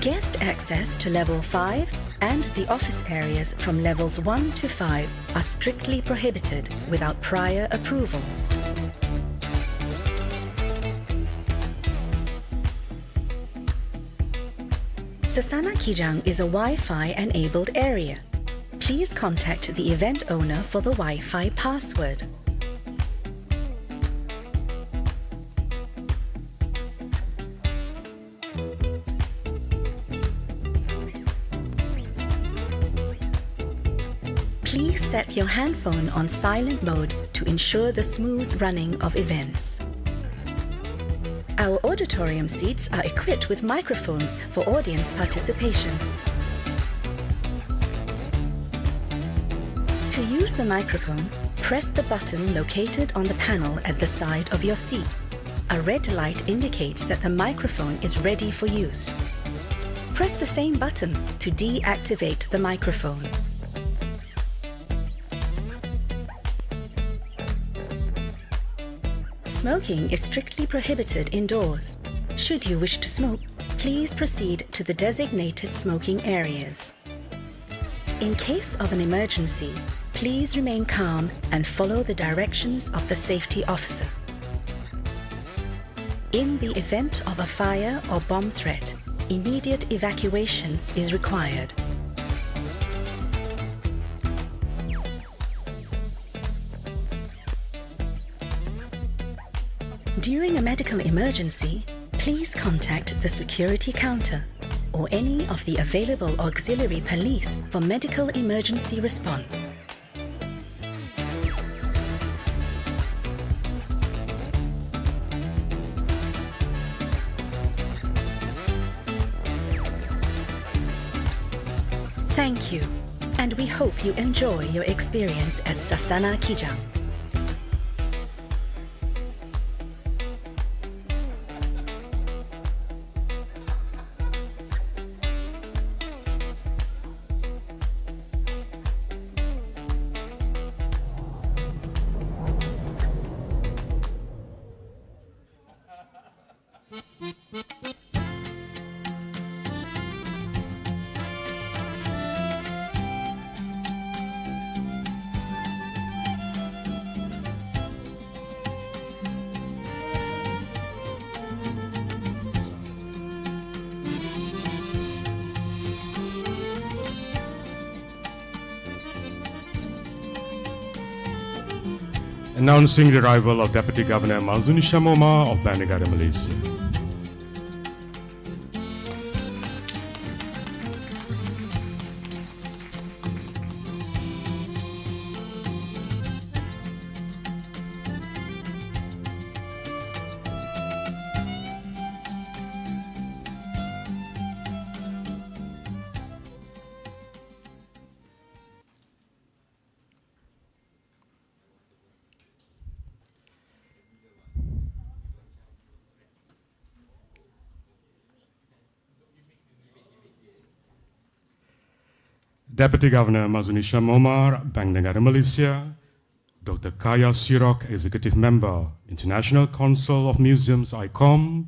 Guest access to Level 5 and the office areas from Levels 1 to 5 are strictly prohibited without prior approval. Sasana Kijang is a Wi-Fi enabled area. Please contact the event owner for the Wi-Fi password. Please set your handphone on silent mode to ensure the smooth running of events. Our auditorium seats are equipped with microphones for audience participation. To use the microphone, press the button located on the panel at the side of your seat. A red light indicates that the microphone is ready for use. Press the same button to deactivate the microphone. Smoking is strictly prohibited indoors. Should you wish to smoke, please proceed to the designated smoking areas. In case of an emergency, please remain calm and follow the directions of the safety officer. In the event of a fire or bomb threat, immediate evacuation is required. During a medical emergency, please contact the security counter or any of the available auxiliary police for medical emergency response. Thank you, and we hope you enjoy your experience at Sasana Kijang. Announcing the arrival of Deputy Governor Mazunisha Moma of Negara, Malaysia. Deputy Governor Mazunisha Momar, Bank Negara, Malaysia, Dr. Kaya Sirok, Executive Member, International Council of Museums, ICOM,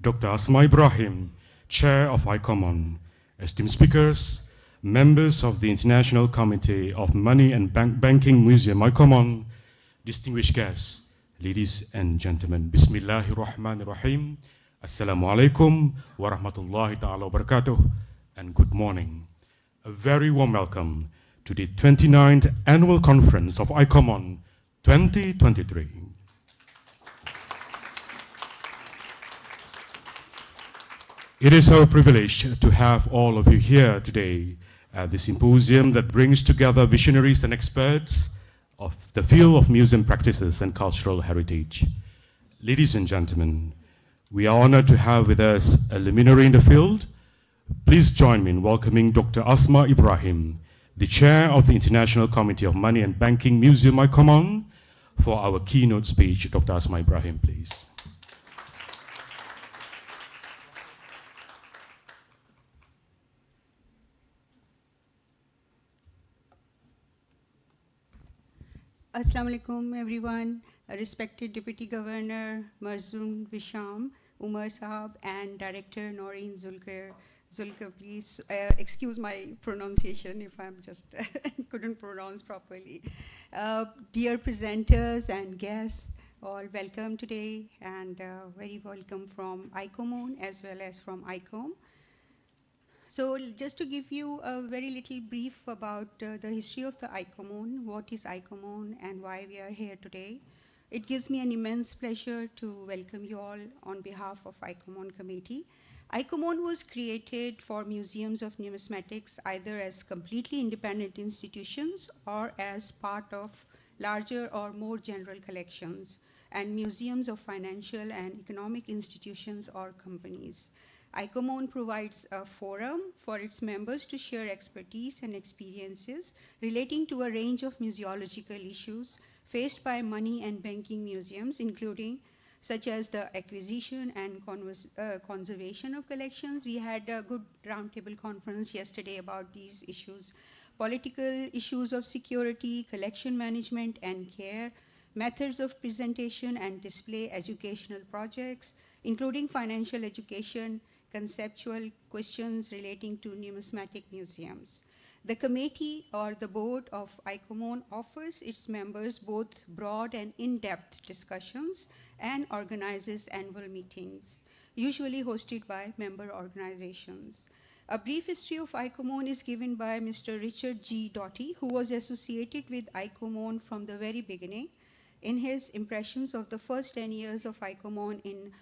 Dr. Asma Ibrahim, Chair of ICOMON, esteemed speakers, members of the International Committee of Money and Banking Museum, ICOMON, distinguished guests, ladies and gentlemen, Bismillahirrahmanirrahim, Assalamu alaikum wa rahmatullahi ta'ala wa barakatuh, and good morning. A very warm welcome to the 29th Annual Conference of ICOMON 2023. It is our privilege to have all of you here today at the symposium that brings together visionaries and experts of the field of museum practices and cultural heritage. Ladies and gentlemen, we are honored to have with us a luminary in the field. Please join me in welcoming Dr. Asma Ibrahim, the Chair of the International Committee of Money and Banking Museum, ICOMON, for our keynote speech. Dr. Asma Ibrahim, please. Assalamu alaikum, everyone. Respected Deputy Governor Marzun Visham, Umar Sahab, and Director Noreen Zulka, please excuse my pronunciation if I'm just couldn't pronounce properly. Dear presenters and guests, all welcome today, and very welcome from ICOMON as well as from ICOM. So just to give you a very little brief about the history of the ICOMON, what is ICOMON and why we are here today. It gives me an immense pleasure to welcome you all on behalf of ICOMON committee. ICOMON was created for museums of numismatics either as completely independent institutions or as part of larger or more general collections and museums of financial and economic institutions or companies. ICOMON provides a forum for its members to share expertise and experiences relating to a range of museological issues faced by money and banking museums, including such as the acquisition and conservation of collections. We had a good roundtable conference yesterday about these issues. Political issues of security, collection management and care, methods of presentation and display, educational projects, including financial education, conceptual questions relating to numismatic museums. The committee or the board of ICOMON offers its members both broad and in-depth discussions and organizes annual meetings, usually hosted by member organizations. A brief history of ICOMON is given by Mr. Richard G. Doughty, who was associated with ICOMON from the very beginning. In his impressions of the first 10 years of ICOMON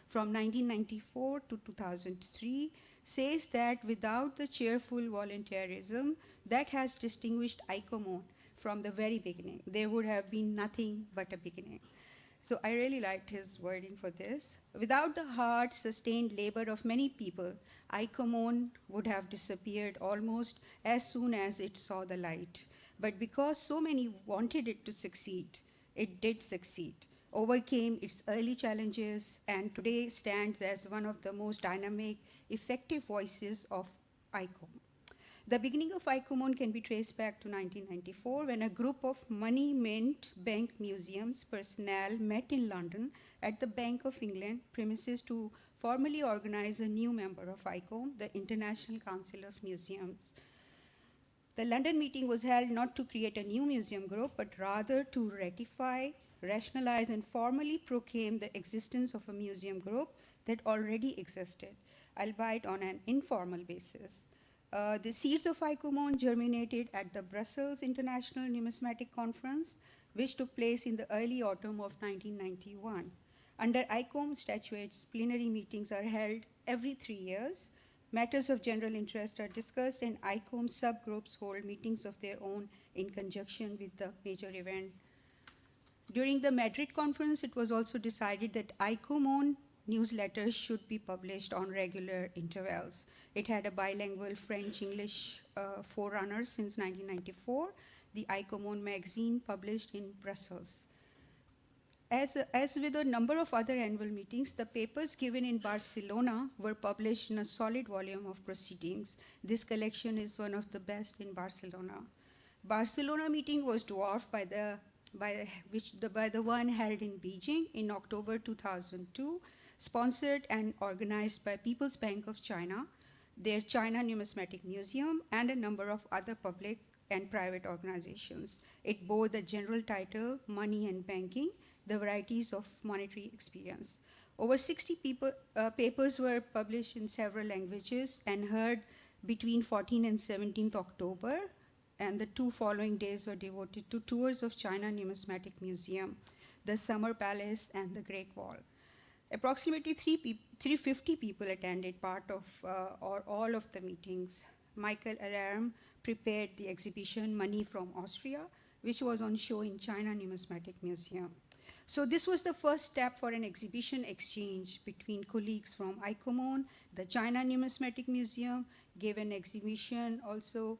from 1994 to 2003, says that without the cheerful volunteerism that has distinguished ICOMON from the very beginning, there would have been nothing but a beginning. So I really liked his wording for this. Without the hard, sustained labor of many people, ICOMON would have disappeared almost as soon as it saw the light. But because so many wanted it to succeed, it did succeed, overcame its early challenges, and today stands as one of the most dynamic, effective voices of ICOM. The beginning of ICOMON can be traced back to 1994 when a group of money mint bank museums personnel met in London at the Bank of England premises to formally organize a new member of ICOM, the International Council of Museums. The London meeting was held not to create a new museum group, but rather to ratify, rationalize, and formally proclaim the existence of a museum group that already existed, albeit on an informal basis. The seeds of ICOMON germinated at the Brussels International Numismatic Conference, which took place in the early autumn of 1991. Under ICOM statutes, plenary meetings are held every 3 years. Matters of general interest are discussed, and ICOM subgroups hold meetings of their own in conjunction with the major event. During the Madrid conference, it was also decided that ICOMON newsletters should be published on regular intervals. It had a bilingual French-English forerunner since 1994, the ICOMON magazine published in Brussels. As with a number of other annual meetings, the papers given in Barcelona were published in a solid volume of proceedings. This collection is one of the best in Barcelona. Barcelona meeting was dwarfed by the one held in Beijing in October 2002, sponsored and organized by People's Bank of China, their China Numismatic Museum, and a number of other public and private organizations. It bore the general title, Money and Banking, the Varieties of Monetary Experience. Over 60 papers were published in several languages and heard between 14th and 17th October, and the 2 following days were devoted to tours of China Numismatic Museum, the Summer Palace, and the Great Wall. Approximately 350 people attended part of or all of the meetings. Michael Alarm prepared the exhibition Money from Austria, which was on show in China Numismatic Museum. So this was the first step for an exhibition exchange between colleagues from ICOMON. The China Numismatic Museum gave an exhibition also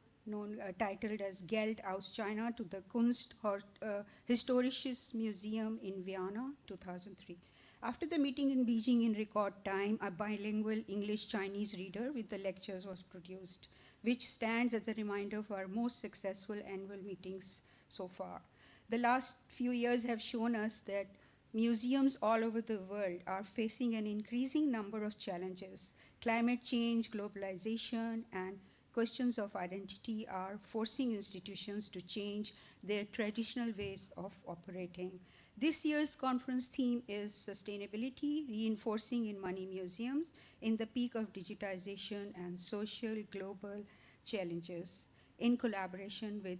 titled as Geld aus China to the Historisches Museum in Vienna, 2003. After the meeting in Beijing in record time, a bilingual English-Chinese reader with the lectures was produced, which stands as a reminder of our most successful annual meetings so far. The last few years have shown us that Museums all over the world are facing an increasing number of challenges. Climate change, globalization, and questions of identity are forcing institutions to change their traditional ways of operating. This year's conference theme is Sustainability, Reinforcing in Money Museums in the Peak of Digitization and Social Global Challenges, in collaboration with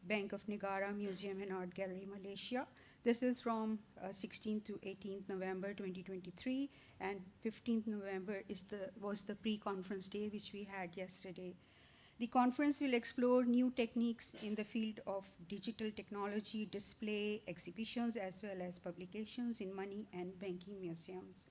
Bank of Negara Museum and Art Gallery, Malaysia. This is from 16th to 18th November 2023, and 15th November was the pre-conference day, which we had yesterday. The conference will explore new techniques in the field of digital technology, display, exhibitions, as well as publications in money and banking museums.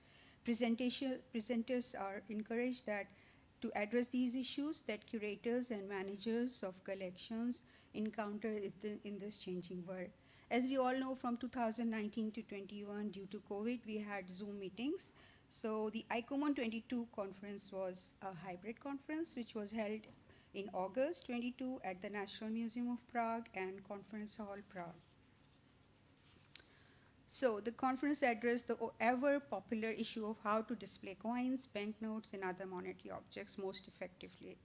Presenters are encouraged to address these issues that curators and managers of collections encounter in this changing world. As we all know, from 2019 to 21, due to COVID, we had Zoom meetings. So the ICOMON 22 conference was a hybrid conference, which was held in August 22 at the National Museum of Prague and Conference Hall, Prague. So the conference addressed the ever popular issue of how to display coins, banknotes, and other monetary objects most effectively.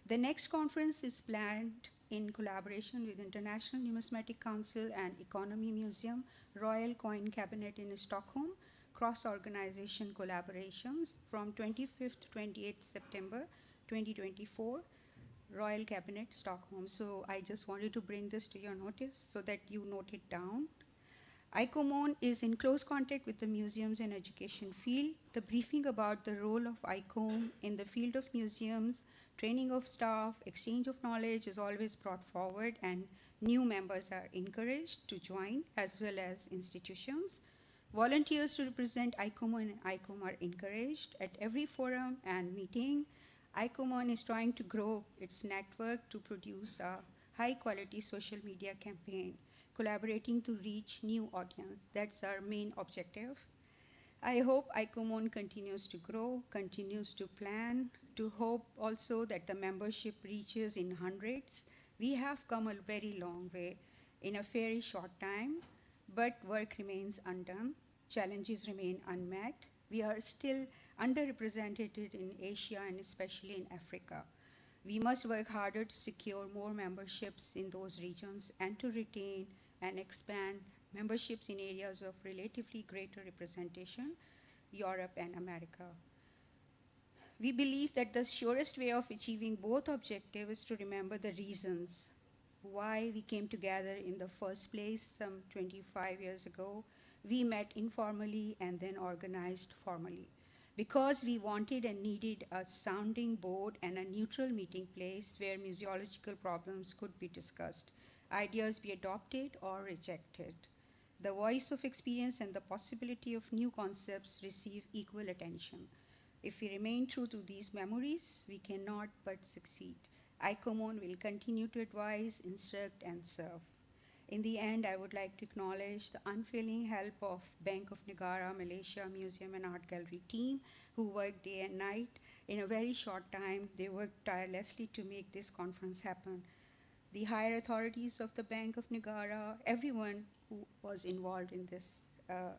The next conference is planned in collaboration with International Numismatic Council and Economy Museum, Royal Coin Cabinet in Stockholm, cross-organization collaborations from 25th to 28th September 2024, Royal Cabinet, Stockholm. So I just wanted to bring this to your notice so that you note it down. ICOMON is in close contact with the museums and education field. The briefing about the role of ICOM in the field of museums, training of staff, exchange of knowledge is always brought forward, and new members are encouraged to join, as well as institutions. Volunteers to represent ICOMON and ICOM are encouraged at every forum and meeting. ICOMON is trying to grow its network to produce a high-quality social media campaign, collaborating to reach new audience. That's our main objective. I hope ICOMON continues to grow, continues to plan, to hope also that the membership reaches in hundreds. We have come a very long way in a very short time, but work remains undone, challenges remain unmet. We are still underrepresented in Asia and especially in Africa. We must work harder to secure more memberships in those regions and to retain and expand memberships in areas of relatively greater representation, Europe and America. We believe that the surest way of achieving both objectives is to remember the reasons why we came together in the first place some 25 years ago. We met informally and then organized formally, because we wanted and needed a sounding board and a neutral meeting place where museological problems could be discussed, ideas be adopted or rejected. The voice of experience and the possibility of new concepts receive equal attention. If we remain true to these memories, we cannot but succeed. ICOMON will continue to advise, instruct, and serve. In the end, I would like to acknowledge the unfailing help of Bank of Negara, Malaysia Museum and Art Gallery team, who worked day and night. In a very short time, they worked tirelessly to make this conference happen. The higher authorities of the Bank of Negara, everyone who was involved in this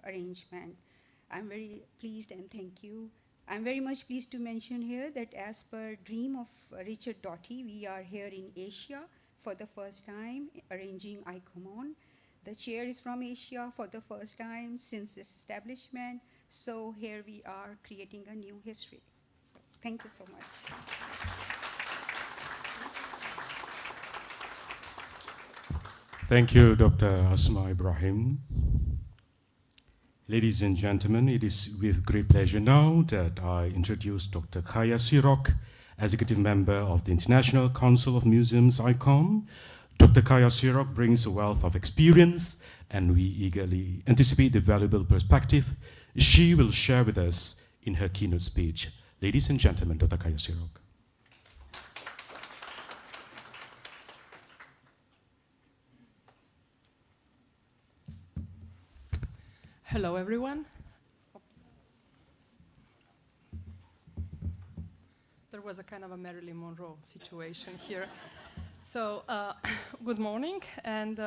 arrangement. I'm very pleased and thank you. I'm very much pleased to mention here that as per dream of Richard Doty, we are here in Asia for the first time arranging ICOMON. The chair is from Asia for the first time since its establishment. So here we are creating a new history. So thank you so much. Thank you, Dr. Asma Ibrahim. Ladies and gentlemen, it is with great pleasure now that I introduce Dr. Kaya Sirok, Executive Member of the International Council of Museums, ICOM. Dr. Kaya Sirok brings a wealth of experience, and we eagerly anticipate the valuable perspective she will share with us in her keynote speech. Ladies and gentlemen, Dr. Kaya Sirok. Hello, everyone. Oops. There was a kind of a Marilyn Monroe situation here. So, good morning, and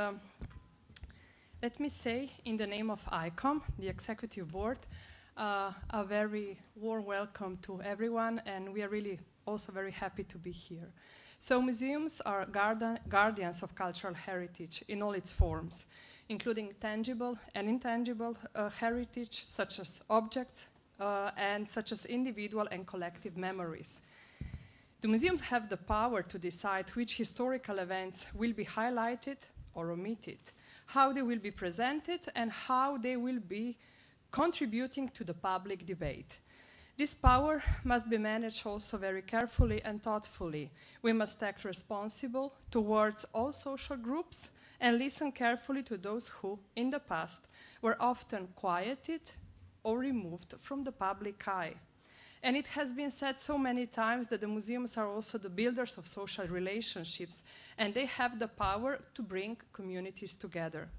Let me say, in the name of ICOM, the Executive Board, a very warm welcome to everyone, and we are really also very happy to be here. So museums are guardians of cultural heritage in all its forms, including tangible and intangible heritage, such as objects, and such as individual and collective memories. The museums have the power to decide which historical events will be highlighted or omitted, how they will be presented, and how they will be contributing to the public debate. This power must be managed also very carefully and thoughtfully. We must act responsible towards all social groups and listen carefully to those who, in the past, were often quieted or removed from the public eye. And it has been said so many times that the museums are also the builders of social relationships, and they have the power to bring communities together.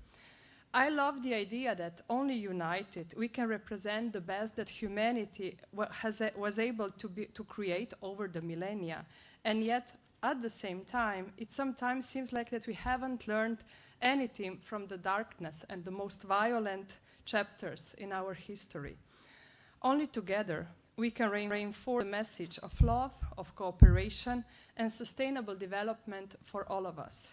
I love the idea that only united we can represent the best that humanity was able to create over the millennia. And yet, at the same time, it sometimes seems like that we haven't learned anything from the darkness and the most violent chapters in our history. Only together we can reinforce the message of love, of cooperation, and sustainable development for all of us.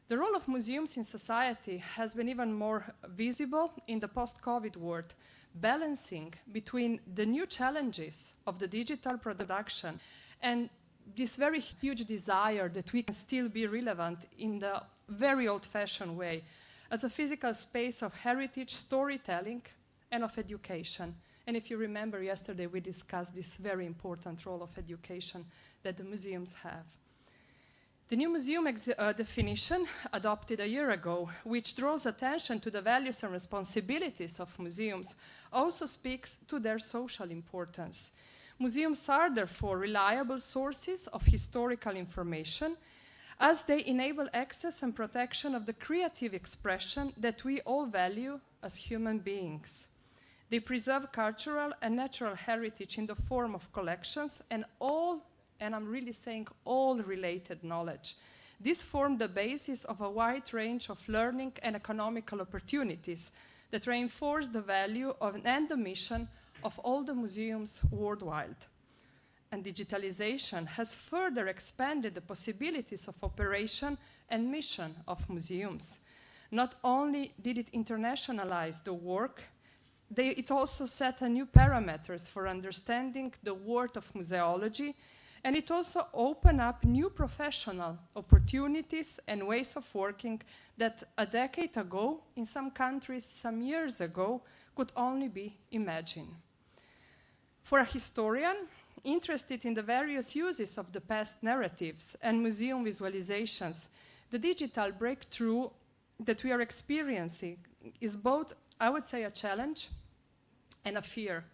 The role of museums in society has been even more visible in the post-COVID world, balancing between the new challenges of the digital production and this very huge desire that we can still be relevant in the very old-fashioned way as a physical space of heritage, storytelling, and of education. And if you remember, yesterday we discussed this very important role of education that the museums have. The new museum definition, adopted a year ago, which draws attention to the values and responsibilities of museums, also speaks to their social importance. Museums are therefore reliable sources of historical information, as they enable access and protection of the creative expression that we all value as human beings. They preserve cultural and natural heritage in the form of collections and I'm really saying all related knowledge. This formed the basis of a wide range of learning and economical opportunities that reinforce the value and the mission of all the museums worldwide. And digitalization has further expanded the possibilities of operation and mission of museums. Not only did it internationalize the work, it also set a new parameters for understanding the world of museology, and it also opened up new professional opportunities and ways of working that a decade ago, in some countries, some years ago, could only be imagined. For a historian interested in the various uses of the past narratives and museum visualizations, the digital breakthrough that we are experiencing is both, I would say, a challenge and a fear.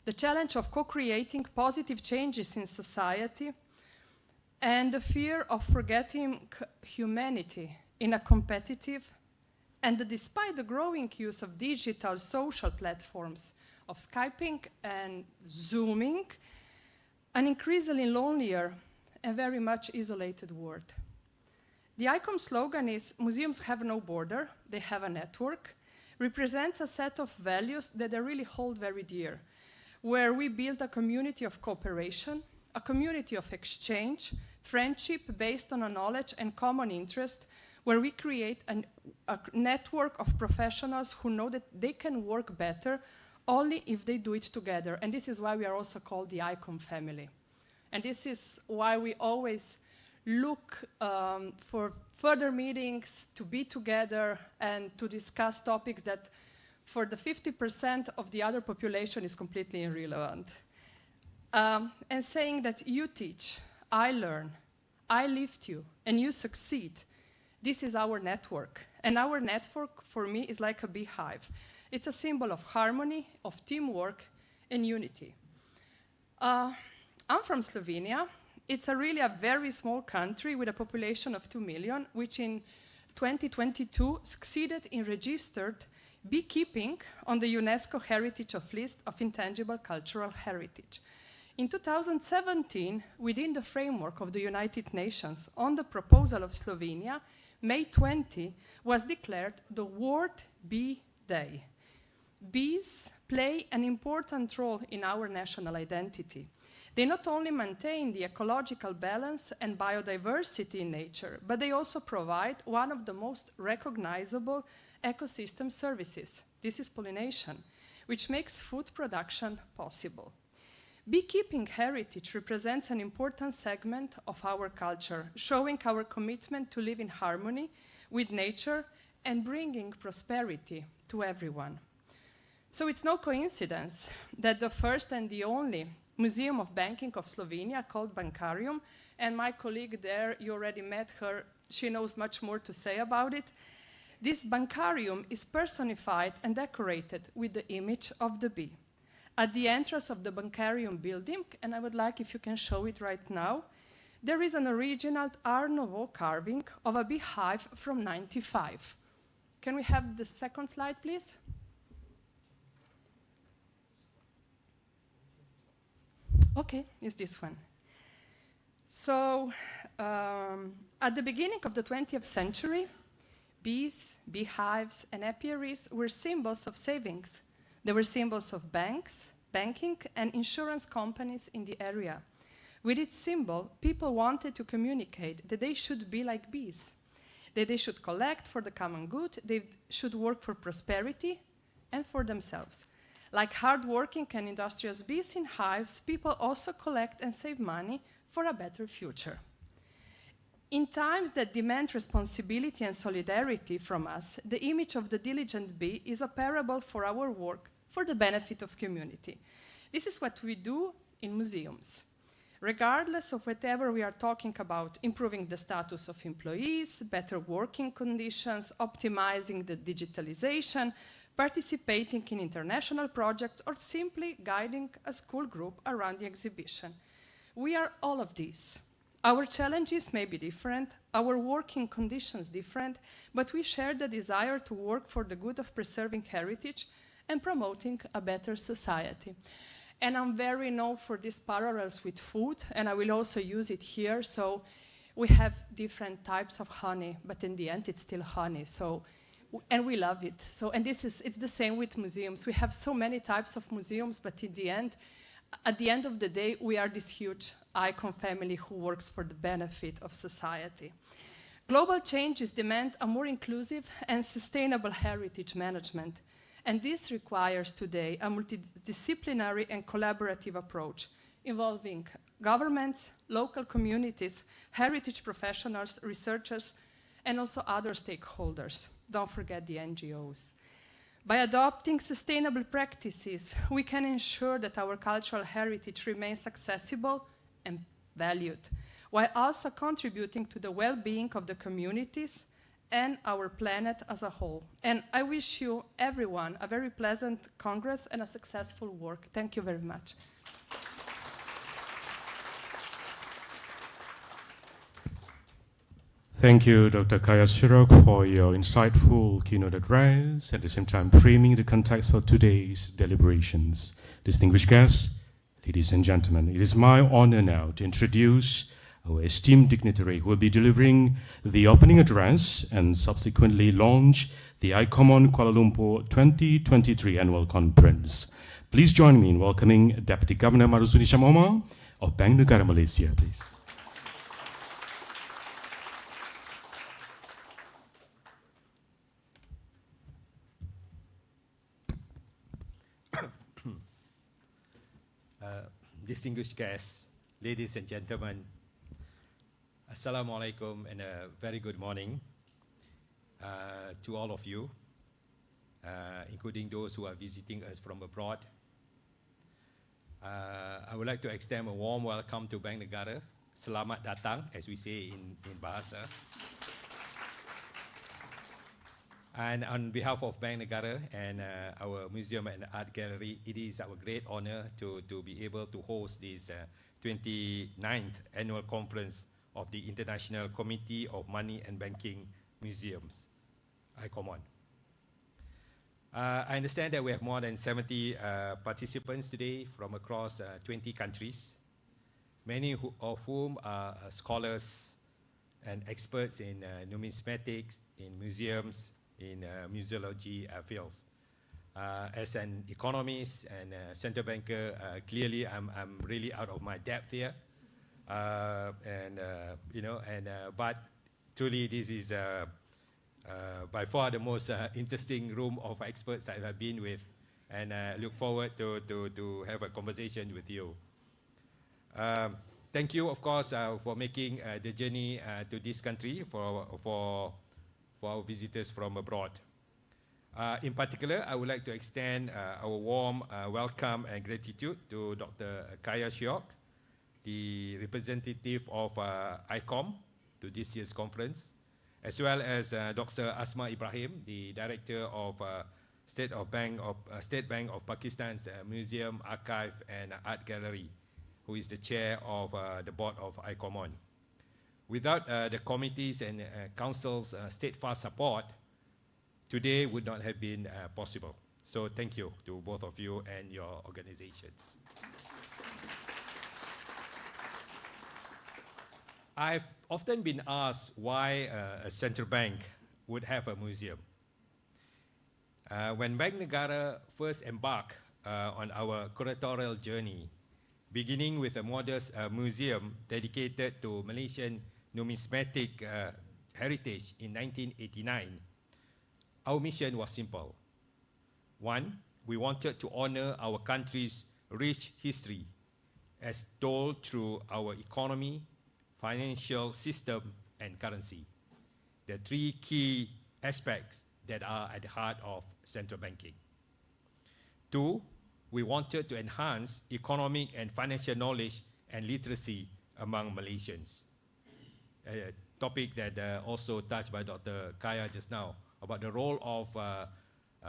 The challenge of co-creating positive changes in society and the fear of forgetting humanity in a competitive and despite the growing use of digital social platforms, of Skyping and Zooming, an increasingly lonelier and very much isolated world. The ICOM slogan is, "Museums have no border, they have a network," represents a set of values that I really hold very dear, where we build a community of cooperation, a community of exchange, friendship based on a knowledge and common interest, where we create a network of professionals who know that they can work better only if they do it together. And this is why we are also called the ICOM family. And this is why we always look for further meetings to be together and to discuss topics that for the 50% of the other population is completely irrelevant. And saying that you teach, I learn, I lift you, and you succeed. This is our network. And our network, for me, is like a beehive. It's a symbol of harmony, of teamwork, and unity. I'm from Slovenia. It's really a very small country with a population of 2 million, which in 2022 succeeded in registered beekeeping on the UNESCO Heritage of List of Intangible Cultural Heritage. In 2017, within the framework of the United Nations, on the proposal of Slovenia, May 20 was declared the World Bee Day. Bees play an important role in our national identity. They not only maintain the ecological balance and biodiversity in nature, but they also provide one of the most recognizable ecosystem services. This is pollination, which makes food production possible. Beekeeping heritage represents an important segment of our culture, showing our commitment to live in harmony with nature and bringing prosperity to everyone. So it's no coincidence that the first and the only Museum of Banking of Slovenia, called Bankarium, and my colleague there, you already met her, she knows much more to say about it. This Bankarium is personified and decorated with the image of the bee. At the entrance of the Bankarium building, and I would like if you can show it right now, there is an original Art Nouveau carving of a beehive from 95. Can we have the second slide, please? Okay, it's this one. So, at the beginning of the 20th century, bees, beehives, and apiaries were symbols of savings. They were symbols of banks, banking, and insurance companies in the area. With its symbol, people wanted to communicate that they should be like bees, that they should collect for the common good, they should work for prosperity and for themselves. Like hardworking and industrious bees in hives, people also collect and save money for a better future. In times that demand responsibility and solidarity from us, the image of the diligent bee is a parable for our work for the benefit of community. This is what we do in museums. Regardless of whatever we are talking about, improving the status of employees, better working conditions, optimizing the digitalization, participating in international projects, or simply guiding a school group around the exhibition. We are all of these. Our challenges may be different, our working conditions different, but we share the desire to work for the good of preserving heritage and promoting a better society. And I'm very known for these parallels with food, and I will also use it here. So we have different types of honey, but in the end, it's still honey. So, and we love it. So, and it's the same with museums. We have so many types of museums, but in the end, at the end of the day, we are this huge icon family who works for the benefit of society. Global changes demand a more inclusive and sustainable heritage management. And this requires today a multidisciplinary and collaborative approach involving governments, local communities, heritage professionals, researchers, and also other stakeholders. Don't forget the NGOs. By adopting sustainable practices, we can ensure that our cultural heritage remains accessible and valued, while also contributing to the well-being of the communities and our planet as a whole. And I wish you, everyone, a very pleasant Congress and a successful work. Thank you very much. Thank you, Dr. Kaya Shirok, for your insightful keynote address, at the same time framing the context for today's deliberations. Distinguished guests, ladies and gentlemen, it is my honor now to introduce our esteemed dignitary who will be delivering the opening address and subsequently launch the ICOMON Kuala Lumpur 2023 Annual Conference. Please join me in welcoming Deputy Governor Marzuki Syamomar of Bank Negara Malaysia, please. Distinguished guests, ladies and gentlemen, Assalamu alaikum and a very good morning to all of you, including those who are visiting us from abroad. I would like to extend a warm welcome to Bank Negara. Selamat datang, as we say in Bahasa. And on behalf of Bank Negara and our museum and art gallery, it is our great honor to be able to host this 29th annual conference of the International Committee of Money and Banking Museums, ICOMON. I understand that we have more than 70 participants today from across 20 countries, many of whom are scholars, and experts in numismatics, in museums, in museology fields. As an economist and central banker, clearly I'm really out of my depth here. But truly this is by far the most interesting room of experts that I've been with, and look forward to have a conversation with you. Thank you, of course, for making the journey to this country for our visitors from abroad. In particular, I would like to extend our warm welcome and gratitude to Dr. Kaya Siok, the representative of ICOM to this year's conference, as well as Dr. Asma Ibrahim, the director of State Bank of Pakistan's Museum, Archive and Art Gallery, who is the chair of the board of ICOMON. Without the committees and council's steadfast support, today would not have been possible. So thank you to both of you and your organizations. I've often been asked why a central bank would have a museum. When Bank Negara first embarked on our curatorial journey, beginning with a modest museum dedicated to Malaysian numismatic heritage in 1989, our mission was simple. One, we wanted to honor our country's rich history as told through our economy, financial system, and currency, the three key aspects that are at the heart of central banking. Two, we wanted to enhance economic and financial knowledge and literacy among Malaysians, a topic that also touched by Dr. Kaya just now, about the role of a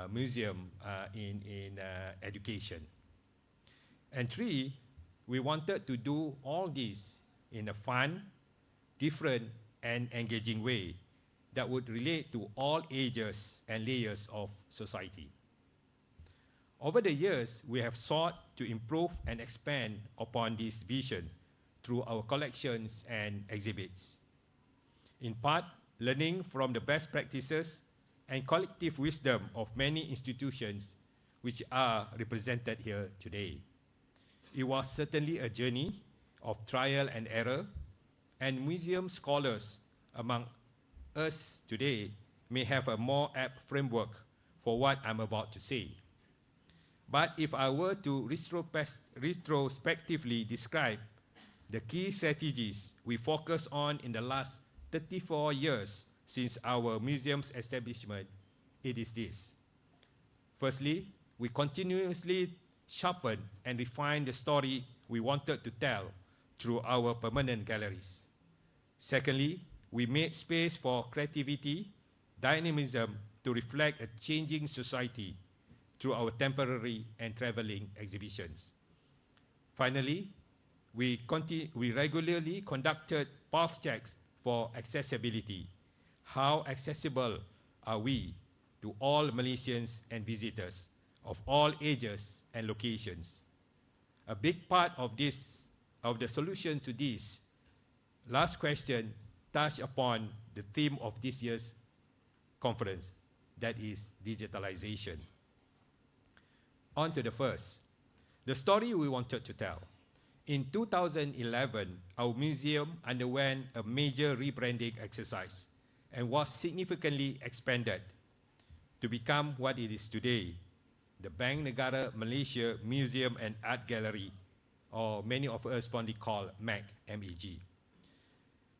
museum in education. And three, we wanted to do all this in a fun, different, and engaging way that would relate to all ages and layers of society. Over the years, we have sought to improve and expand upon this vision through our collections and exhibits. In part, learning from the best practices and collective wisdom of many institutions which are represented here today. It was certainly a journey of trial and error, and museum scholars among us today may have a more apt framework for what I'm about to say. But if I were to retrospectively describe the key strategies we focused on in the last 34 years since our museum's establishment, it is this. Firstly, we continuously sharpen and refine the story we wanted to tell through our permanent galleries. Secondly, we made space for creativity, dynamism to reflect a changing society through our temporary and traveling exhibitions. Finally, we regularly conducted pulse checks for accessibility. How accessible are we to all Malaysians and visitors of all ages and locations? A big part of the solution to this last question touch upon the theme of this year's conference, that is digitalization. On to the first, the story we wanted to tell. In 2011, our museum underwent a major rebranding exercise and was significantly expanded to become what it is today, the Bank Negara Malaysia Museum and Art Gallery, or many of us fondly call MAG, M-E-G.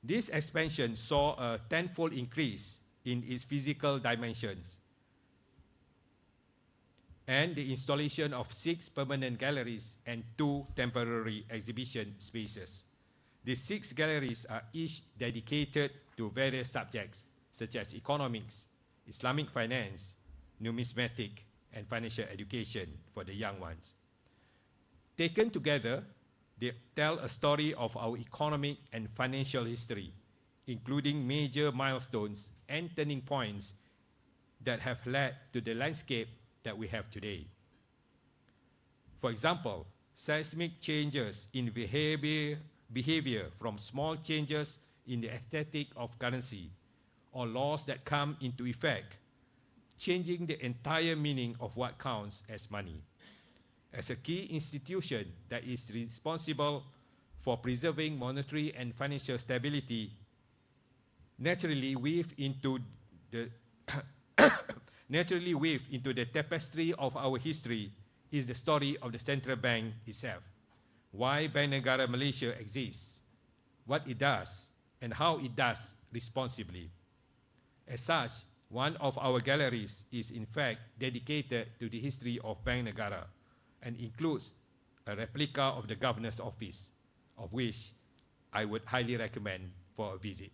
This expansion saw a tenfold increase in its physical dimensions and the installation of 6 permanent galleries and 2 temporary exhibition spaces. The 6 galleries are each dedicated to various subjects such as economics, Islamic finance, numismatic, and financial education for the young ones. Taken together, they tell a story of our economic and financial history, including major milestones and turning points that have led to the landscape that we have today. For example, seismic changes in behavior from small changes in the aesthetic of currency, or laws that come into effect, changing the entire meaning of what counts as money. As a key institution that is responsible for preserving monetary and financial stability, naturally weave into the tapestry of our history is the story of the central bank itself. Why Bank Negara Malaysia exists, what it does, and how it does responsibly. As such, one of our galleries is in fact dedicated to the history of Bank Negara and includes a replica of the Governor's Office, of which I would highly recommend for a visit.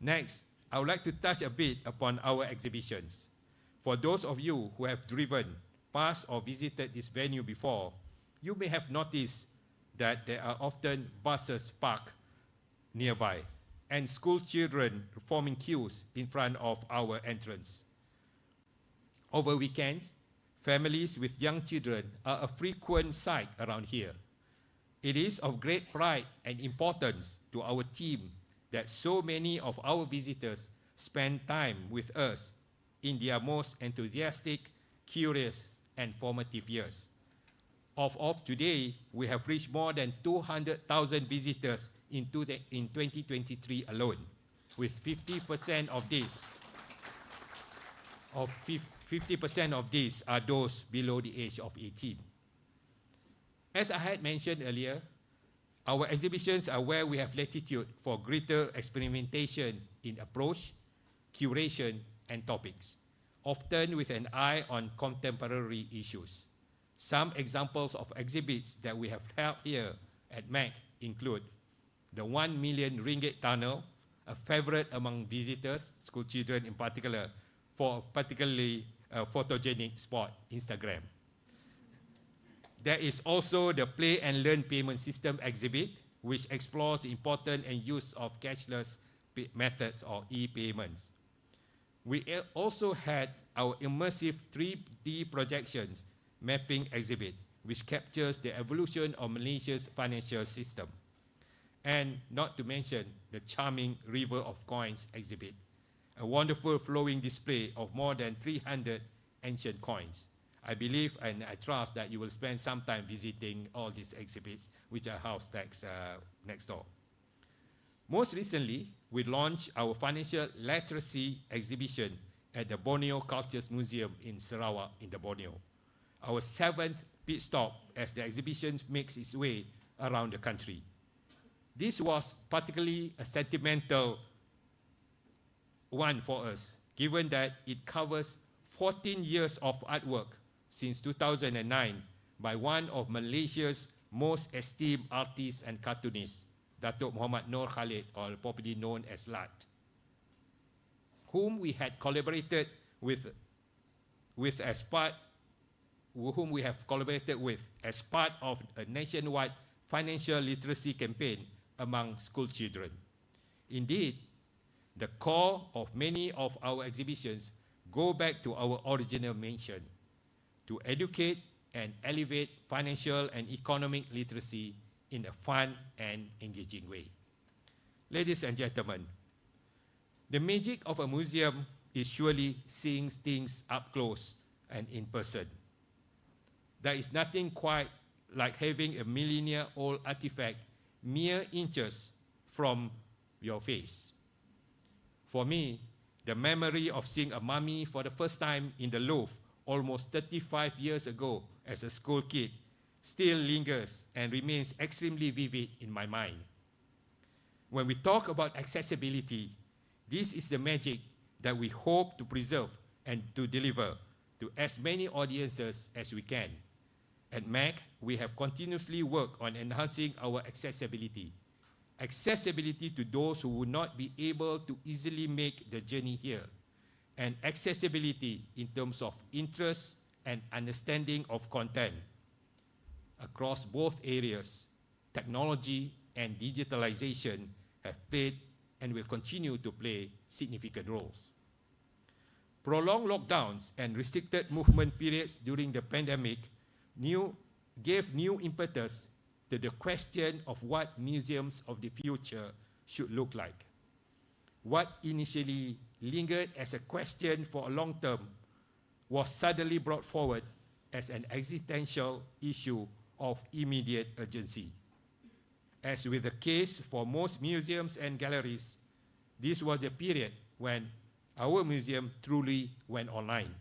Next, I would like to touch a bit upon our exhibitions. For those of you who have driven past or visited this venue before, you may have noticed that there are often buses parked nearby and school children forming queues in front of our entrance. Over weekends, families with young children are a frequent sight around here. It is of great pride and importance to our team that so many of our visitors spend time with us in their most enthusiastic, curious, and formative years. Of today, we have reached more than 200,000 visitors in 2023 alone, with 50% of these are those below the age of 18. As I had mentioned earlier, our exhibitions are where we have latitude for greater experimentation in approach, curation, and topics, often with an eye on contemporary issues. Some examples of exhibits that we have held here at MAC include the 1 million ringgit tunnel, a favorite among visitors, school children in particular, for a particularly photogenic spot, Instagram. There is also the Play and Learn Payment System exhibit, which explores the importance and use of cashless methods or e-payments. We also had our immersive 3D projections mapping exhibit, which captures the evolution of Malaysia's financial system. And not to mention the charming River of Coins exhibit, a wonderful flowing display of more than 300 ancient coins. I believe and I trust that you will spend some time visiting all these exhibits, which are housed next door. Most recently, we launched our financial literacy exhibition at the Borneo Cultures Museum in Sarawak in the Borneo, our 7th pit stop as the exhibition makes its way around the country. This was particularly a sentimental one for us, given that it covers 14 years of artwork since 2009 by one of Malaysia's most esteemed artists and cartoonists, Datuk Muhammad Noor Khalid, or popularly known as Lat, whom we had collaborated with as part of a nationwide financial literacy campaign among school children. Indeed, the core of many of our exhibitions go back to our original mission, to educate and elevate financial and economic literacy in a fun and engaging way. Ladies and gentlemen, the magic of a museum is surely seeing things up close and in person. There is nothing quite like having a millennia-old artifact mere inches from your face. For me, the memory of seeing a mummy for the first time in the Louvre almost 35 years ago as a school kid still lingers and remains extremely vivid in my mind. When we talk about accessibility, this is the magic that we hope to preserve and to deliver to as many audiences as we can. At MAC, we have continuously worked on enhancing our accessibility to those who would not be able to easily make the journey here, and accessibility in terms of interest and understanding of content. Across both areas, technology and digitalization have played and will continue to play significant roles. Prolonged lockdowns and restricted movement periods during the pandemic gave new impetus to the question of what museums of the future should look like. What initially lingered as a question for a long term was suddenly brought forward as an existential issue of immediate urgency. As with the case for most museums and galleries, this was the period when our museum truly went online.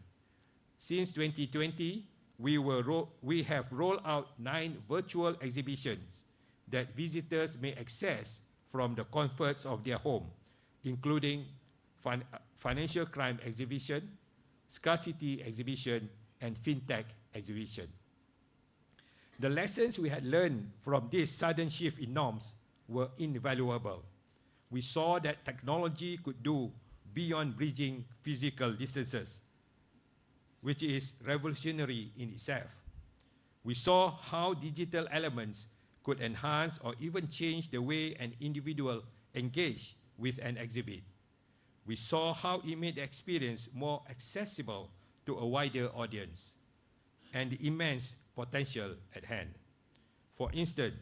Since 2020, we have rolled out 9 virtual exhibitions that visitors may access from the comforts of their home, including financial crime exhibition, scarcity exhibition, and fintech exhibition. The lessons we had learned from this sudden shift in norms were invaluable. We saw that technology could do beyond bridging physical distances, which is revolutionary in itself. We saw how digital elements could enhance or even change the way an individual engaged with an exhibit. We saw how it made the experience more accessible to a wider audience, and the immense potential at hand. For instance,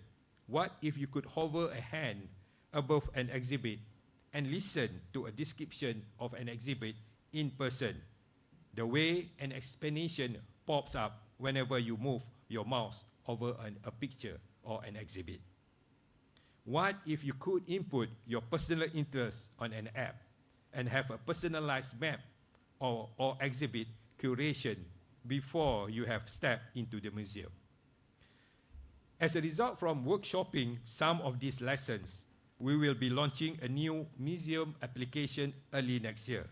what if you could hover a hand above an exhibit and listen to a description of an exhibit in person, the way an explanation pops up whenever you move your mouse over a picture or an exhibit? What if you could input your personal interests on an app and have a personalized map or exhibit curation before you have stepped into the museum? As a result from workshopping some of these lessons, we will be launching a new museum application early next year.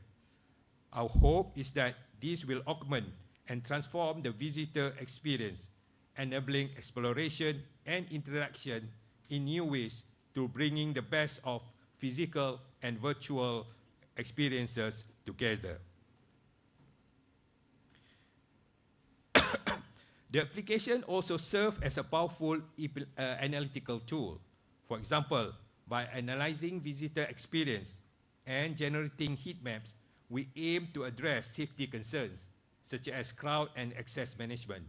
Our hope is that this will augment and transform the visitor experience, enabling exploration and interaction in new ways to bringing the best of physical and virtual experiences together. The application also serves as a powerful analytical tool. For example, by analyzing visitor experience and generating heat maps, we aim to address safety concerns such as crowd and access management,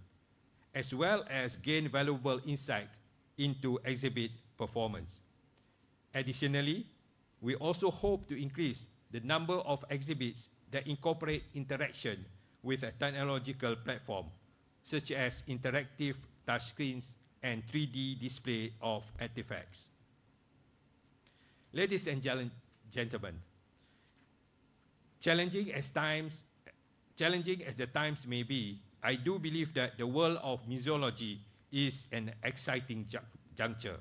as well as gain valuable insight into exhibit performance. Additionally, we also hope to increase the number of exhibits that incorporate interaction with a technological platform, such as interactive touchscreens and 3D display of artifacts. Ladies and gentlemen, challenging as the times may be, I do believe that the world of museology is an exciting juncture.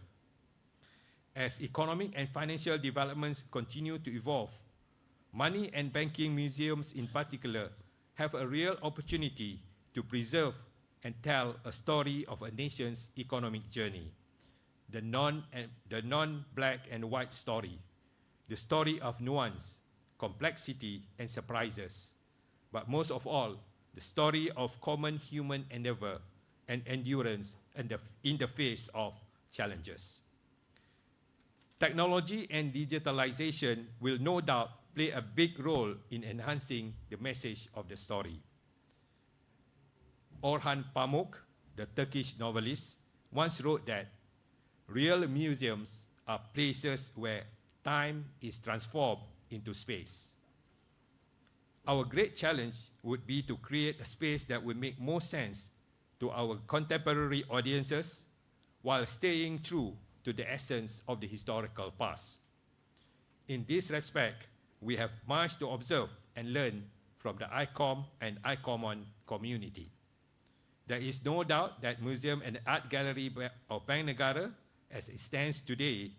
As economic and financial developments continue to evolve, money and banking museums in particular have a real opportunity to preserve and tell a story of a nation's economic journey, the non-black and white story, the story of nuance, complexity, and surprises, but most of all, the story of common human endeavor and endurance in the face of challenges. Technology and digitalization will no doubt play a big role in enhancing the message of the story. Orhan Pamuk, the Turkish novelist, once wrote that real museums are places where time is transformed into space. Our great challenge would be to create a space that would make more sense to our contemporary audiences while staying true to the essence of the historical past. In this respect, we have much to observe and learn from the ICOM and ICOMON community. There is no doubt that Museum and Art Gallery of Bank Negara, as it stands today,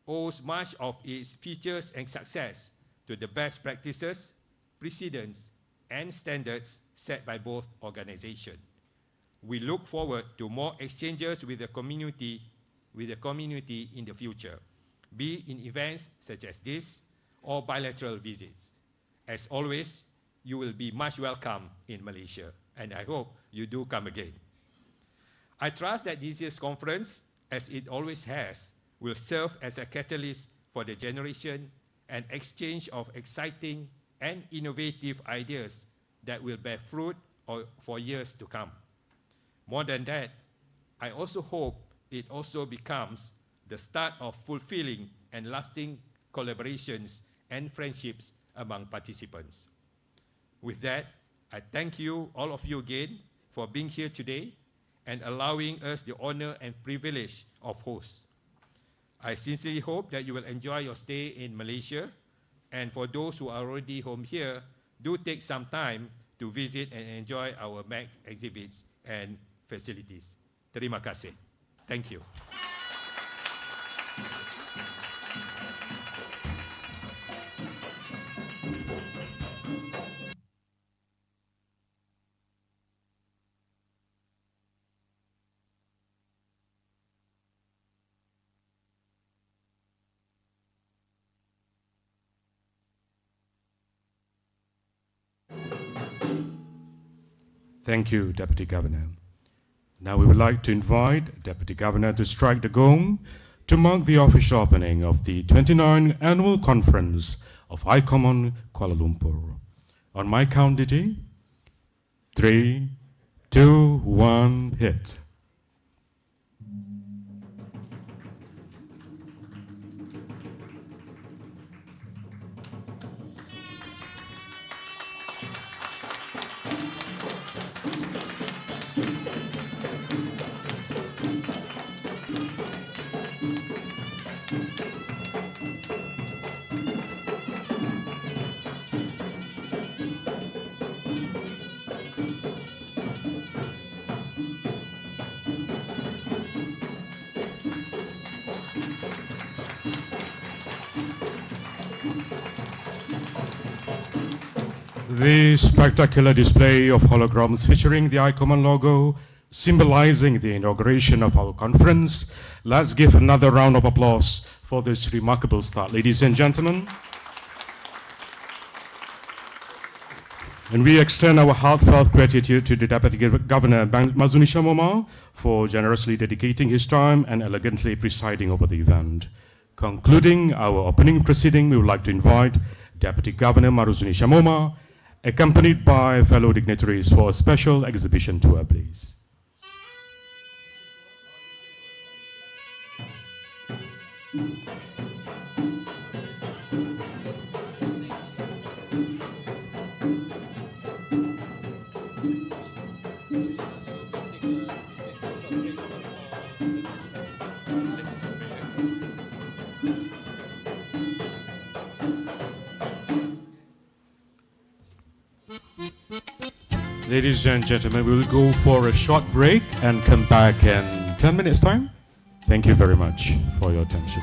owes much of its features and success to the best practices, precedents, and standards set by both organizations. We look forward to more exchanges with the community in the future, be in events such as this or bilateral visits. As always, you will be much welcome in Malaysia, and I hope you do come again. I trust that this year's conference, as it always has, will serve as a catalyst for the generation and exchange of exciting and innovative ideas that will bear fruit for years to come. More than that, I also hope it also becomes the start of fulfilling and lasting collaborations and friendships among participants. With that, I thank you, all of you again, for being here today and allowing us the honor and privilege of host. I sincerely hope that you will enjoy your stay in Malaysia, and for those who are already home here, do take some time to visit and enjoy our MAX exhibits and facilities. Terima kasih. Thank you. Thank you, Deputy Governor. Now we would like to invite Deputy Governor to strike the gong to mark the official opening of the 29th Annual Conference of ICOM Kuala Lumpur. On my count, Diti, 3, 2, 1, hit. The spectacular display of holograms featuring the ICOM logo, symbolizing the inauguration of our conference. Let's give another round of applause for this remarkable start, ladies and gentlemen. And we extend our heartfelt gratitude to the Deputy Governor Mazuni Shamoma for generously dedicating his time and elegantly presiding over the event. Concluding our opening proceeding, we would like to invite Deputy Governor Maruzuni Shamoma, accompanied by fellow dignitaries, for a special exhibition tour, please. Ladies and gentlemen, we will go for a short break and come back in 10 minutes' time. Thank you very much for your attention.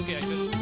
okay, I will.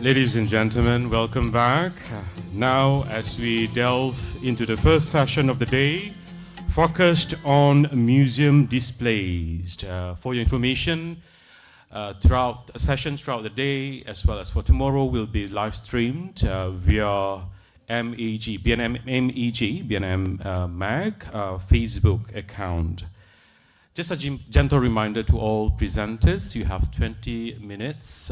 Ladies and gentlemen, welcome back. Now, as we delve into the first session of the day, focused on museum displays. For your information, throughout sessions throughout the day, as well as for tomorrow, will be live streamed via BNM Mag Facebook account. Just a gentle reminder to all presenters, you have 20 minutes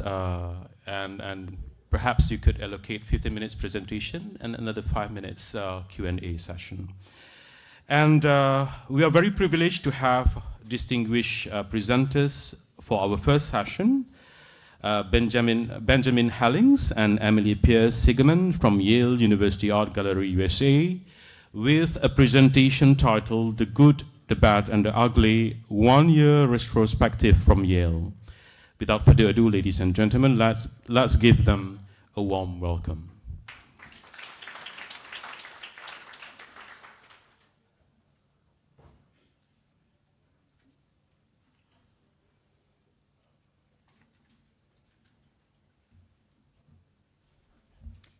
and perhaps you could allocate 15 minutes presentation and another 5 minutes Q&A session. And we are very privileged to have distinguished presenters for our first session, Benjamin Hellings and Emily Pierce-Sigeman from Yale University Art Gallery, USA, with a presentation titled The Good, the Bad and the Ugly, 1-year retrospective from Yale. Without further ado, ladies and gentlemen, let's give them a warm welcome.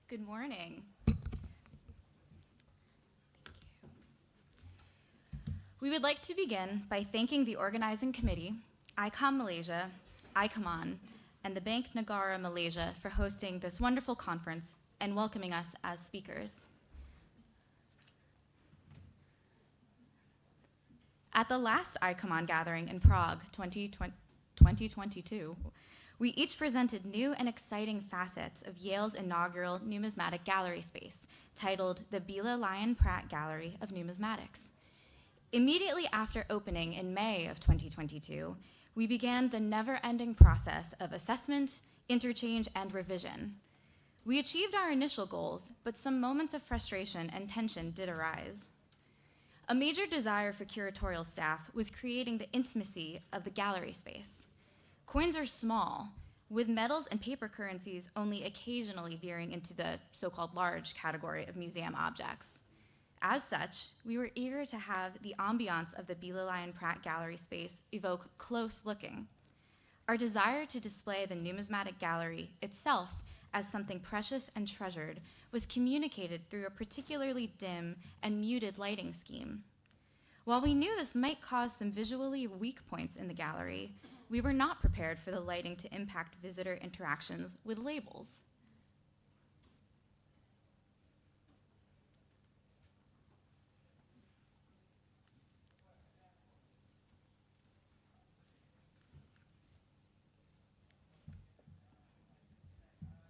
Good morning. We would like to begin by thanking the organizing committee, ICOM Malaysia, ICOMON, and the Bank Negara Malaysia for hosting this wonderful conference and welcoming us as speakers. At the last ICOMON gathering in Prague, 2022, we each presented new and exciting facets of Yale's inaugural numismatic gallery space, titled the Bila Lion Pratt Gallery of Numismatics. Immediately after opening in May of 2022, we began the never-ending process of assessment, interchange, and revision. We achieved our initial goals, but some moments of frustration and tension did arise. A major desire for curatorial staff was creating the intimacy of the gallery space. Coins are small, with metals and paper currencies only occasionally veering into the so-called large category of museum objects. As such, we were eager to have the ambiance of the Bila Lion Pratt gallery space evoke close looking. Our desire to display the numismatic gallery itself as something precious and treasured was communicated through a particularly dim and muted lighting scheme. While we knew this might cause some visually weak points in the gallery, we were not prepared for the lighting to impact visitor interactions with labels.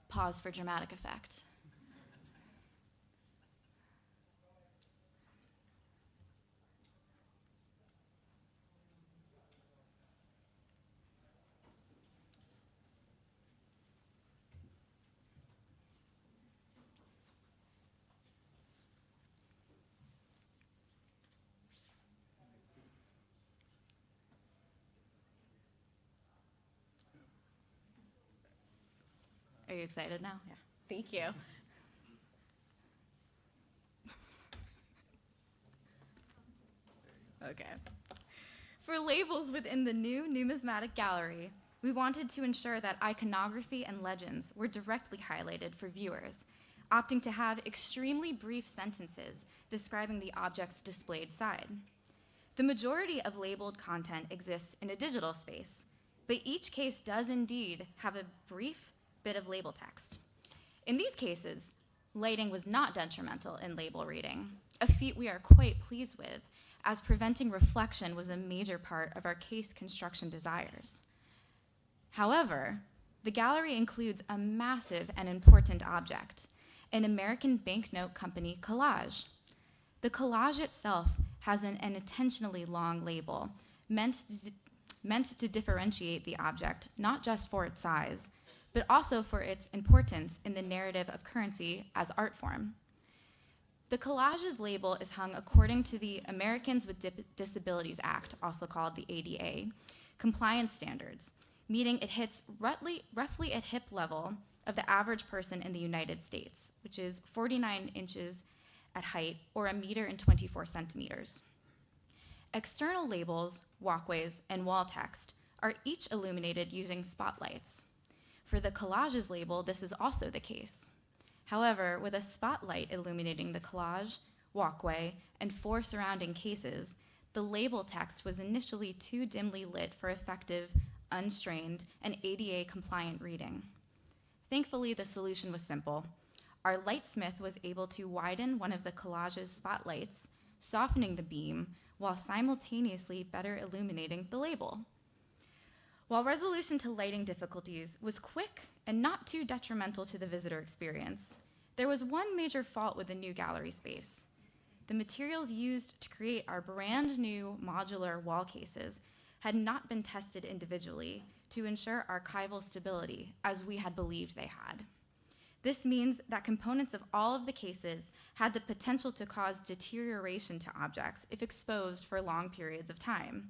Pause for dramatic effect. Are you excited now? Yeah. Thank you. Okay. For labels within the new numismatic gallery, we wanted to ensure that iconography and legends were directly highlighted for viewers, opting to have extremely brief sentences describing the object's displayed side. The majority of labeled content exists in a digital space, but each case does indeed have a brief bit of label text. In these cases, lighting was not detrimental in label reading, a feat we are quite pleased with, as preventing reflection was a major part of our case construction desires. However, the gallery includes a massive and important object, an American banknote company collage. The collage itself has an intentionally long label meant to differentiate the object, not just for its size, but also for its importance in the narrative of currency as art form. The collage's label is hung according to the Americans with Disabilities Act, also called the ADA, compliance standards, meaning it hits roughly at hip level of the average person in the United States, which is 49 inches at height or 1 meter and 24 centimeters. External labels, walkways, and wall text are each illuminated using spotlights. For the collages label, this is also the case. However, with a spotlight illuminating the collage, walkway, and 4 surrounding cases, the label text was initially too dimly lit for effective, unstrained, and ADA-compliant reading. Thankfully, the solution was simple. Our lightsmith was able to widen one of the collage's spotlights, softening the beam, while simultaneously better illuminating the label. While resolution to lighting difficulties was quick and not too detrimental to the visitor experience, there was one major fault with the new gallery space. The materials used to create our brand new modular wall cases had not been tested individually to ensure archival stability as we had believed they had. This means that components of all of the cases had the potential to cause deterioration to objects if exposed for long periods of time.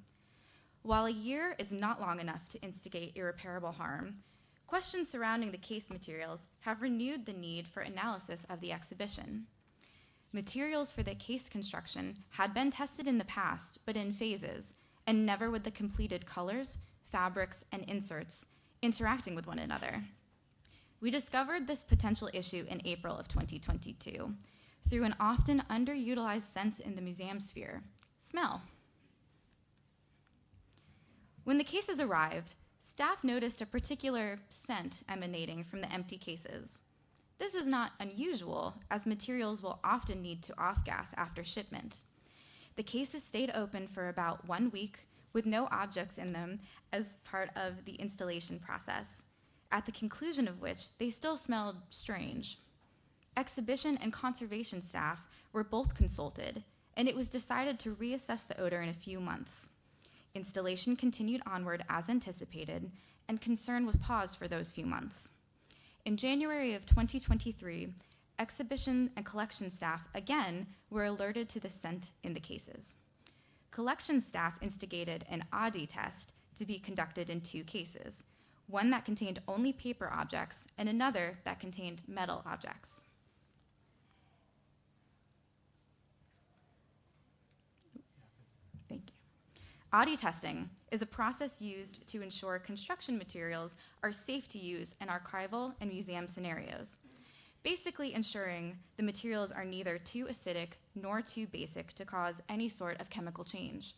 While a year is not long enough to instigate irreparable harm, questions surrounding the case materials have renewed the need for analysis of the exhibition. Materials for the case construction had been tested in the past, but in phases, and never with the completed colors, fabrics, and inserts interacting with one another. We discovered this potential issue in April of 2022 through an often underutilized sense in the museum sphere: smell. When the cases arrived, staff noticed a particular scent emanating from the empty cases. This is not unusual, as materials will often need to off-gas after shipment. The cases stayed open for about 1 week with no objects in them as part of the installation process, at the conclusion of which they still smelled strange. Exhibition and conservation staff were both consulted, and it was decided to reassess the odor in a few months. Installation continued onward as anticipated, and concern was paused for those few months. In January of 2023, exhibition and collection staff again were alerted to the scent in the cases. Collection staff instigated an ADI test to be conducted in 2 cases, one that contained only paper objects and another that contained metal objects. Thank you. ADI testing is a process used to ensure construction materials are safe to use in archival and museum scenarios, basically ensuring the materials are neither too acidic nor too basic to cause any sort of chemical change.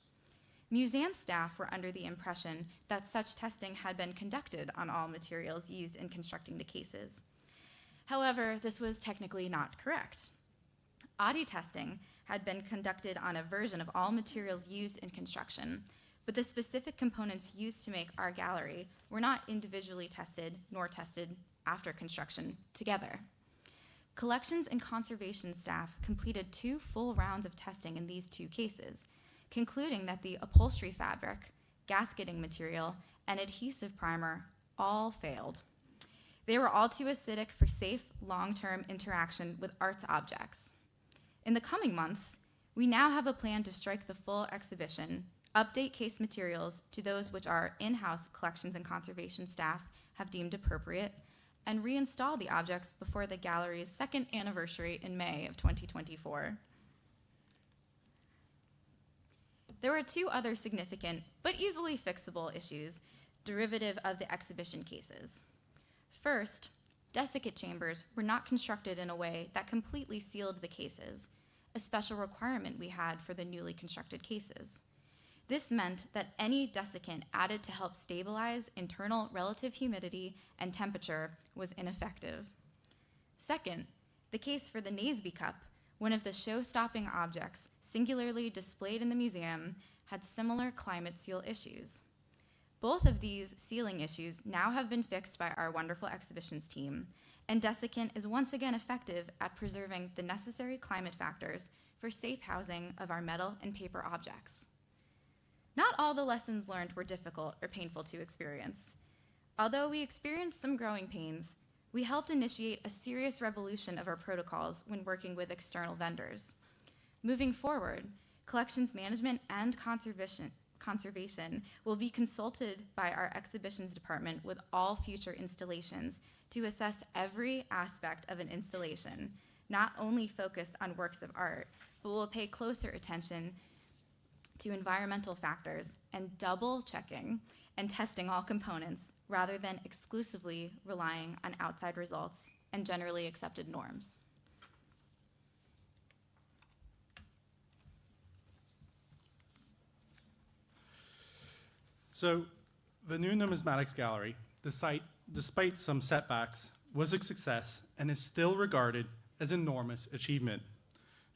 Museum staff were under the impression that such testing had been conducted on all materials used in constructing the cases. However, this was technically not correct. ADI testing had been conducted on a version of all materials used in construction, but the specific components used to make our gallery were not individually tested nor tested after construction together. Collections and conservation staff completed 2 full rounds of testing in these 2 cases, concluding that the upholstery fabric, gasketing material, and adhesive primer all failed. They were all too acidic for safe, long-term interaction with arts objects. In the coming months, we now have a plan to strike the full exhibition, update case materials to those which our in-house collections and conservation staff have deemed appropriate, and reinstall the objects before the gallery's 2nd anniversary in May of 2024. There were 2 other significant but easily fixable issues derivative of the exhibition cases. First, desiccant chambers were not constructed in a way that completely sealed the cases, a special requirement we had for the newly constructed cases. This meant that any desiccant added to help stabilize internal relative humidity and temperature was ineffective. Second, the case for the Naseby cup, one of the show-stopping objects singularly displayed in the museum, had similar climate seal issues. Both of these sealing issues now have been fixed by our wonderful exhibitions team, and desiccant is once again effective at preserving the necessary climate factors for safe housing of our metal and paper objects. Not all the lessons learned were difficult or painful to experience. Although we experienced some growing pains, we helped initiate a serious revolution of our protocols when working with external vendors. Moving forward, collections management and conservation will be consulted by our exhibitions department with all future installations to assess every aspect of an installation, not only focused on works of art, but will pay closer attention to environmental factors and double checking and testing all components rather than exclusively relying on outside results and generally accepted norms. So the new Numismatics Gallery, despite some setbacks, was a success and is still regarded as an enormous achievement.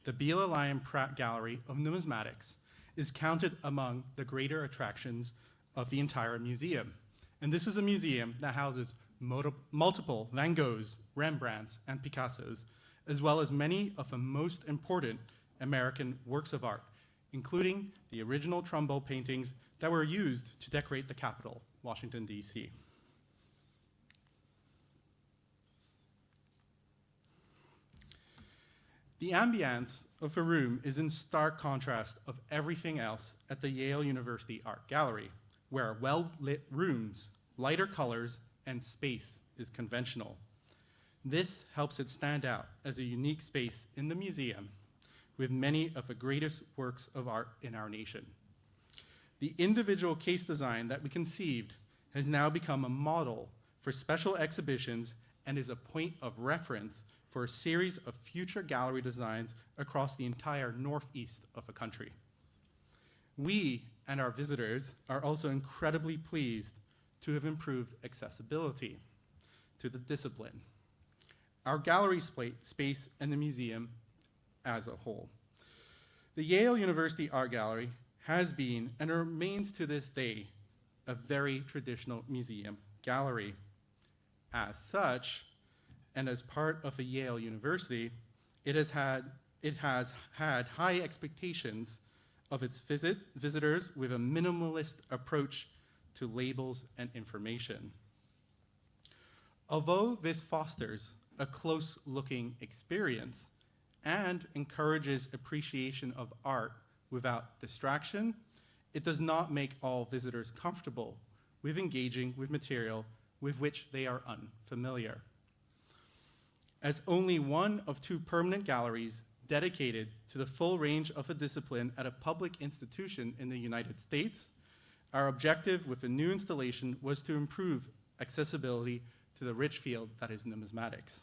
The Bila Lion Pratt Gallery of Numismatics is counted among the greater attractions of the entire museum. And this is a museum that houses multiple Van Goghs, Rembrandts, and Picassos, as well as many of the most important American works of art, including the original Trumbull paintings that were used to decorate the Capitol, Washington, D.C. The ambience of the room is in stark contrast of everything else at the Yale University Art Gallery, where well-lit rooms, lighter colors, and space is conventional. This helps it stand out as a unique space in the museum with many of the greatest works of art in our nation. The individual case design that we conceived has now become a model for special exhibitions and is a point of reference for a series of future gallery designs across the entire northeast of the country. We and our visitors are also incredibly pleased to have improved accessibility to the discipline, our gallery space and the museum as a whole. The Yale University Art Gallery has been and remains to this day a very traditional museum gallery. As such, and as part of the Yale University, it has had high expectations of its visitors with a minimalist approach to labels and information. Although this fosters a close-looking experience and encourages appreciation of art without distraction, it does not make all visitors comfortable with engaging with material with which they are unfamiliar. As only one of two permanent galleries dedicated to the full range of a discipline at a public institution in the United States, our objective with the new installation was to improve accessibility to the rich field that is numismatics.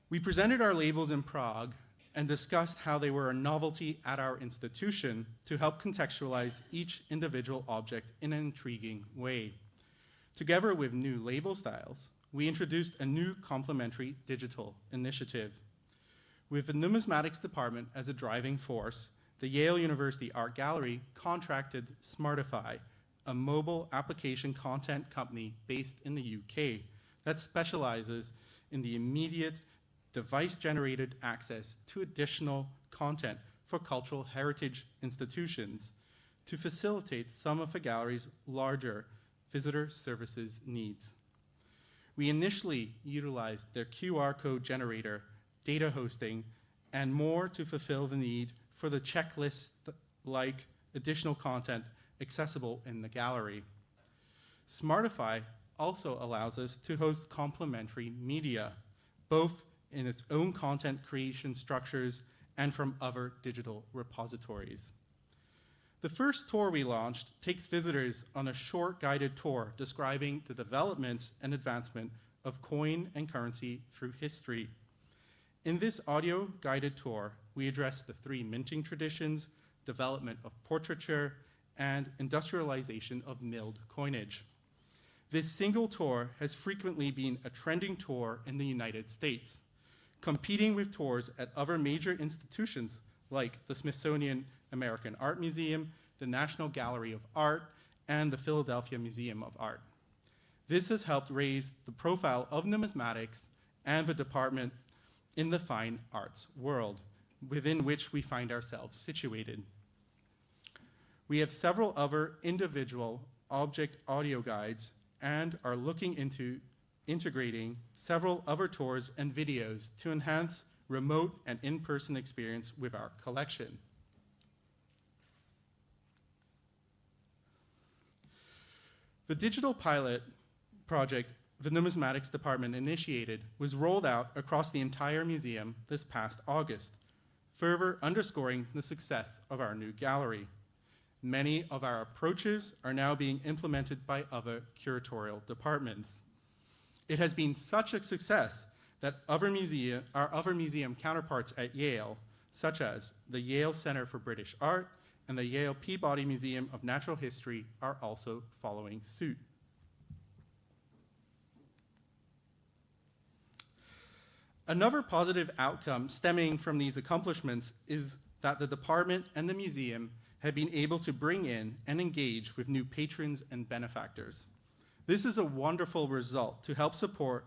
We presented our labels in Prague and discussed how they were a novelty at our institution to help contextualize each individual object in an intriguing way. Together with new label styles, we introduced a new complementary digital initiative. With the numismatics department as a driving force, the Yale University Art Gallery contracted Smartify, a mobile application content company based in the UK that specializes in the immediate device-generated access to additional content for cultural heritage institutions to facilitate some of the gallery's larger visitor services needs. We initially utilized their QR code generator, data hosting, and more to fulfill the need for the checklist-like additional content accessible in the gallery. Smartify also allows us to host complementary media, both in its own content creation structures and from other digital repositories. The first tour we launched takes visitors on a short guided tour describing the developments and advancement of coin and currency through history. In this audio guided tour, we address the three minting traditions, development of portraiture, and industrialization of milled coinage. This single tour has frequently been a trending tour in the United States, competing with tours at other major institutions like the Smithsonian American Art Museum, the National Gallery of Art, and the Philadelphia Museum of Art. This has helped raise the profile of numismatics and the department in the fine arts world, within which we find ourselves situated. We have several other individual object audio guides and are looking into integrating several other tours and videos to enhance remote and in-person experience with our collection. The digital pilot project the numismatics department initiated was rolled out across the entire museum this past August, further underscoring the success of our new gallery. Many of our approaches are now being implemented by other curatorial departments. It has been such a success that our other museum counterparts at Yale, such as the Yale Center for British Art and the Yale Peabody Museum of Natural History, are also following suit. Another positive outcome stemming from these accomplishments is that the department and the museum have been able to bring in and engage with new patrons and benefactors. This is a wonderful result to help support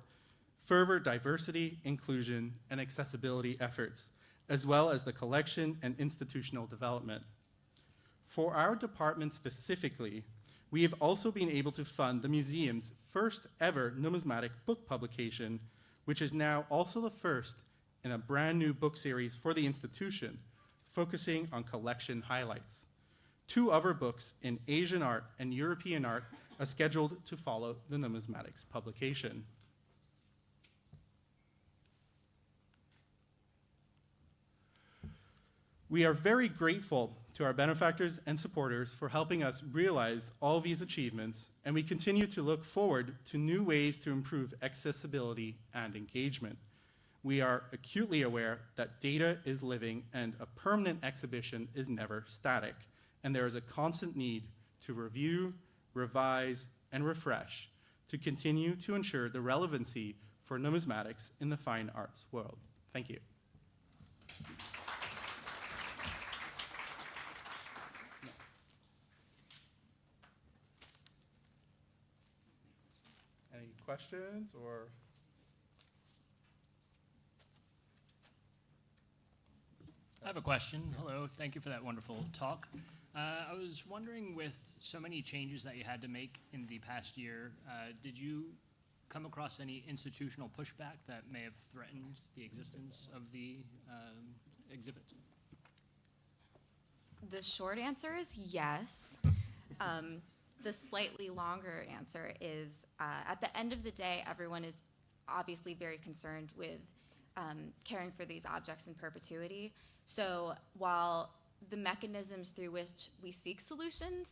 further diversity, inclusion, and accessibility efforts, as well as the collection and institutional development. For our department specifically, we have also been able to fund the museum's first ever numismatic book publication, which is now also the first in a brand new book series for the institution, focusing on collection highlights. 2 other books in Asian art and European art are scheduled to follow the numismatics publication. We are very grateful to our benefactors and supporters for helping us realize all these achievements, and we continue to look forward to new ways to improve accessibility and engagement. We are acutely aware that data is living and a permanent exhibition is never static, and there is a constant need to review, revise, and refresh to continue to ensure the relevancy for numismatics in the fine arts world. Thank you. Any questions or? I have a question. Hello, thank you for that wonderful talk. I was wondering, with so many changes that you had to make in the past year, did you come across any institutional pushback that may have threatened the existence of the exhibit? The short answer is yes. The slightly longer answer is, at the end of the day, everyone is obviously very concerned with caring for these objects in perpetuity. So while the mechanisms through which we seek solutions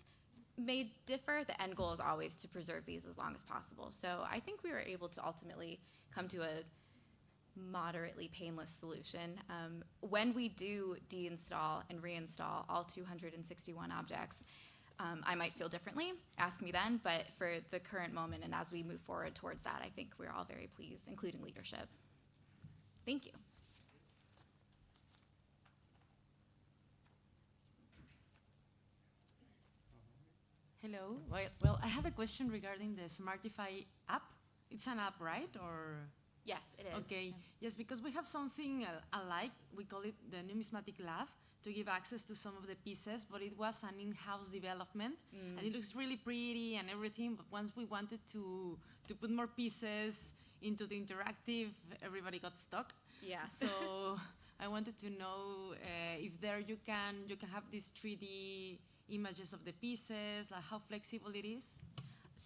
may differ, the end goal is always to preserve these as long as possible. So I think we were able to ultimately come to a moderately painless solution. When we do deinstall and reinstall all 261 objects, I might feel differently, ask me then, but for the current moment and as we move forward towards that, I think we're all very pleased, including leadership. Thank you. Hello. Well, I have a question regarding the Smartify app. It's an app, right? Or Yes, it is. okay, yes, because we have something alike. We call it the Numismatic Lab to give access to some of the pieces, but it was an in-house development, and it looks really pretty and everything. But once we wanted to put more pieces into the interactive, everybody got stuck. Yeah. So I wanted to know if there you can have these 3D images of the pieces, like how flexible it is.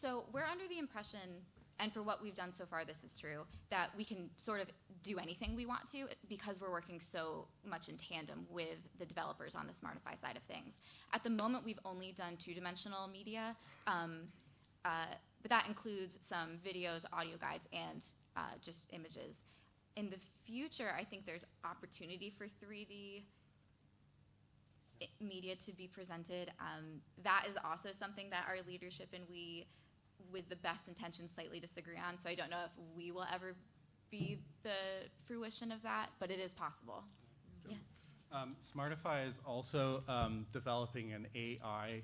So we're under the impression, and for what we've done so far, this is true, that we can sort of do anything we want to because we're working so much in tandem with the developers on the Smartify side of things. At the moment, we've only done 2-dimensional media, but that includes some videos, audio guides, and just images. In the future, I think there's opportunity for 3D media to be presented. That is also something that our leadership and we, with the best intentions, slightly disagree on. So I don't know if we will ever be the fruition of that, but it is possible. Sure. Yeah. Smartify is also developing an AI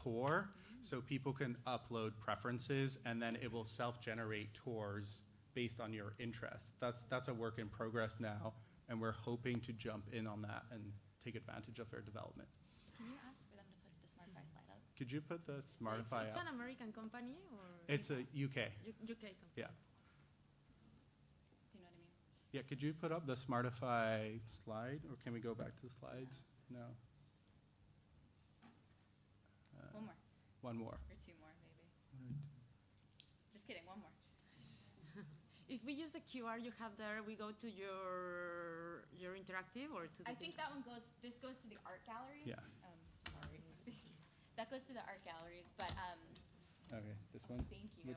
tour, so people can upload preferences, and then it will self-generate tours based on your interests. That's a work in progress now, and we're hoping to jump in on that and take advantage of their development. Can you ask for them to put the Smartify slide up? Could you put the Smartify It's up? an American company, or It's a UK. UK company. Yeah. Do you know what I mean? Yeah, could you put up the Smartify slide, or can we go back to the slides? No. One more, One more. or 2 more, maybe. Just kidding, 1 more. If we use the QR you have there, we go to your interactive or to the I think that one goes, this goes to the art gallery. Yeah. Sorry. That goes to the art galleries, but Okay, this one? thank you.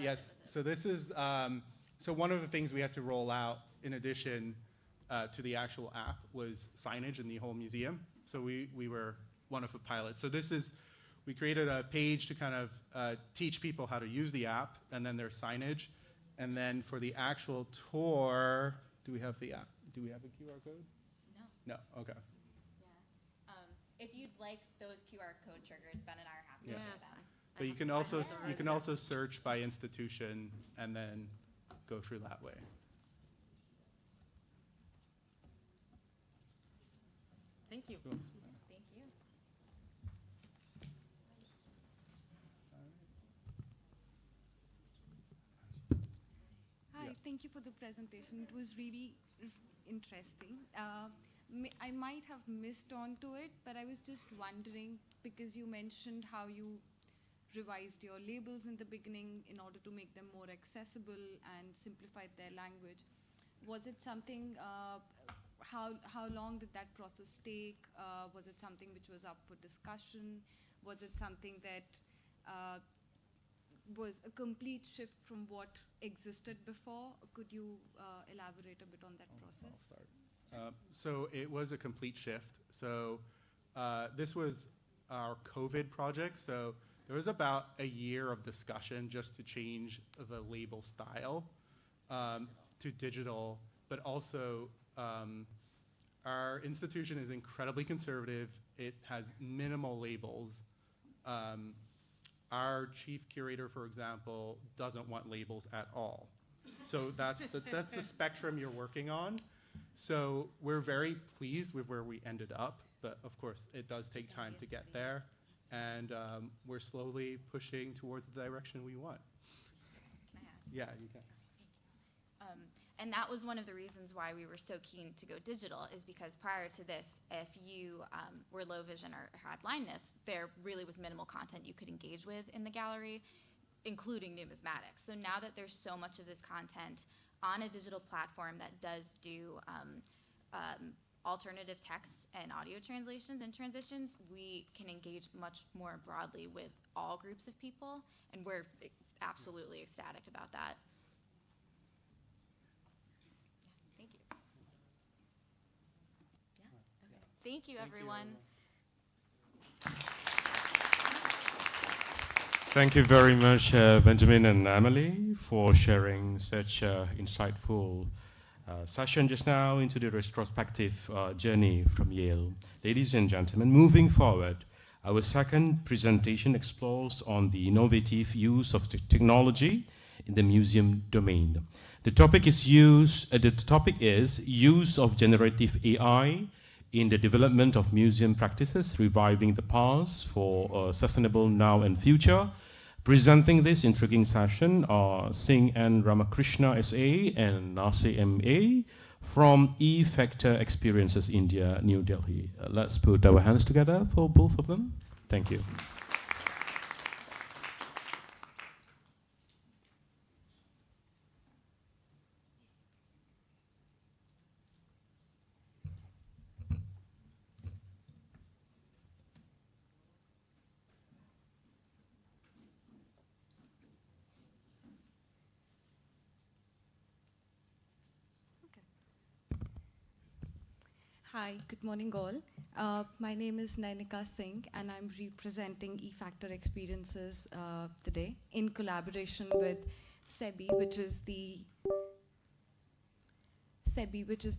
Yes, so this is, so one of the things we had to roll out in addition to the actual app was signage in the whole museum. So we were one of the pilots. So this is, we created a page to kind of teach people how to use the app, and then there's signage. And then for the actual tour, do we have the app? Do we have a QR code? No. No, okay. Yeah. If you'd like those QR code triggers, Ben and I are happy Yeah. to Yeah, do it's them. fine. But you can also search by institution and then go through that way. Thank you. Cool. Thank you. Hi, Yeah. thank you for the presentation. It was really interesting. I might have missed onto it, but I was just wondering, because you mentioned how you revised your labels in the beginning in order to make them more accessible and simplified their language. Was it something, how long did that process take? Was it something which was up for discussion? Was it something that was a complete shift from what existed before? Could you elaborate a bit on that process? I'll start. So it was a complete shift. So this was our COVID project. So there was about a year of discussion just to change the label style to digital, but also our institution is incredibly conservative. It has minimal labels. Our chief curator, for example, doesn't want labels at all. So that's the spectrum you're working on. So we're very pleased with where we ended up, but of course it does take time to get there, and we're slowly pushing towards the direction we want. Can I add? Yeah, you can. And that was one of the reasons why we were so keen to go digital, is because prior to this, if you were low vision or had blindness, there really was minimal content you could engage with in the gallery, including numismatics. So now that there's so much of this content on a digital platform that does do alternative text and audio translations and transitions, we can engage much more broadly with all groups of people, and we're absolutely ecstatic about that. Thank you. Yeah, okay. Thank you, everyone. Thank you very much, Benjamin and Emily, for sharing such insightful session just now into the retrospective journey from Yale. Ladies and gentlemen, moving forward, our second presentation explores on the innovative use of technology in the museum domain. The topic is use of generative AI in the development of museum practices, reviving the past for a sustainable now and future. Presenting this intriguing session are Singh N. Ramakrishna SA and Nasi MA from E-Factor Experiences India, New Delhi. Let's put our hands together for both of them. Thank you. Hi, good morning all. My name is Nainika Singh and I'm representing E-Factor Experiences today in collaboration with SEBI, which is the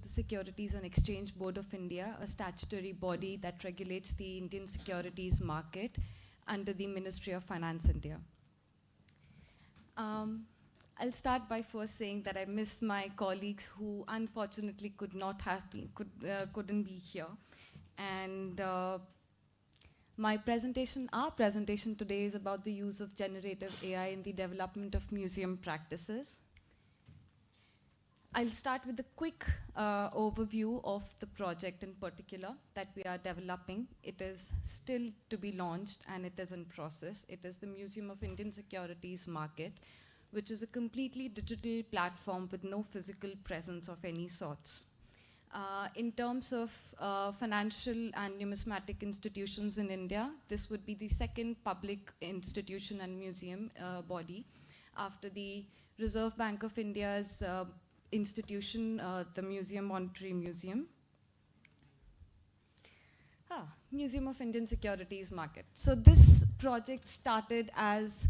Securities and Exchange Board of India, a statutory body that regulates the Indian securities market under the Ministry of Finance, India. I'll start by first saying that I miss my colleagues who unfortunately couldn't be here. And our presentation today is about the use of generative AI in the development of museum practices. I'll start with a quick overview of the project in particular that we are developing. It is still to be launched and it is in process. It is the Museum of Indian Securities Market, which is a completely digital platform with no physical presence of any sorts. In terms of financial and numismatic institutions in India, this would be the second public institution and museum body after the Reserve Bank of India's institution, the Museum Monetary Museum. Museum of Indian Securities Market. So this project started as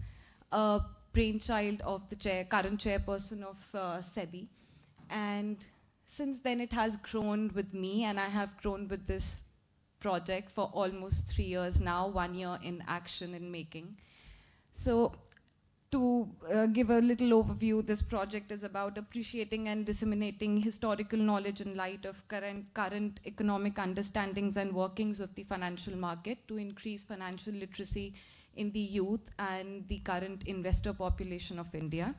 a brainchild of the current chairperson of SEBI, and since then it has grown with me, and I have grown with this project for almost 3 years now, 1 year in action in making. So to give a little overview, this project is about appreciating and disseminating historical knowledge in light of current economic understandings and workings of the financial market to increase financial literacy in the youth and the current investor population of India.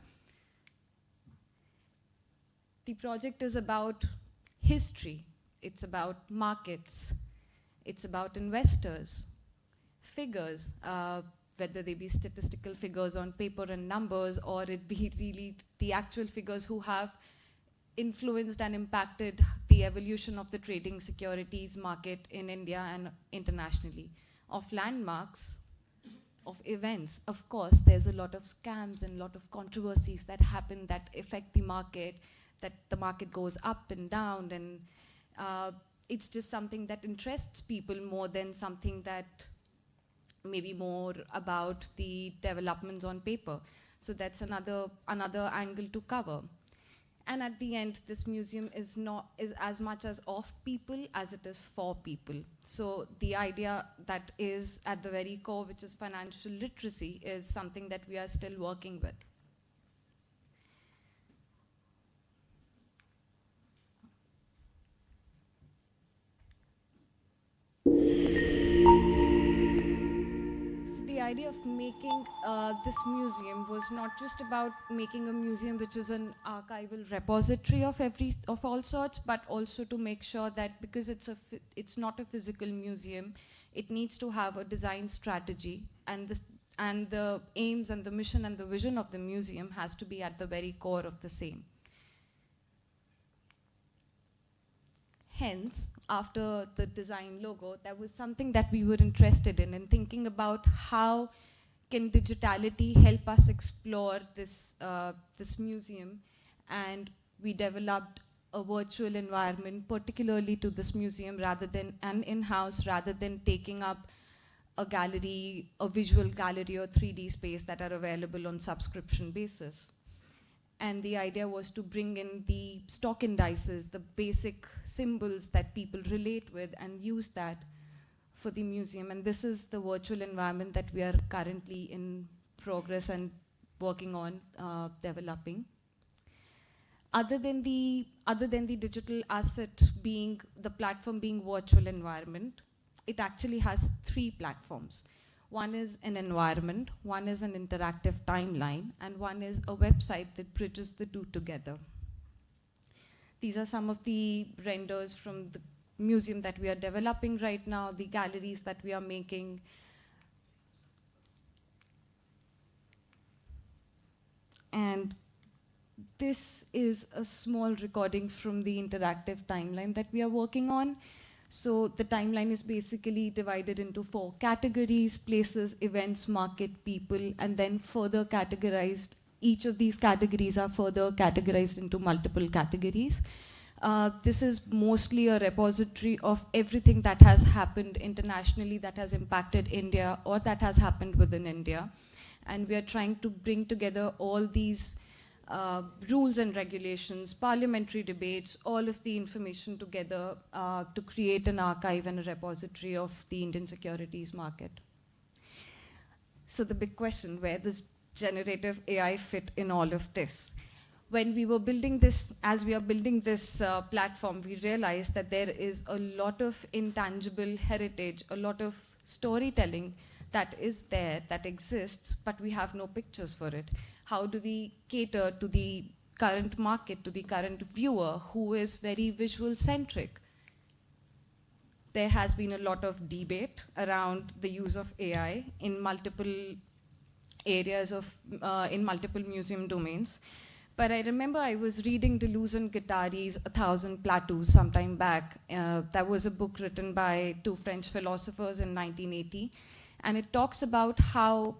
The project is about history, it's about markets, it's about investors, figures, whether they be statistical figures on paper and numbers, or it be really the actual figures who have influenced and impacted the evolution of the trading securities market in India and internationally. Of landmarks, of events, of course, there's a lot of scams and a lot of controversies that happen that affect the market, that the market goes up and down, and it's just something that interests people more than something that maybe more about the developments on paper. So that's another angle to cover. And at the end, this museum is as much as of people as it is for people. So the idea that is at the very core, which is financial literacy, is something that we are still working with. The idea of making this museum was not just about making a museum which is an archival repository of all sorts, but also to make sure that because it's not a physical museum, it needs to have a design strategy, and the aims and the mission and the vision of the museum has to be at the very core of the same. Hence, after the design logo, that was something that we were interested in thinking about how can digitality help us explore this museum, and we developed a virtual environment particularly to this museum rather than an in-house, rather than taking up a gallery, a visual gallery or 3D space that are available on subscription basis. And the idea was to bring in the stock indices, the basic symbols that people relate with, and use that for the museum. And this is the virtual environment that we are currently in progress and working on developing. Other than the digital asset being, the platform being virtual environment, it actually has 3 platforms. One is an environment, one is an interactive timeline, and one is a website that bridges the two together. These are some of the renders from the museum that we are developing right now, the galleries that we are making. And this is a small recording from the interactive timeline that we are working on. So the timeline is basically divided into 4 categories: places, events, market, people, and then further categorized. Each of these categories are further categorized into multiple categories. This is mostly a repository of everything that has happened internationally that has impacted India or that has happened within India. And we are trying to bring together all these rules and regulations, parliamentary debates, all of the information together to create an archive and a repository of the Indian securities market. So the big question, where does generative AI fit in all of this? When we were building this, as we are building this platform, we realized that there is a lot of intangible heritage, a lot of storytelling that is there, that exists, but we have no pictures for it. How do we cater to the current market, to the current viewer who is very visual centric? There has been a lot of debate around the use of AI in multiple areas of, in multiple museum domains. But I remember I was reading Deleuze and Guattari's 1,000 Plateaus sometime back. That was a book written by two French philosophers in 1980. And it talks about how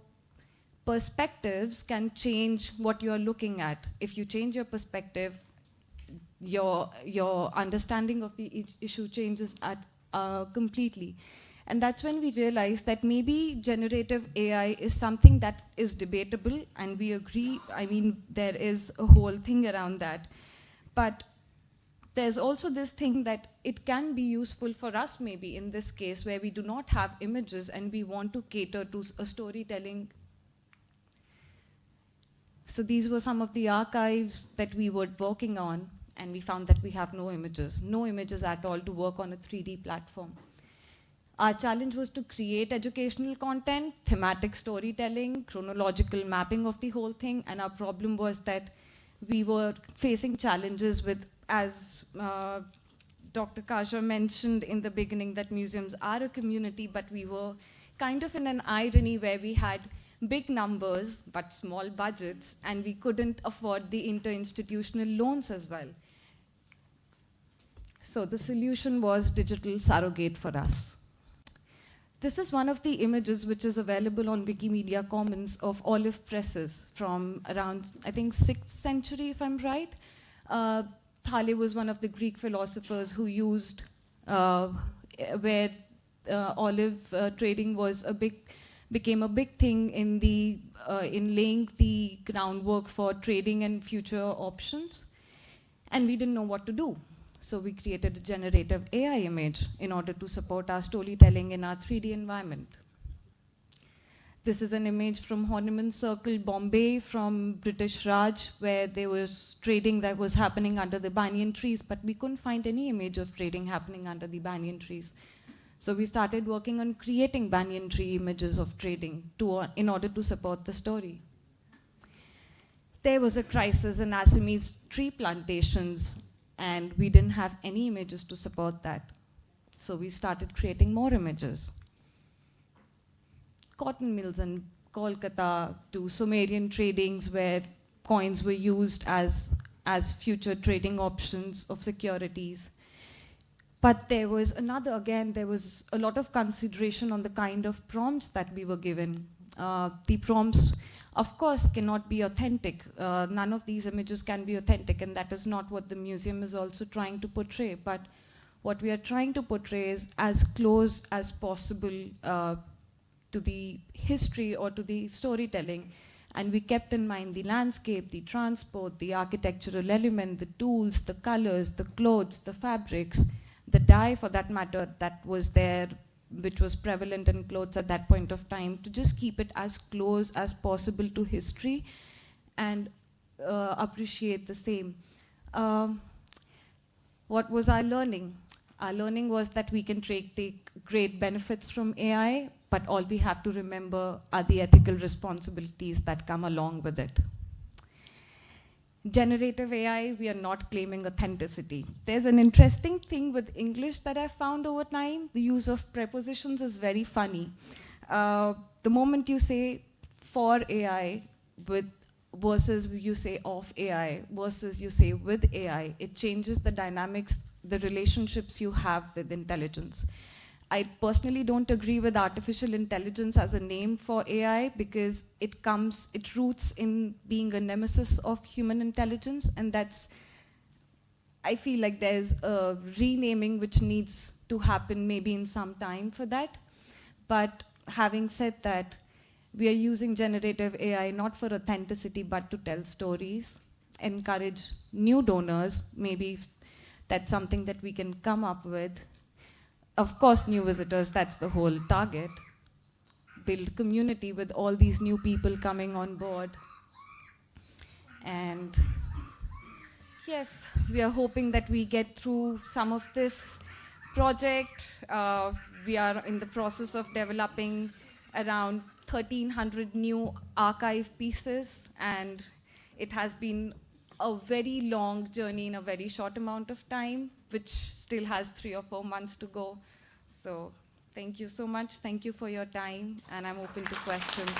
perspectives can change what you're looking at. If you change your perspective, your understanding of the issue changes completely. And that's when we realized that maybe generative AI is something that is debatable, and we agree. I mean, there is a whole thing around that. But there's also this thing that it can be useful for us, maybe in this case, where we do not have images and we want to cater to a storytelling. So these were some of the archives that we were working on, and we found that we have no images at all to work on a 3D platform. Our challenge was to create educational content, thematic storytelling, chronological mapping of the whole thing, and our problem was that we were facing challenges with, as Dr. Kaja mentioned in the beginning, that museums are a community, but we were kind of in an irony where we had big numbers but small budgets, and we couldn't afford the inter-institutional loans as well. So the solution was digital surrogate for us. This is one of the images which is available on Wikimedia Commons of olive presses from around, I think, 6th century, if I'm right. Thales was one of the Greek philosophers who used, where olive trading was became a big thing in laying the groundwork for trading and future options. And we didn't know what to do. So we created a generative AI image in order to support our storytelling in our 3D environment. This is an image from Horniman Circle, Bombay, from British Raj, where there was trading that was happening under the banyan trees, but we couldn't find any image of trading happening under the banyan trees. So we started working on creating banyan tree images of trading in order to support the story. There was a crisis in Assamese tree plantations, and we didn't have any images to support that. So we started creating more images. Cotton mills in Kolkata, to Sumerian tradings where coins were used as future trading options of securities. But there was there was a lot of consideration on the kind of prompts that we were given. The prompts, of course, cannot be authentic. None of these images can be authentic, and that is not what the museum is also trying to portray. But what we are trying to portray is as close as possible to the history or to the storytelling. And we kept in mind the landscape, the transport, the architectural element, the tools, the colors, the clothes, the fabrics, the dye, for that matter, that was there, which was prevalent in clothes at that point of time, to just keep it as close as possible to history and appreciate the same. What was our learning? Our learning was that we can take great benefits from AI, but all we have to remember are the ethical responsibilities that come along with it. Generative AI, we are not claiming authenticity. There's an interesting thing with English that I've found over time. The use of prepositions is very funny. The moment you say for AI versus you say of AI versus you say with AI, it changes the dynamics, the relationships you have with intelligence. I personally don't agree with artificial intelligence as a name for AI because it roots in being a nemesis of human intelligence, and I feel like there's a renaming which needs to happen maybe in some time for that. But having said that, we are using generative AI not for authenticity but to tell stories, encourage new donors, maybe that's something that we can come up with. Of course, new visitors, that's the whole target. Build community with all these new people coming on board. And yes, we are hoping that we get through some of this project. We are in the process of developing around 1,300 new archive pieces, and it has been a very long journey in a very short amount of time, which still has 3 or 4 months to go. So thank you so much. Thank you for your time, and I'm open to questions.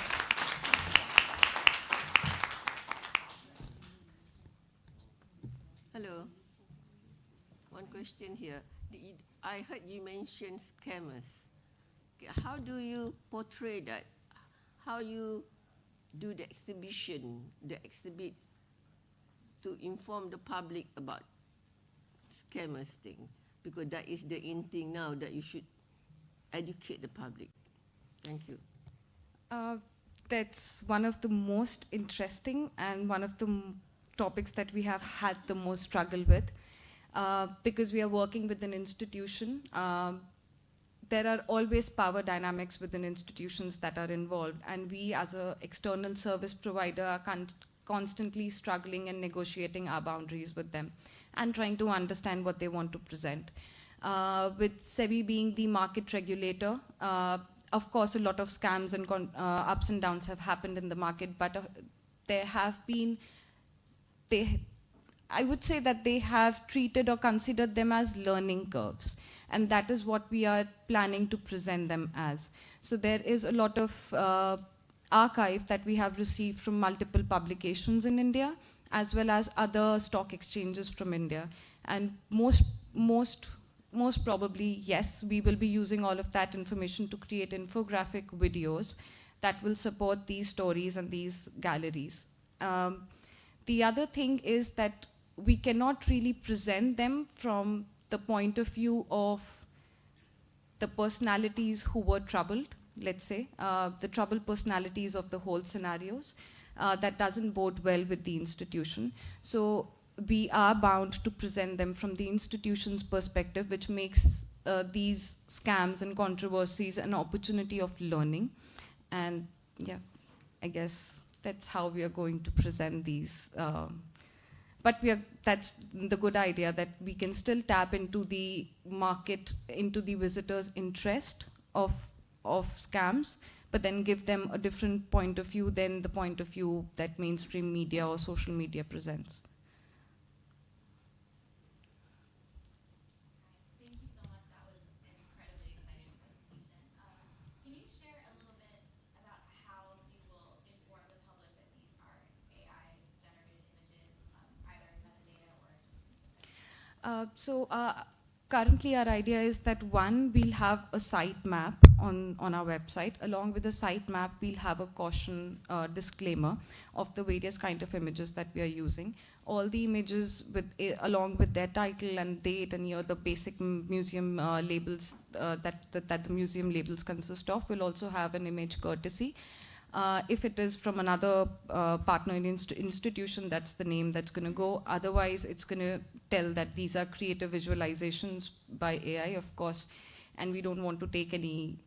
Hello. One question here. I heard you mention scammers. How do you portray that? How you do the exhibit to inform the public about scammers thing? Because that is the in thing now, that you should educate the public. Thank you. That's one of the most interesting and one of the topics that we have had the most struggle with, because we are working with an institution. There are always power dynamics within institutions that are involved, and we as an external service provider are constantly struggling and negotiating our boundaries with them and trying to understand what they want to present. With SEBI being the market regulator, of course, a lot of scams and ups and downs have happened in the market, but there have been, I would say that they have treated or considered them as learning curves. And that is what we are planning to present them as. So there is a lot of archive that we have received from multiple publications in India, as well as other stock exchanges from India. And most probably, yes, we will be using all of that information to create infographic videos that will support these stories and these galleries. The other thing is that we cannot really present them from the point of view of the personalities who were troubled, let's say, the troubled personalities of the whole scenarios. That doesn't bode well with the institution. So we are bound to present them from the institution's perspective, which makes these scams and controversies an opportunity of learning. And yeah, I guess that's how we are going to present these. But that's the good idea, that we can still tap into the market, into the visitors' interest of scams, but then give them a different point of view than the point of view that mainstream media or social media presents. Thank you so much. That was an incredibly exciting presentation. Can you share a little bit about how you will inform the public that these are AI-generated images, either metadata or? Currently our idea is that one, we'll have a site map on our website. Along with the site map, we'll have a caution disclaimer of the various kind of images that we are using. All the images along with their title and date and the basic museum labels that the museum labels consist of, will also have an image courtesy. If it is from another partner institution, that's the name that's going to go. Otherwise, it's going to tell that these are creative visualizations by AI, of course, and we don't want to take any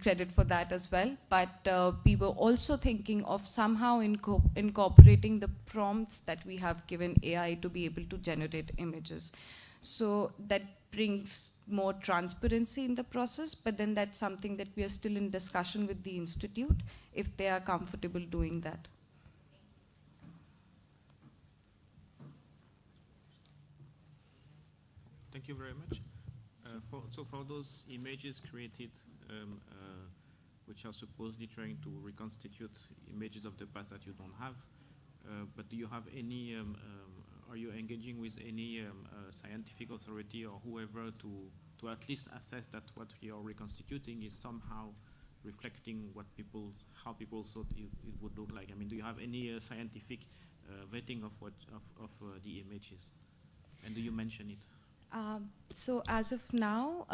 credit for that as well. But we were also thinking of somehow incorporating the prompts that we have given AI to be able to generate images. So that brings more transparency in the process, but then that's something that we are still in discussion with the institute, if they are comfortable doing that. Thank you very much. For those images created, which are supposedly trying to reconstitute images of the past that you don't have, but do you have any, are you engaging with any scientific authority or whoever to at least assess that what you're reconstituting is somehow reflecting how people thought it would look like? I mean, do you have any scientific vetting of the images? And do you mention it? So as of now,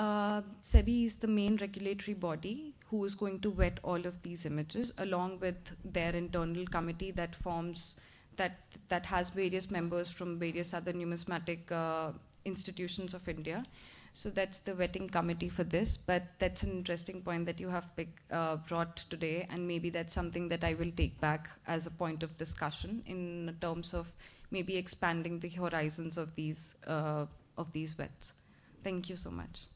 SEBI is the main regulatory body who is going to vet all of these images, along with their internal committee that forms, that has various members from various other numismatic institutions of India. So that's the vetting committee for this, but that's an interesting point that you have brought today, and maybe that's something that I will take back as a point of discussion in terms of maybe expanding the horizons of these vets. Thank you so much.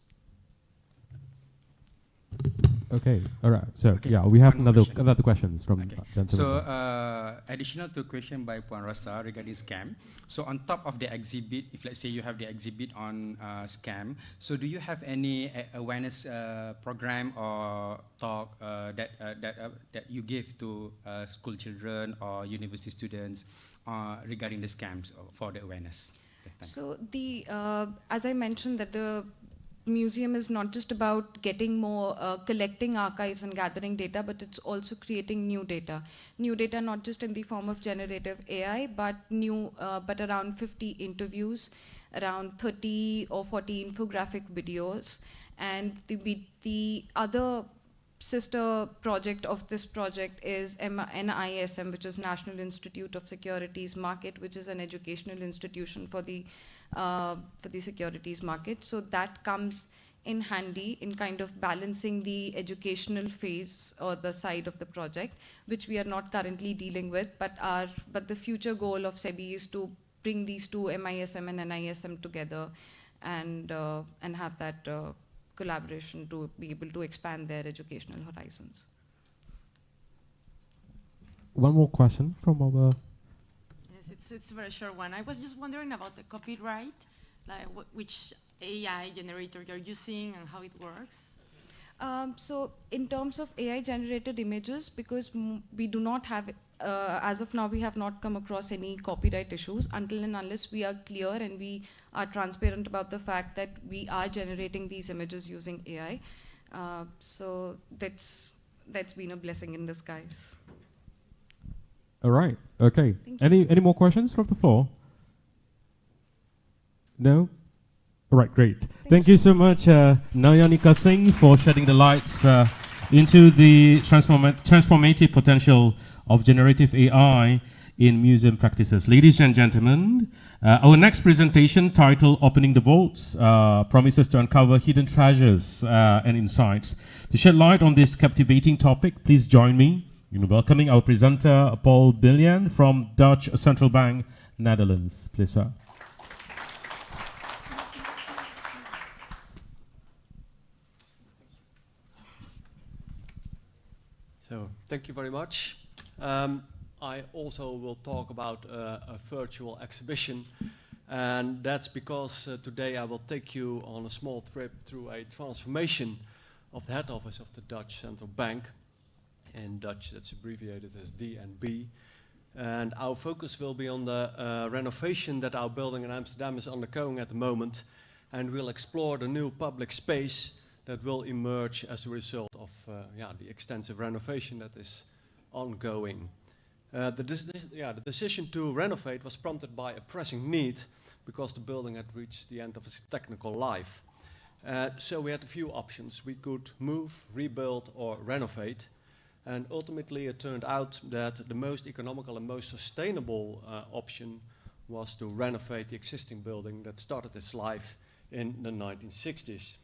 Okay, all right. So okay, yeah, we have another questions from gentlemen. So additional to question by Puan Rasa regarding scam. So on top of the exhibit, if let's say you have the exhibit on scam, so do you have any awareness program or talk that you give to school children or university students regarding the scams for the awareness? Okay, thanks. So as I mentioned, that the museum is not just about getting more, collecting archives and gathering data, but it's also creating new data. New data not just in the form of generative AI, but around 50 interviews, around 30 or 40 infographic videos, and the other sister project of this project is NISM, which is National Institute of Securities Market, which is an educational institution for the securities market. So that comes in handy in kind of balancing the educational phase or the side of the project, which we are not currently dealing with, but the future goal of SEBI is to bring these two, MISM and NISM, together and have that collaboration to be able to expand their educational horizons. One more question from our... Yes, it's a very short one. I was just wondering about the copyright, like which AI generator you're using and how it works. So in terms of AI generated images, because we do not have, as of now, we have not come across any copyright issues until and unless we are clear and we are transparent about the fact that we are generating these images using AI. So that's been a blessing in disguise. All right. Okay. Any more questions from the floor? No? All right, great. Thank you so much, Nayanika Singh, for shedding the lights into the transformative potential of generative AI in museum practices. Ladies and gentlemen, our next presentation, titled Opening the Vaults, promises to uncover hidden treasures and insights. To shed light on this captivating topic, please join me in welcoming our presenter, Paul Billian from Dutch Central Bank, Netherlands. Please, sir. So, thank you very much. I also will talk about a virtual exhibition, and that's because today I will take you on a small trip through a transformation of the head office of the Dutch Central Bank. In Dutch, that's abbreviated as DNB. And our focus will be on the renovation that our building in Amsterdam is undergoing at the moment, and we'll explore the new public space that will emerge as a result of the extensive renovation that is ongoing. The decision to renovate was prompted by a pressing need because the building had reached the end of its technical life. So we had a few options. We could move, rebuild, or renovate. And ultimately it turned out that the most economical and most sustainable option was to renovate the existing building that started its life in the 1960s.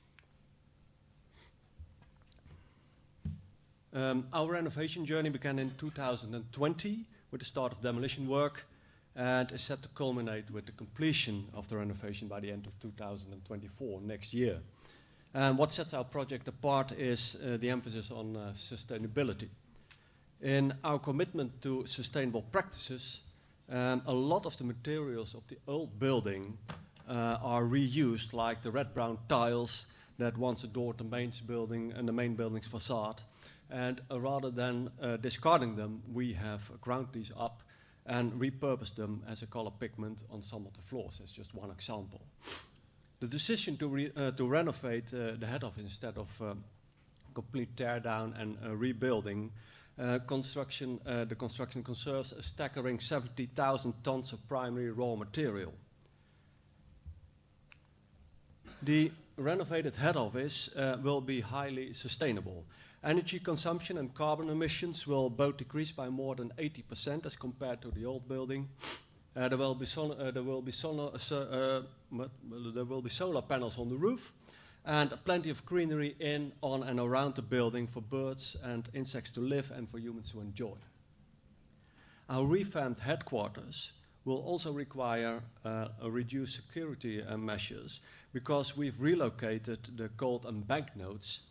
Our renovation journey began in 2020 with the start of demolition work and is set to culminate with the completion of the renovation by the end of 2024, next year. And what sets our project apart is the emphasis on sustainability. In our commitment to sustainable practices, a lot of the materials of the old building are reused, like the red-brown tiles that once adored the main building and the main building's facade. And rather than discarding them, we have ground these up and repurposed them as a color pigment on some of the floors. That's just one example. The decision to renovate the head office instead of complete tear down and rebuilding, the construction conserves a staggering 70,000 tons of primary raw material. The renovated head office will be highly sustainable. Energy consumption and carbon emissions will both decrease by more than 80% as compared to the old building. There will be solar panels on the roof and plenty of greenery in, on and around the building for birds and insects to live and for humans to enjoy. Our revamped headquarters will also require reduced security measures because we've relocated the gold and banknotes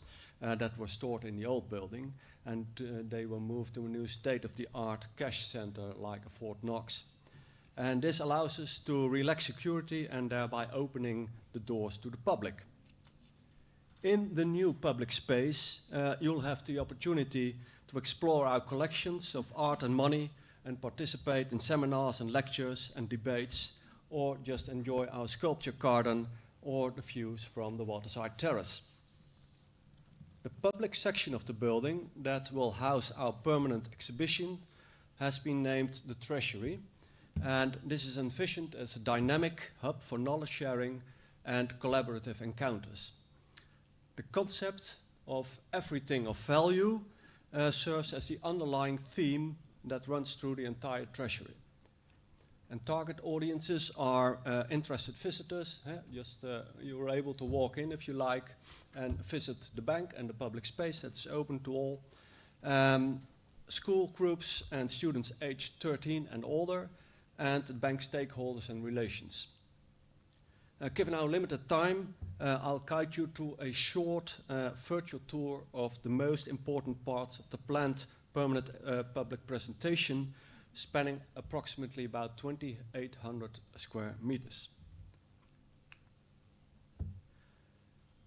that were stored in the old building, and they were moved to a new state-of-the-art cash center like a Fort Knox. And this allows us to relax security and thereby opening the doors to the public. In the new public space, you'll have the opportunity to explore our collections of art and money and participate in seminars and lectures and debates, or just enjoy our sculpture garden or the views from the waterside terrace. The public section of the building that will house our permanent exhibition has been named the Treasury, and this is envisioned as a dynamic hub for knowledge sharing and collaborative encounters. The concept of everything of value serves as the underlying theme that runs through the entire Treasury. And target audiences are interested visitors. You are able to walk in if you like and visit the bank and the public space that's open to all. School groups and students aged 13 and older, and bank stakeholders and relations. Given our limited time, I'll guide you to a short virtual tour of the most important parts of the planned permanent public presentation, spanning approximately about 2,800 square meters.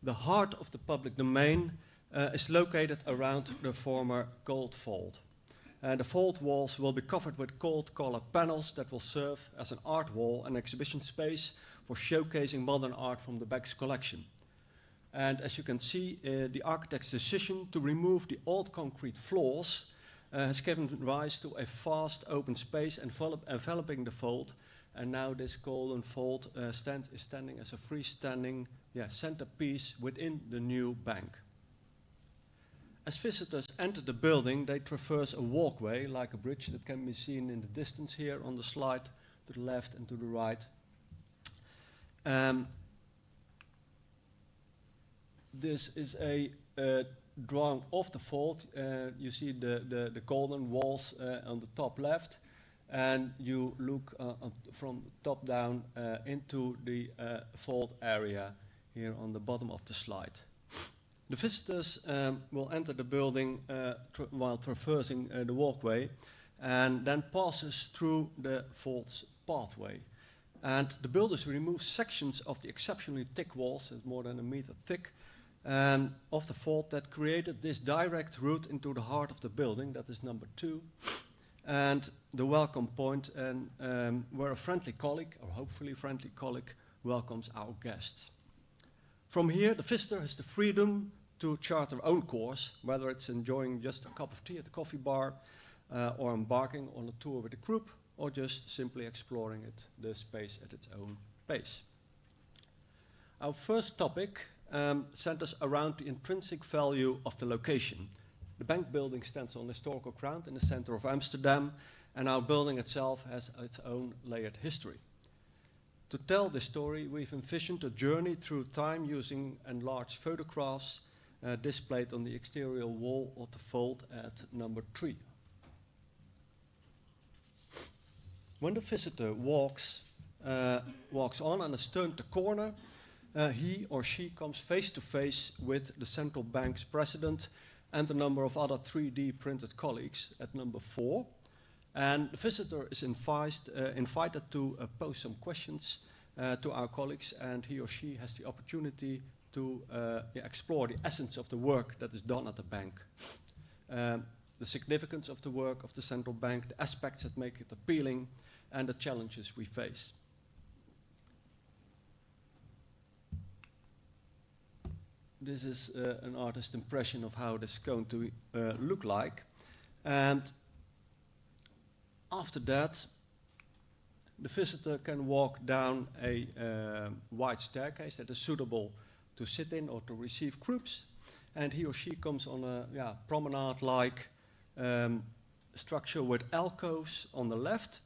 The heart of the public domain is located around the former gold vault. The vault walls will be covered with gold-colored panels that will serve as an art wall and exhibition space for showcasing modern art from the bank's collection. And as you can see, the architect's decision to remove the old concrete floors has given rise to a vast open space enveloping the vault, and now this golden vault is standing as a freestanding centerpiece within the new bank. As visitors enter the building, they traverse a walkway like a bridge that can be seen in the distance here on the slide, to the left and to the right. This is a drawing of the vault. You see the golden walls on the top left, and you look from top down into the vault area here on the bottom of the slide. The visitors will enter the building while traversing the walkway, and then passes through the vault's pathway. And the builders remove sections of the exceptionally thick walls, it's more than a meter thick, of the vault that created this direct route into the heart of the building. That is number 2. And the welcome point, and where a friendly colleague, or hopefully friendly colleague, welcomes our guests. From here, the visitor has the freedom to chart their own course, whether it's enjoying just a cup of tea at the coffee bar, or embarking on a tour with a group, or just simply exploring the space at its own pace. Our first topic centers around the intrinsic value of the location. The bank building stands on historical ground in the center of Amsterdam, and our building itself has its own layered history. To tell this story, we've envisioned a journey through time using enlarged photographs displayed on the exterior wall of the vault at number 3. When the visitor walks on and has turned the corner, he or she comes face to face with the central bank's president and a number of other 3D printed colleagues at number 4. And the visitor is invited to pose some questions to our colleagues, and he or she has the opportunity to explore the essence of the work that is done at the bank. The significance of the work of the central bank, the aspects that make it appealing, and the challenges we face. This is an artist's impression of how this is going to look like. And after that, the visitor can walk down a wide staircase that is suitable to sit in or to receive groups. And he or she comes on a promenade-like structure with alcoves on the left.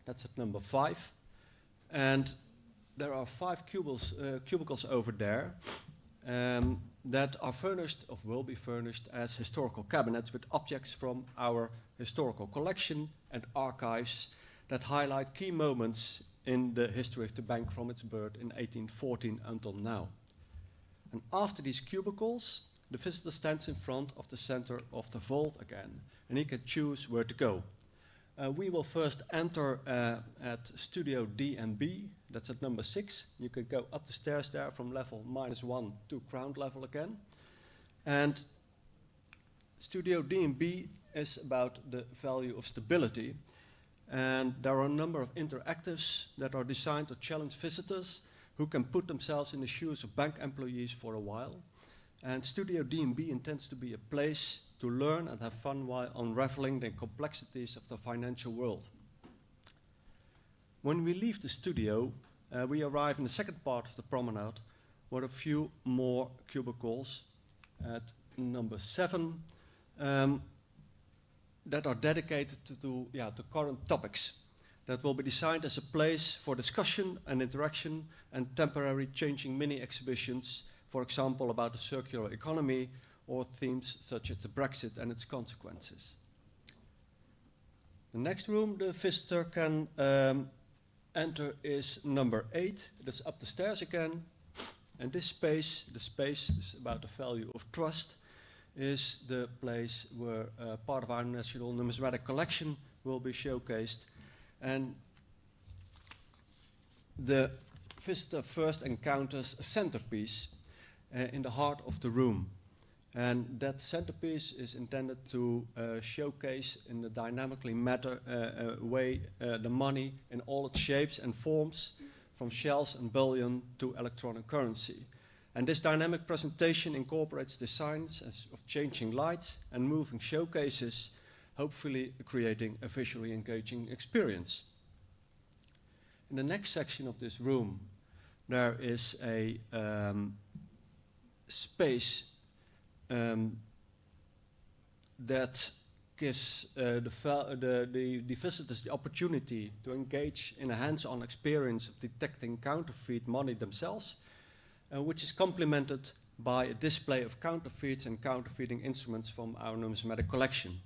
That's at number 5. And there are 5 cubicles over there that are furnished, or will be furnished, as historical cabinets with objects from our historical collection and archives that highlight key moments in the history of the bank from its birth in 1814 until now. And after these cubicles, the visitor stands in front of the center of the vault again, and he can choose where to go. We will first enter at Studio D and B, that's at number 6. You can go up the stairs there from level -1 to ground level again. And Studio D and B is about the value of stability. And there are a number of interactives that are designed to challenge visitors who can put themselves in the shoes of bank employees for a while. And Studio D&B intends to be a place to learn and have fun while unraveling the complexities of the financial world. When we leave the studio, we arrive in the second part of the promenade with a few more cubicles at number 7 that are dedicated to current topics that will be designed as a place for discussion and interaction and temporary changing mini exhibitions, for example, about the circular economy or themes such as the Brexit and its consequences. The next room the visitor can enter is number 8. That's up the stairs again. And this space, the space is about the value of trust, is the place where part of our national numismatic collection will be showcased. And the visitor first encounters a centerpiece in the heart of the room. And that centerpiece is intended to showcase in a dynamically way the money in all its shapes and forms, from shells and bullion to electronic currency. And this dynamic presentation incorporates designs of changing lights and moving showcases, hopefully creating a visually engaging experience. In the next section of this room, there is a space that gives the visitors the opportunity to engage in a hands-on experience of detecting counterfeit money themselves, which is complemented by a display of counterfeits and counterfeiting instruments from our numismatic collection.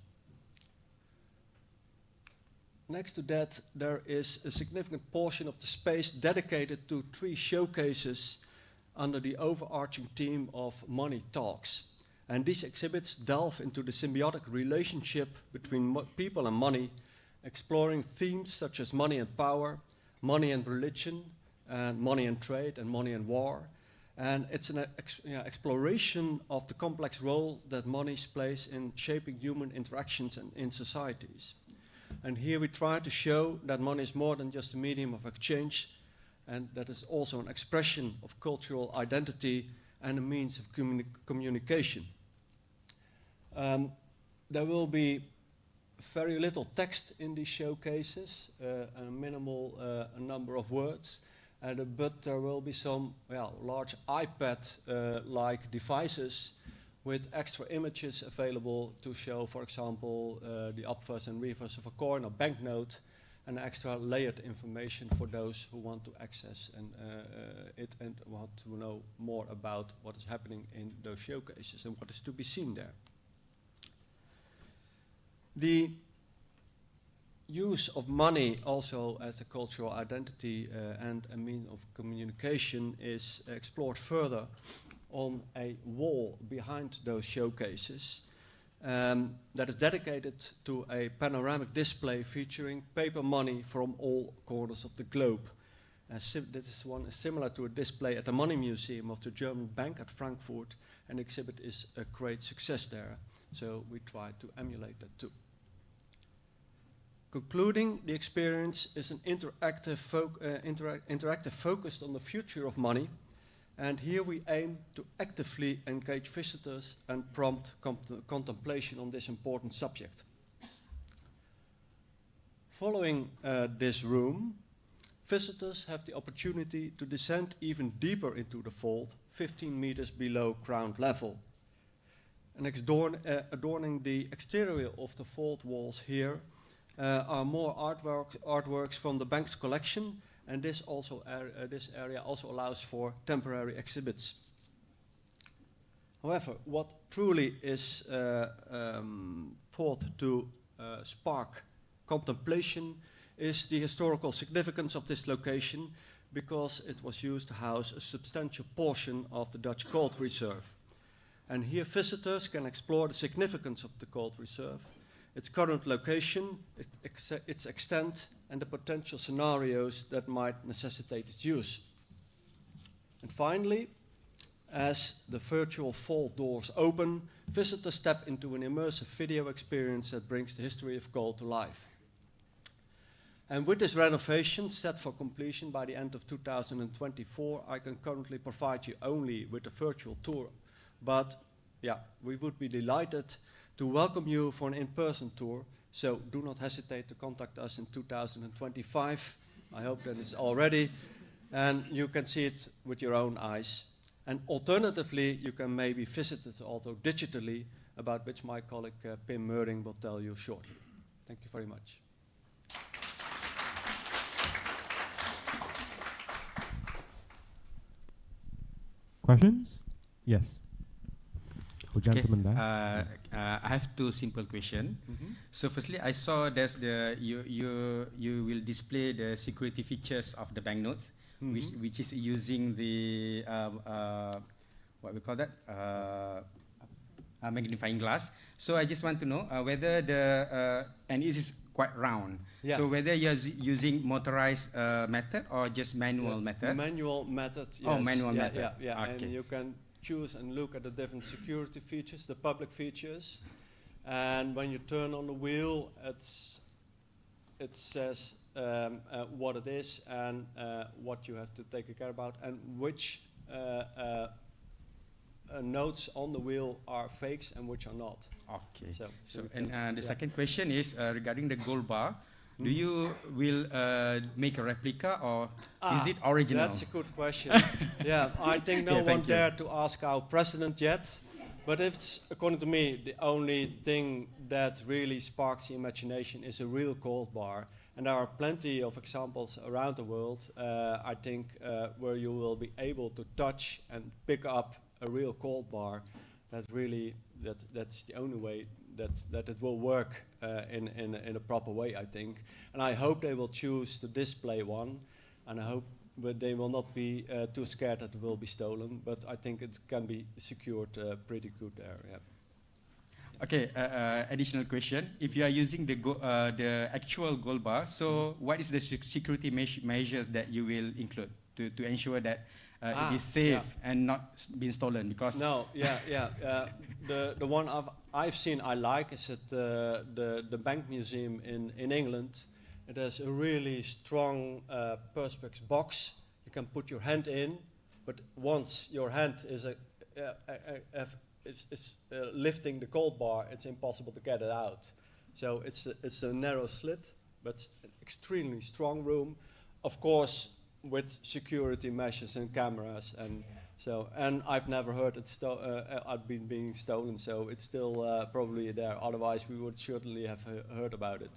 Next to that, there is a significant portion of the space dedicated to 3 showcases under the overarching theme of Money Talks. And these exhibits delve into the symbiotic relationship between people and money, exploring themes such as money and power, money and religion, and money and trade, and money and war. And it's an exploration of the complex role that money plays in shaping human interactions and in societies. And here we try to show that money is more than just a medium of exchange, and that is also an expression of cultural identity and a means of communication. There will be very little text in these showcases, a minimal number of words, but there will be some large iPad-like devices with extra images available to show, for example, the obverse and reverse of a coin or banknote, and extra layered information for those who want to access it and want to know more about what is happening in those showcases and what is to be seen there. The use of money also as a cultural identity and a means of communication is explored further on a wall behind those showcases that is dedicated to a panoramic display featuring paper money from all corners of the globe. This one is similar to a display at the Money Museum of the German Bank at Frankfurt, and the exhibit is a great success there. So we try to emulate that too. Concluding, the experience is an interactive focused on the future of money, and here we aim to actively engage visitors and prompt contemplation on this important subject. Following this room, visitors have the opportunity to descend even deeper into the vault, 15 meters below ground level. And adorning the exterior of the vault walls here are more artworks from the bank's collection, and this area also allows for temporary exhibits. However, what truly is thought to spark contemplation is the historical significance of this location, because it was used to house a substantial portion of the Dutch gold reserve. And here visitors can explore the significance of the gold reserve, its current location, its extent, and the potential scenarios that might necessitate its use. And finally, as the virtual vault doors open, visitors step into an immersive video experience that brings the history of gold to life. And with this renovation set for completion by the end of 2024, I can currently provide you only with a virtual tour. But yeah, we would be delighted to welcome you for an in-person tour. So do not hesitate to contact us in 2025. I hope that it's all ready. And you can see it with your own eyes. And alternatively, you can maybe visit it also digitally, about which my colleague Pim Meuring will tell you shortly. Thank you very much. Questions? Yes. Oh, Okay, gentleman there. I have two simple questions. So firstly, I saw there's you will display the security features of the banknotes, which is using the what we call that magnifying glass. So I just want to know whether and it is quite round. Yeah. So whether you're using motorized method or just manual method? Manual method, yes. Oh, manual method. Yeah. Okay. And you can choose and look at the different security features, the public features. And when you turn on the wheel, it says what it is and what you have to take care about and which notes on the wheel are fakes and which are not. Okay. So and the second question is regarding the gold bar. Do you will make a replica or is it original? That's a good question. Yeah, I think no one dared to ask our president yet. But if it's, according to me, the only thing that really sparks the imagination is a real gold bar. And there are plenty of examples around the world, I think, where you will be able to touch and pick up a real gold bar. That's the only way that it will work in a proper way, I think. And I hope they will choose to display one, and I hope that they will not be too scared that it will be stolen, but I think it can be secured pretty good there, yeah. Okay, additional question. If you are using the actual gold bar, so what is the security measures that you will include to ensure that it is safe and not being stolen? Because the one I've seen I like is at the Bank Museum in England. It has a really strong perspex box. You can put your hand in, but once your hand is lifting the gold bar, it's impossible to get it out. So it's a narrow slit, but extremely strong room. Of course, with security measures and cameras, and I've never heard it being stolen, so it's still probably there. Otherwise, we would certainly have heard about it.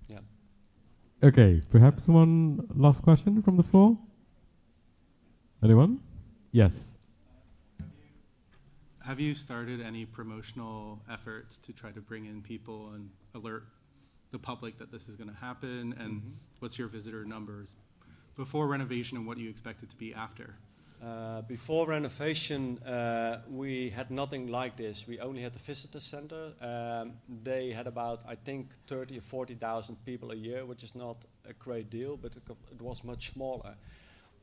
Yeah. Okay, perhaps one last question from the floor. Anyone? Yes. Have you started any promotional efforts to try to bring in people and alert the public that this is going to happen? And what's your visitor numbers before renovation and what do you expect it to be after? Before renovation, we had nothing like this. We only had the visitor center. They had about, I think, 30 or 40,000 people a year, which is not a great deal, but it was much smaller.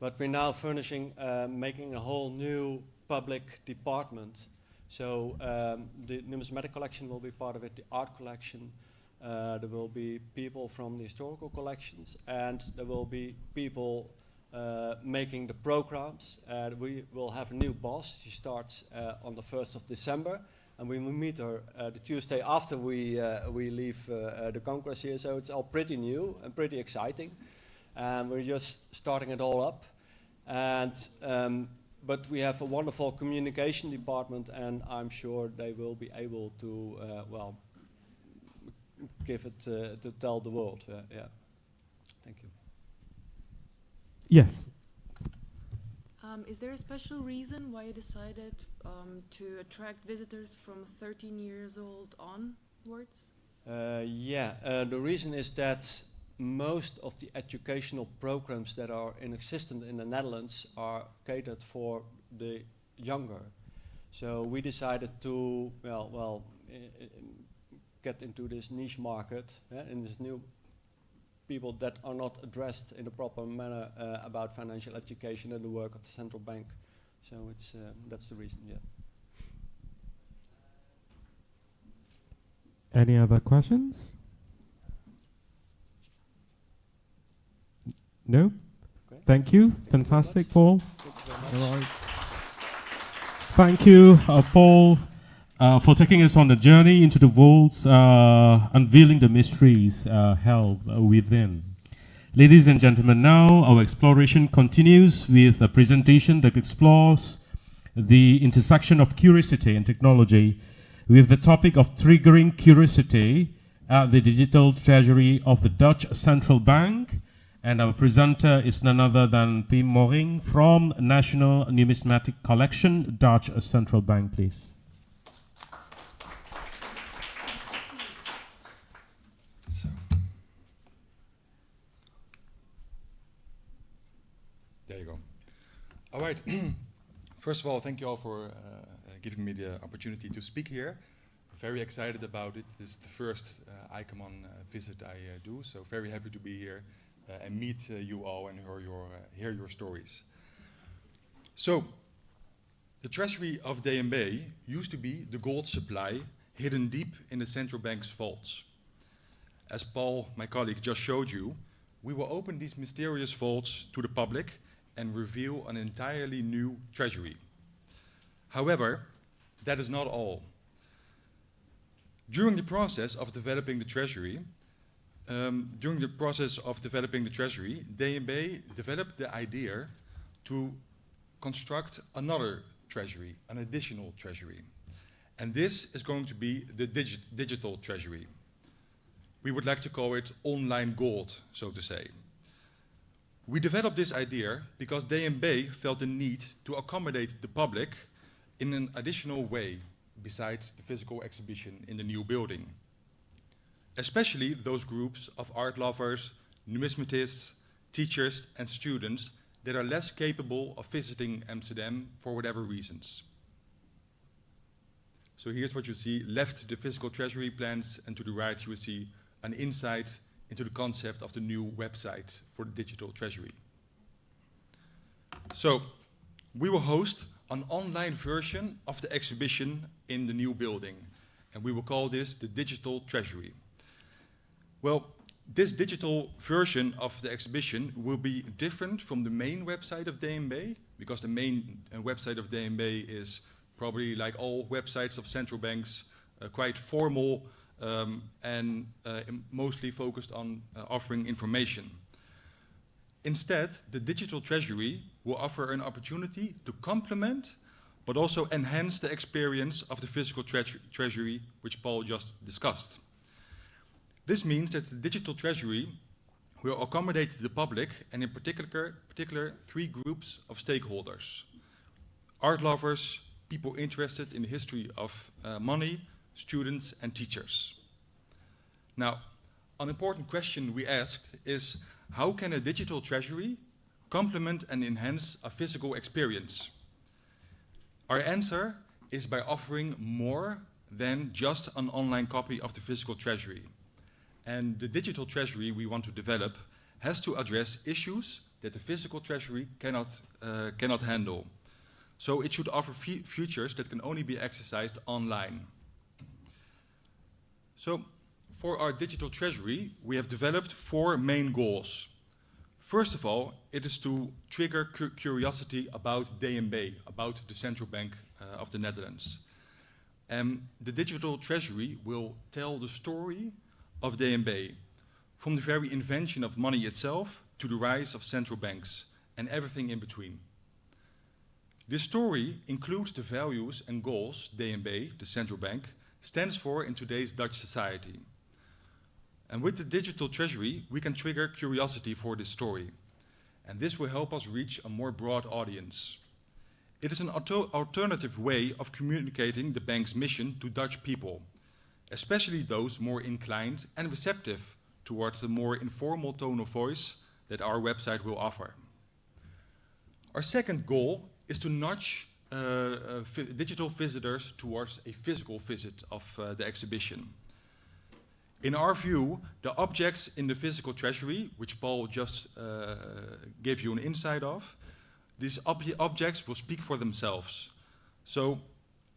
But we're now furnishing, making a whole new public department. So the numismatic collection will be part of it, the art collection. There will be people from the historical collections, and there will be people making the programs. We will have a new boss. She starts on the 1st of December, and we will meet her the Tuesday after we leave the Congress here. So it's all pretty new and pretty exciting. We're just starting it all up. But we have a wonderful communication department, and I'm sure they will be able to, give it to tell the world. Yeah. Thank you. Yes. Is there a special reason why you decided to attract visitors from 13 years old onwards? The reason is that most of the educational programs that are in existence in the Netherlands are catered for the younger. So we decided to, get into this niche market, in this new people that are not addressed in a proper manner about financial education and the work of the central bank. So it's that's the reason, yeah. Any other questions? No? Okay. Thank you. Thank Fantastic, you Paul. Thank you very much. All right. Thank you, Paul, for taking us on the journey into the vaults, unveiling the mysteries held within. Ladies and gentlemen, now our exploration continues with a presentation that explores the intersection of curiosity and technology with the topic of triggering curiosity at the digital treasury of the Dutch Central Bank. And our presenter is none other than Pim Moring from National Numismatic Collection, Dutch Central Bank, please. So. There you go. All right. First of all, thank you all for giving me the opportunity to speak here. Very excited about it. This is the first ICOMON visit I do, so very happy to be here and meet you all and hear your stories. So, the treasury of DNB used to be the gold supply hidden deep in the central bank's vaults. As Paul, my colleague, just showed you, we will open these mysterious vaults to the public and reveal an entirely new treasury. However, that is not all. During the process of developing the treasury, DNB developed the idea to construct another treasury, an additional treasury. And this is going to be the digital treasury. We would like to call it online gold, so to say. We developed this idea because DNB felt the need to accommodate the public in an additional way besides the physical exhibition in the new building. Especially those groups of art lovers, numismatists, teachers and students that are less capable of visiting Amsterdam for whatever reasons. So here's what you see. Left, the physical treasury plans, and to the right you will see an insight into the concept of the new website for the digital treasury. So we will host an online version of the exhibition in the new building, and we will call this the digital treasury. Well, this digital version of the exhibition will be different from the main website of DNB, because the main website of DNB is probably, like all websites of central banks, quite formal and mostly focused on offering information. Instead, the digital treasury will offer an opportunity to complement but also enhance the experience of the physical treasury, which Paul just discussed. This means that the digital treasury will accommodate the public, and in particular three groups of stakeholders: art lovers, people interested in the history of money, students and teachers. Now, an important question we asked is, how can a digital treasury complement and enhance a physical experience? Our answer is by offering more than just an online copy of the physical treasury. And the digital treasury we want to develop has to address issues that the physical treasury cannot handle. So it should offer features that can only be exercised online. So for our digital treasury, we have developed 4 main goals. First of all, it is to trigger curiosity about DNB, about the central bank of the Netherlands. The digital treasury will tell the story of DNB, from the very invention of money itself to the rise of central banks and everything in between. This story includes the values and goals DNB, the central bank, stands for in today's Dutch society. And with the digital treasury, we can trigger curiosity for this story. And this will help us reach a more broad audience. It is an alternative way of communicating the bank's mission to Dutch people, especially those more inclined and receptive towards the more informal tone of voice that our website will offer. Our second goal is to nudge digital visitors towards a physical visit of the exhibition. In our view, the objects in the physical treasury, which Paul just gave you an insight of, these objects will speak for themselves. So,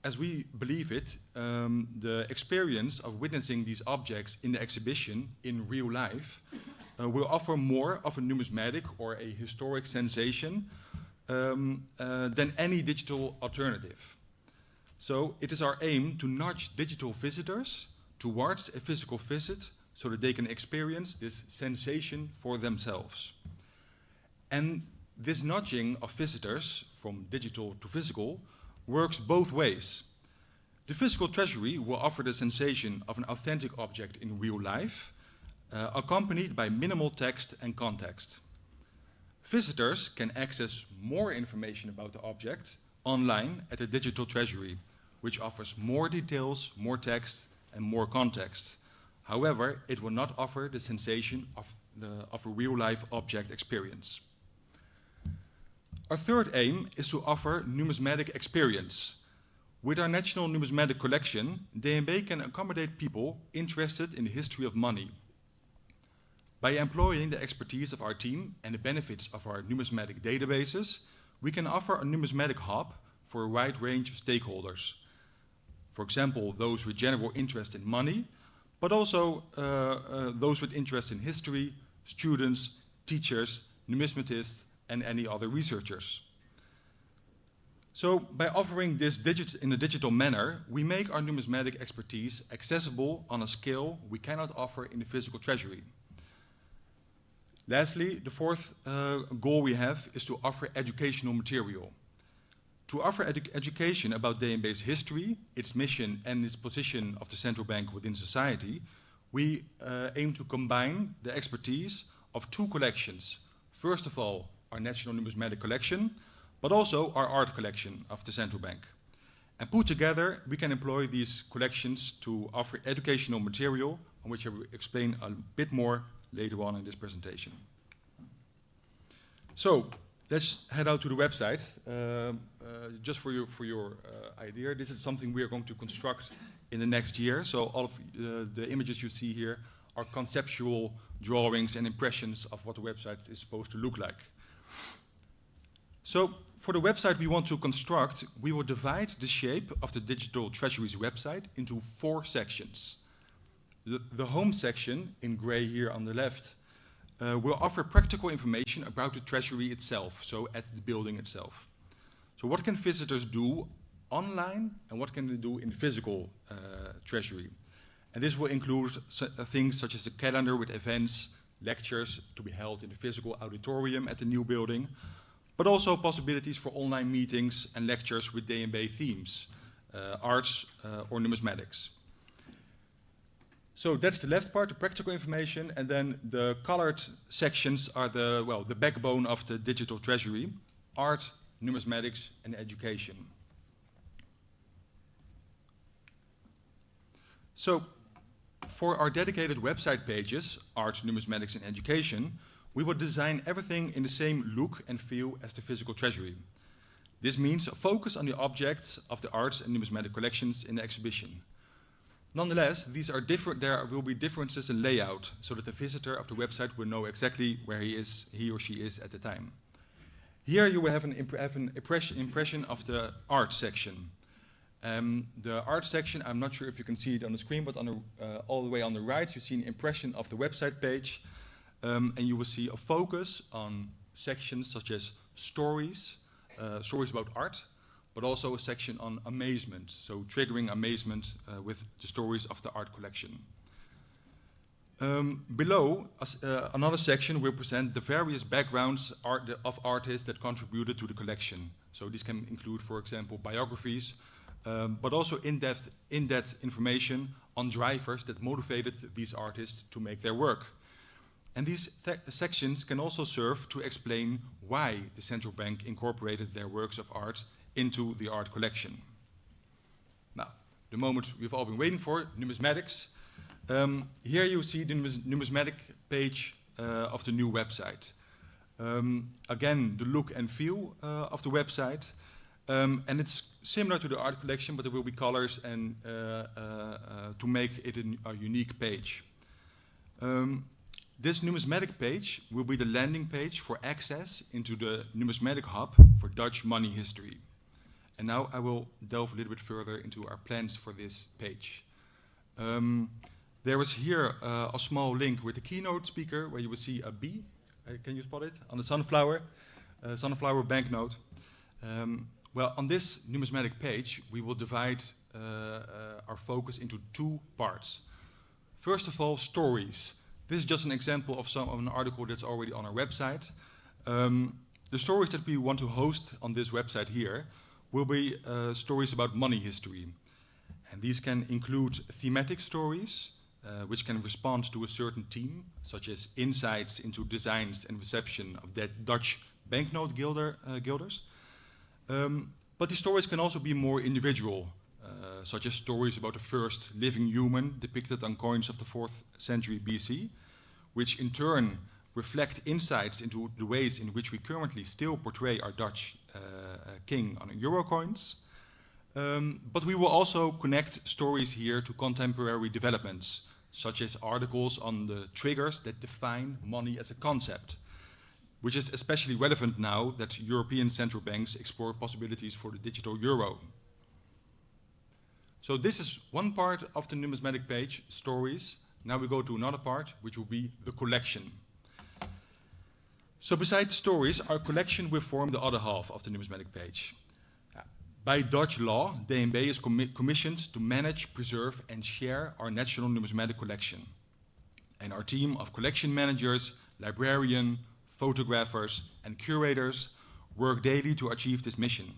as we believe it, the experience of witnessing these objects in the exhibition in real life will offer more of a numismatic or a historic sensation than any digital alternative. So it is our aim to nudge digital visitors towards a physical visit so that they can experience this sensation for themselves. And this nudging of visitors from digital to physical works both ways. The physical treasury will offer the sensation of an authentic object in real life, accompanied by minimal text and context. Visitors can access more information about the object online at the digital treasury, which offers more details, more text, and more context. However, it will not offer the sensation of a real-life object experience. Our third aim is to offer numismatic experience. With our National Numismatic Collection, DNB can accommodate people interested in the history of money. By employing the expertise of our team and the benefits of our numismatic databases, we can offer a numismatic hub for a wide range of stakeholders. For example, those with general interest in money, but also those with interest in history, students, teachers, numismatists, and any other researchers. So by offering this in a digital manner, we make our numismatic expertise accessible on a scale we cannot offer in the physical treasury. Lastly, the fourth goal we have is to offer educational material. To offer education about DNB's history, its mission, and its position of the central bank within society, we aim to combine the expertise of two collections. First of all, our National Numismatic Collection, but also our art collection of the central bank. And put together, we can employ these collections to offer educational material, on which I will explain a bit more later on in this presentation. So, let's head out to the website. Just for your idea, this is something we are going to construct in the next year. So all of the images you see here are conceptual drawings and impressions of what the website is supposed to look like. So for the website we want to construct, we will divide the shape of the Digital Treasury's website into 4 sections. The home section, in gray here on the left, will offer practical information about the treasury itself, so at the building itself. So what can visitors do online and what can they do in the physical treasury? And this will include things such as a calendar with events, lectures to be held in the physical auditorium at the new building, but also possibilities for online meetings and lectures with DNB themes, arts or numismatics. So that's the left part, the practical information, and then the colored sections are the backbone of the digital treasury: art, numismatics, and education. So for our dedicated website pages, art, numismatics, and education, we will design everything in the same look and feel as the physical treasury. This means a focus on the objects of the arts and numismatic collections in the exhibition. Nonetheless, these are different. There will be differences in layout, so that the visitor of the website will know exactly where he or she is at the time. Here you will have an impression of the art section. The art section, I'm not sure if you can see it on the screen, but all the way on the right, you see an impression of the website page, and you will see a focus on sections such as stories, stories about art, but also a section on amazement, so triggering amazement with the stories of the art collection. Below, another section will present the various backgrounds of artists that contributed to the collection. So these can include, for example, biographies, but also in-depth information on drivers that motivated these artists to make their work. And these sections can also serve to explain why the central bank incorporated their works of art into the art collection. Now, the moment we've all been waiting for, numismatics. Here you see the numismatic page of the new website. Again, the look and feel of the website. And it's similar to the art collection, but there will be colors and to make it a unique page. This numismatic page will be the landing page for access into the numismatic hub for Dutch money history. And now I will delve a little bit further into our plans for this page. There is here a small link with the keynote speaker where you will see a bee. Can you spot it? On the sunflower banknote. Well, on this numismatic page, we will divide our focus into two parts. First of all, stories. This is just an example of an article that's already on our website. The stories that we want to host on this website here will be stories about money history. And these can include thematic stories, which can respond to a certain theme, such as insights into designs and reception of that Dutch banknote guilders. But these stories can also be more individual, such as stories about the first living human depicted on coins of the 4th century BC, which in turn reflect insights into the ways in which we currently still portray our Dutch king on euro coins. But we will also connect stories here to contemporary developments, such as articles on the triggers that define money as a concept, which is especially relevant now that European central banks explore possibilities for the digital euro. So this is one part of the numismatic page, stories. Now we go to another part, which will be the collection. So besides stories, our collection will form the other half of the numismatic page. By Dutch law, DNB is commissioned to manage, preserve, and share our national numismatic collection. And our team of collection managers, librarians, photographers, and curators work daily to achieve this mission.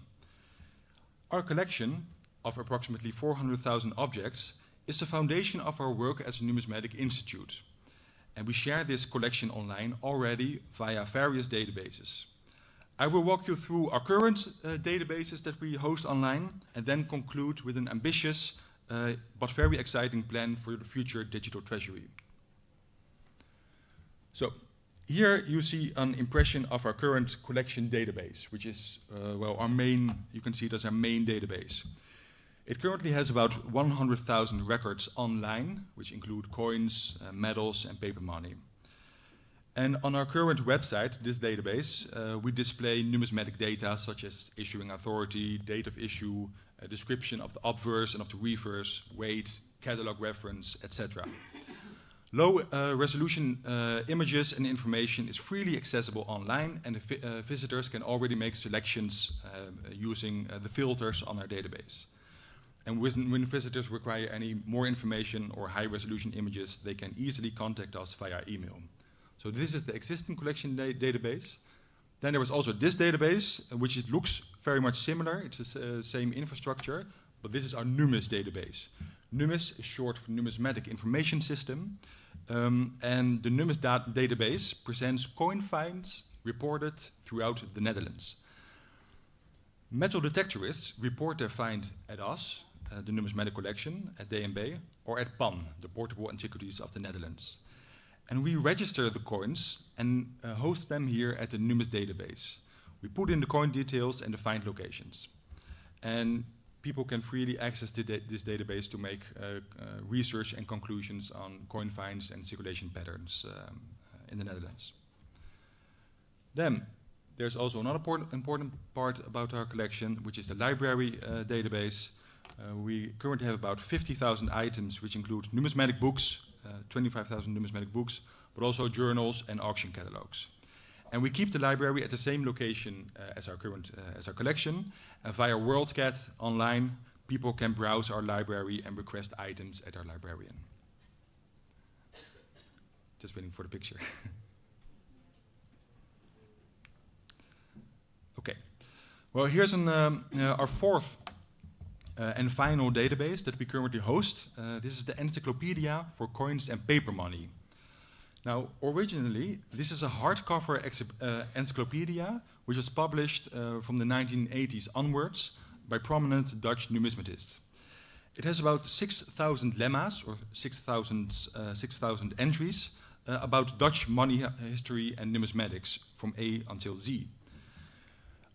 Our collection of approximately 400,000 objects is the foundation of our work as a numismatic institute. And we share this collection online already via various databases. I will walk you through our current databases that we host online and then conclude with an ambitious but very exciting plan for the future digital treasury. So here you see an impression of our current collection database, which is well, our main, you can see it as our main database. It currently has about 100,000 records online, which include coins, medals, and paper money. And on our current website, this database, we display numismatic data such as issuing authority, date of issue, a description of the obverse and of the reverse, weight, catalog reference, etc. Low resolution images and information is freely accessible online, and visitors can already make selections using the filters on our database. And when visitors require any more information or high resolution images, they can easily contact us via email. So this is the existing collection database. Then there was also this database, which looks very much similar. It's the same infrastructure, but this is our NUMIS database. NUMIS is short for Numismatic Information System, and the NUMIS database presents coin finds reported throughout the Netherlands. Metal detectorists report their find at us, the numismatic collection, at DNB, or at PAN, the Portable Antiquities of the Netherlands. And we register the coins and host them here at the NUMIS database. We put in the coin details and the find locations. And people can freely access this database to make research and conclusions on coin finds and circulation patterns in the Netherlands. Then, there's also another important part about our collection, which is the library database. We currently have about 50,000 items, which include numismatic books, 25,000 numismatic books, but also journals and auction catalogs. And we keep the library at the same location as our collection. Via WorldCat online, people can browse our library and request items at our librarian. Just waiting for the picture. Okay. Well, here's our fourth and final database that we currently host. This is the Encyclopedia for Coins and Paper Money. Now, originally, this is a hardcover encyclopedia which was published from the 1980s onwards by prominent Dutch numismatists. It has about 6,000 lemmas, or 6,000 entries, about Dutch money history and numismatics from A until Z.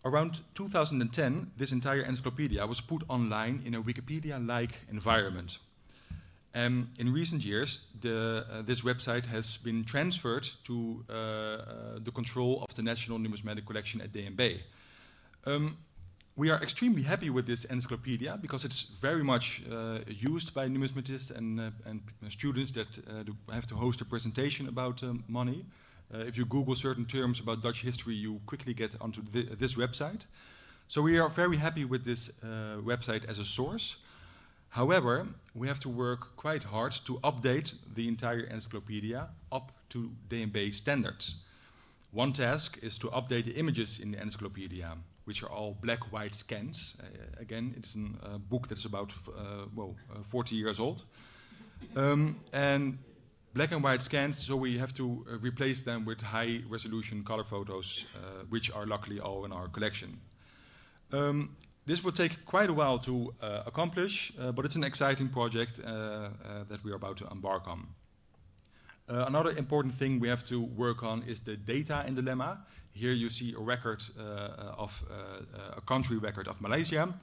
Around 2010, this entire encyclopedia was put online in a Wikipedia-like environment. In recent years, this website has been transferred to the control of the National Numismatic Collection at DNB. we are extremely happy with this encyclopedia because it's very much used by numismatists and students that have to host a presentation about money. If you Google certain terms about Dutch history, you quickly get onto this website. So we are very happy with this website as a source. However, we have to work quite hard to update the entire encyclopedia up to DNB standards. One task is to update the images in the encyclopedia, which are all black-white scans. Again, it's a book that is about 40 years old. And black and white scans, so we have to replace them with high-resolution color photos, which are luckily all in our collection. This will take quite a while to accomplish, but it's an exciting project that we are about to embark on. Another important thing we have to work on is the data in the lemma. Here you see a record of a country record of Malaysia,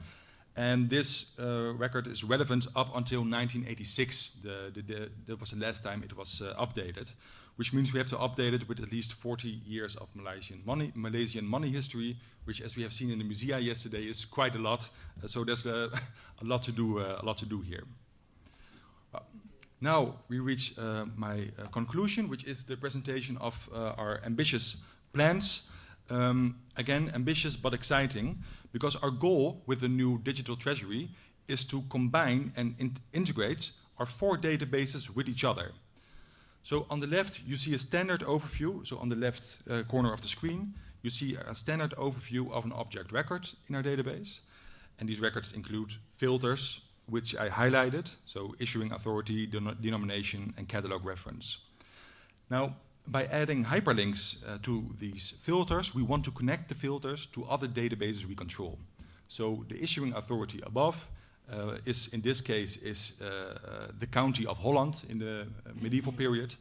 and this record is relevant up until 1986. That was the last time it was updated, which means we have to update it with at least 40 years of Malaysian money history, which, as we have seen in the museum yesterday, is quite a lot. So there's a lot to do here. Now we reach my conclusion, which is the presentation of our ambitious plans. Again, ambitious but exciting, because our goal with the new digital treasury is to combine and integrate our 4 databases with each other. So on the left, you see a standard overview. So on the left corner of the screen, you see a standard overview of an object record in our database. And these records include filters, which I highlighted, so issuing authority, denomination, and catalog reference. Now, by adding hyperlinks to these filters, we want to connect the filters to other databases we control. So the issuing authority above is, in this case, the county of Holland in the medieval period.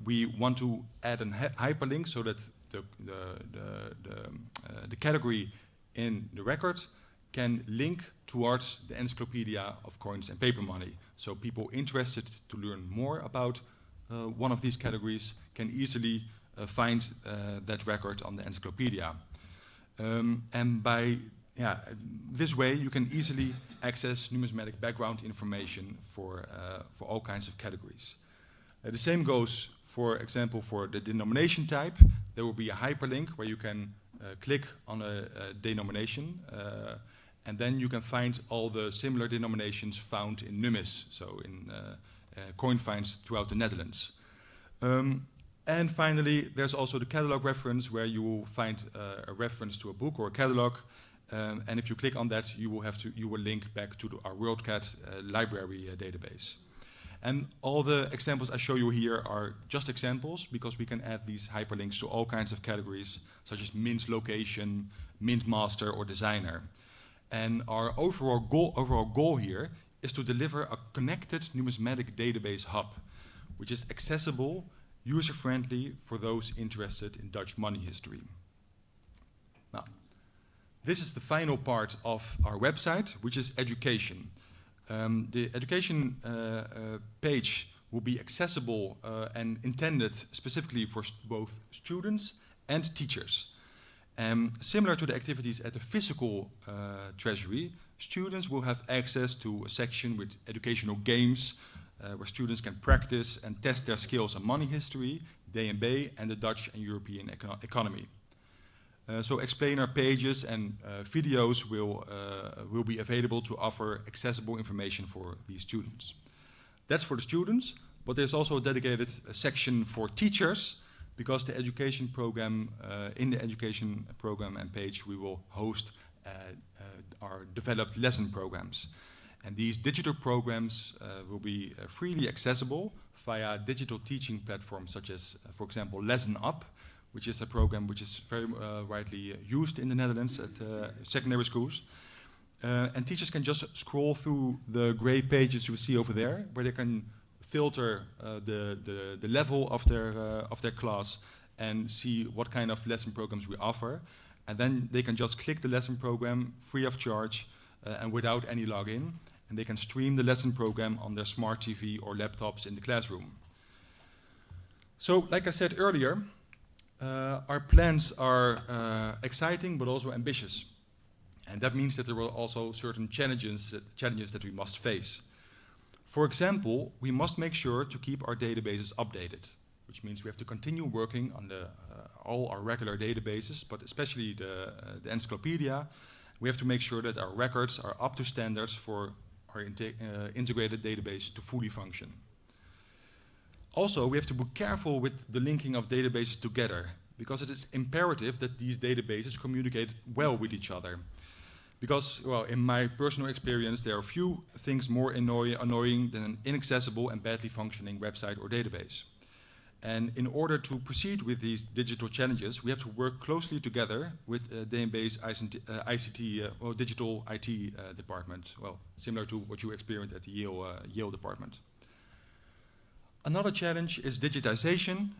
We want to add a hyperlink so that the category in the record can link towards the encyclopedia of coins and paper money. So people interested to learn more about one of these categories can easily find that record on the encyclopedia. And by this way, you can easily access numismatic background information for all kinds of categories. The same goes, for example, for the denomination type. There will be a hyperlink where you can click on a denomination, and then you can find all the similar denominations found in numis, so in coin finds throughout the Netherlands. And finally, there's also the catalog reference, where you will find a reference to a book or a catalog. And if you click on that, you will link back to our WorldCat library database. And all the examples I show you here are just examples, because we can add these hyperlinks to all kinds of categories, such as mint location, mint master, or designer. And our overall goal here is to deliver a connected numismatic database hub, which is accessible, user-friendly for those interested in Dutch money history. Now, this is the final part of our website, which is education. The education page will be accessible and intended specifically for both students and teachers. Similar to the activities at the physical treasury, students will have access to a section with educational games, where students can practice and test their skills on money history, DNB, and the Dutch and European economy. So explainer pages and videos will be available to offer accessible information for these students. That's for the students, but there's also a dedicated section for teachers, because the education program, in the education program and page, we will host our developed lesson programs. And these digital programs will be freely accessible via digital teaching platforms such as, for example, Lesson Up, which is a program which is very widely used in the Netherlands at secondary schools. And teachers can just scroll through the gray pages you see over there, where they can filter the level of their class and see what kind of lesson programs we offer. And then they can just click the lesson program free of charge and without any login. And they can stream the lesson program on their smart TV or laptops in the classroom. So, like I said earlier, our plans are exciting but also ambitious. And that means that there are also certain challenges that we must face. For example, we must make sure to keep our databases updated, which means we have to continue working on all our regular databases, but especially the encyclopedia. We have to make sure that our records are up to standards for our integrated database to fully function. Also, we have to be careful with the linking of databases together, because it is imperative that these databases communicate well with each other. Because, well, in my personal experience, there are few things more annoying than an inaccessible and badly functioning website or database. And in order to proceed with these digital challenges, we have to work closely together with DNB's ICT or digital IT department, well, similar to what you experienced at the Yale department. Another challenge is digitization.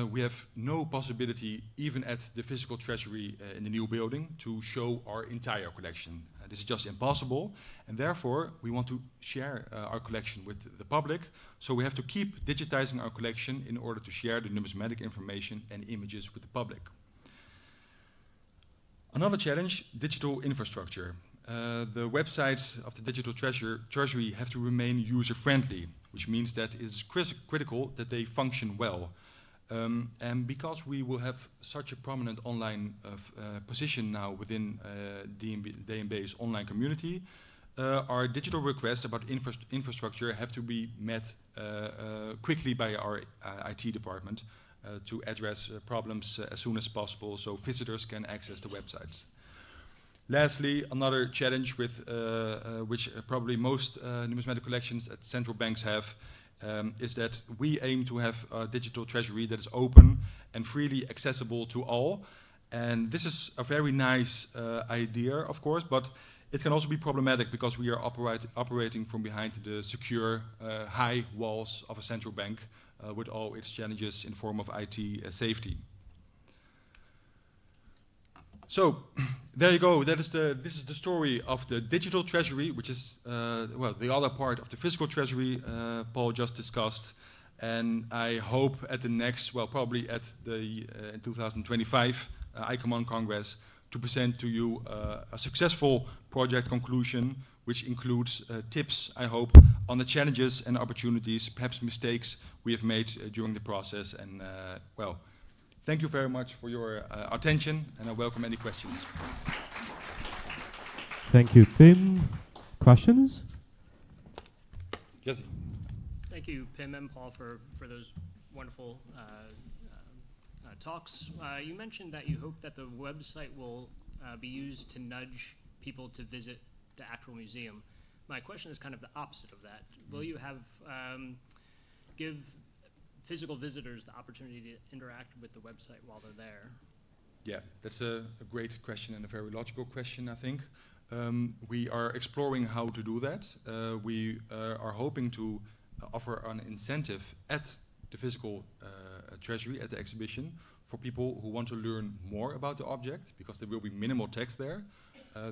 We have no possibility, even at the physical treasury in the new building, to show our entire collection. This is just impossible, and therefore we want to share our collection with the public, so we have to keep digitizing our collection in order to share the numismatic information and images with the public. Another challenge, digital infrastructure. The websites of the digital treasury have to remain user-friendly, which means that it is critical that they function well. And because we will have such a prominent online position now within DNB's online community, our digital requests about infrastructure have to be met quickly by our IT department to address problems as soon as possible so visitors can access the websites. Lastly, another challenge with which probably most numismatic collections at central banks have is that we aim to have a digital treasury that is open and freely accessible to all. And this is a very nice idea, of course, but it can also be problematic because we are operating from behind the secure, high walls of a central bank with all its challenges in form of IT safety. So, there you go. This is the story of the digital treasury, which is well, the other part of the physical treasury Paul just discussed. And I hope at the next, well, probably at the 2025 ICOMON Congress, to present to you a successful project conclusion, which includes tips, I hope, on the challenges and opportunities, perhaps mistakes we have made during the process. And well, thank you very much for your attention, and I welcome any questions. Thank you, Pim. Questions? Jesse. Thank you, Pim and Paul, for those wonderful talks. You mentioned that you hope that the website will be used to nudge people to visit the actual museum. My question is kind of the opposite of that. Will you have give physical visitors the opportunity to interact with the website while they're there? Yeah, that's a great question and a very logical question, I think. We are exploring how to do that. We are hoping to offer an incentive at the physical treasury, at the exhibition, for people who want to learn more about the object, because there will be minimal text there.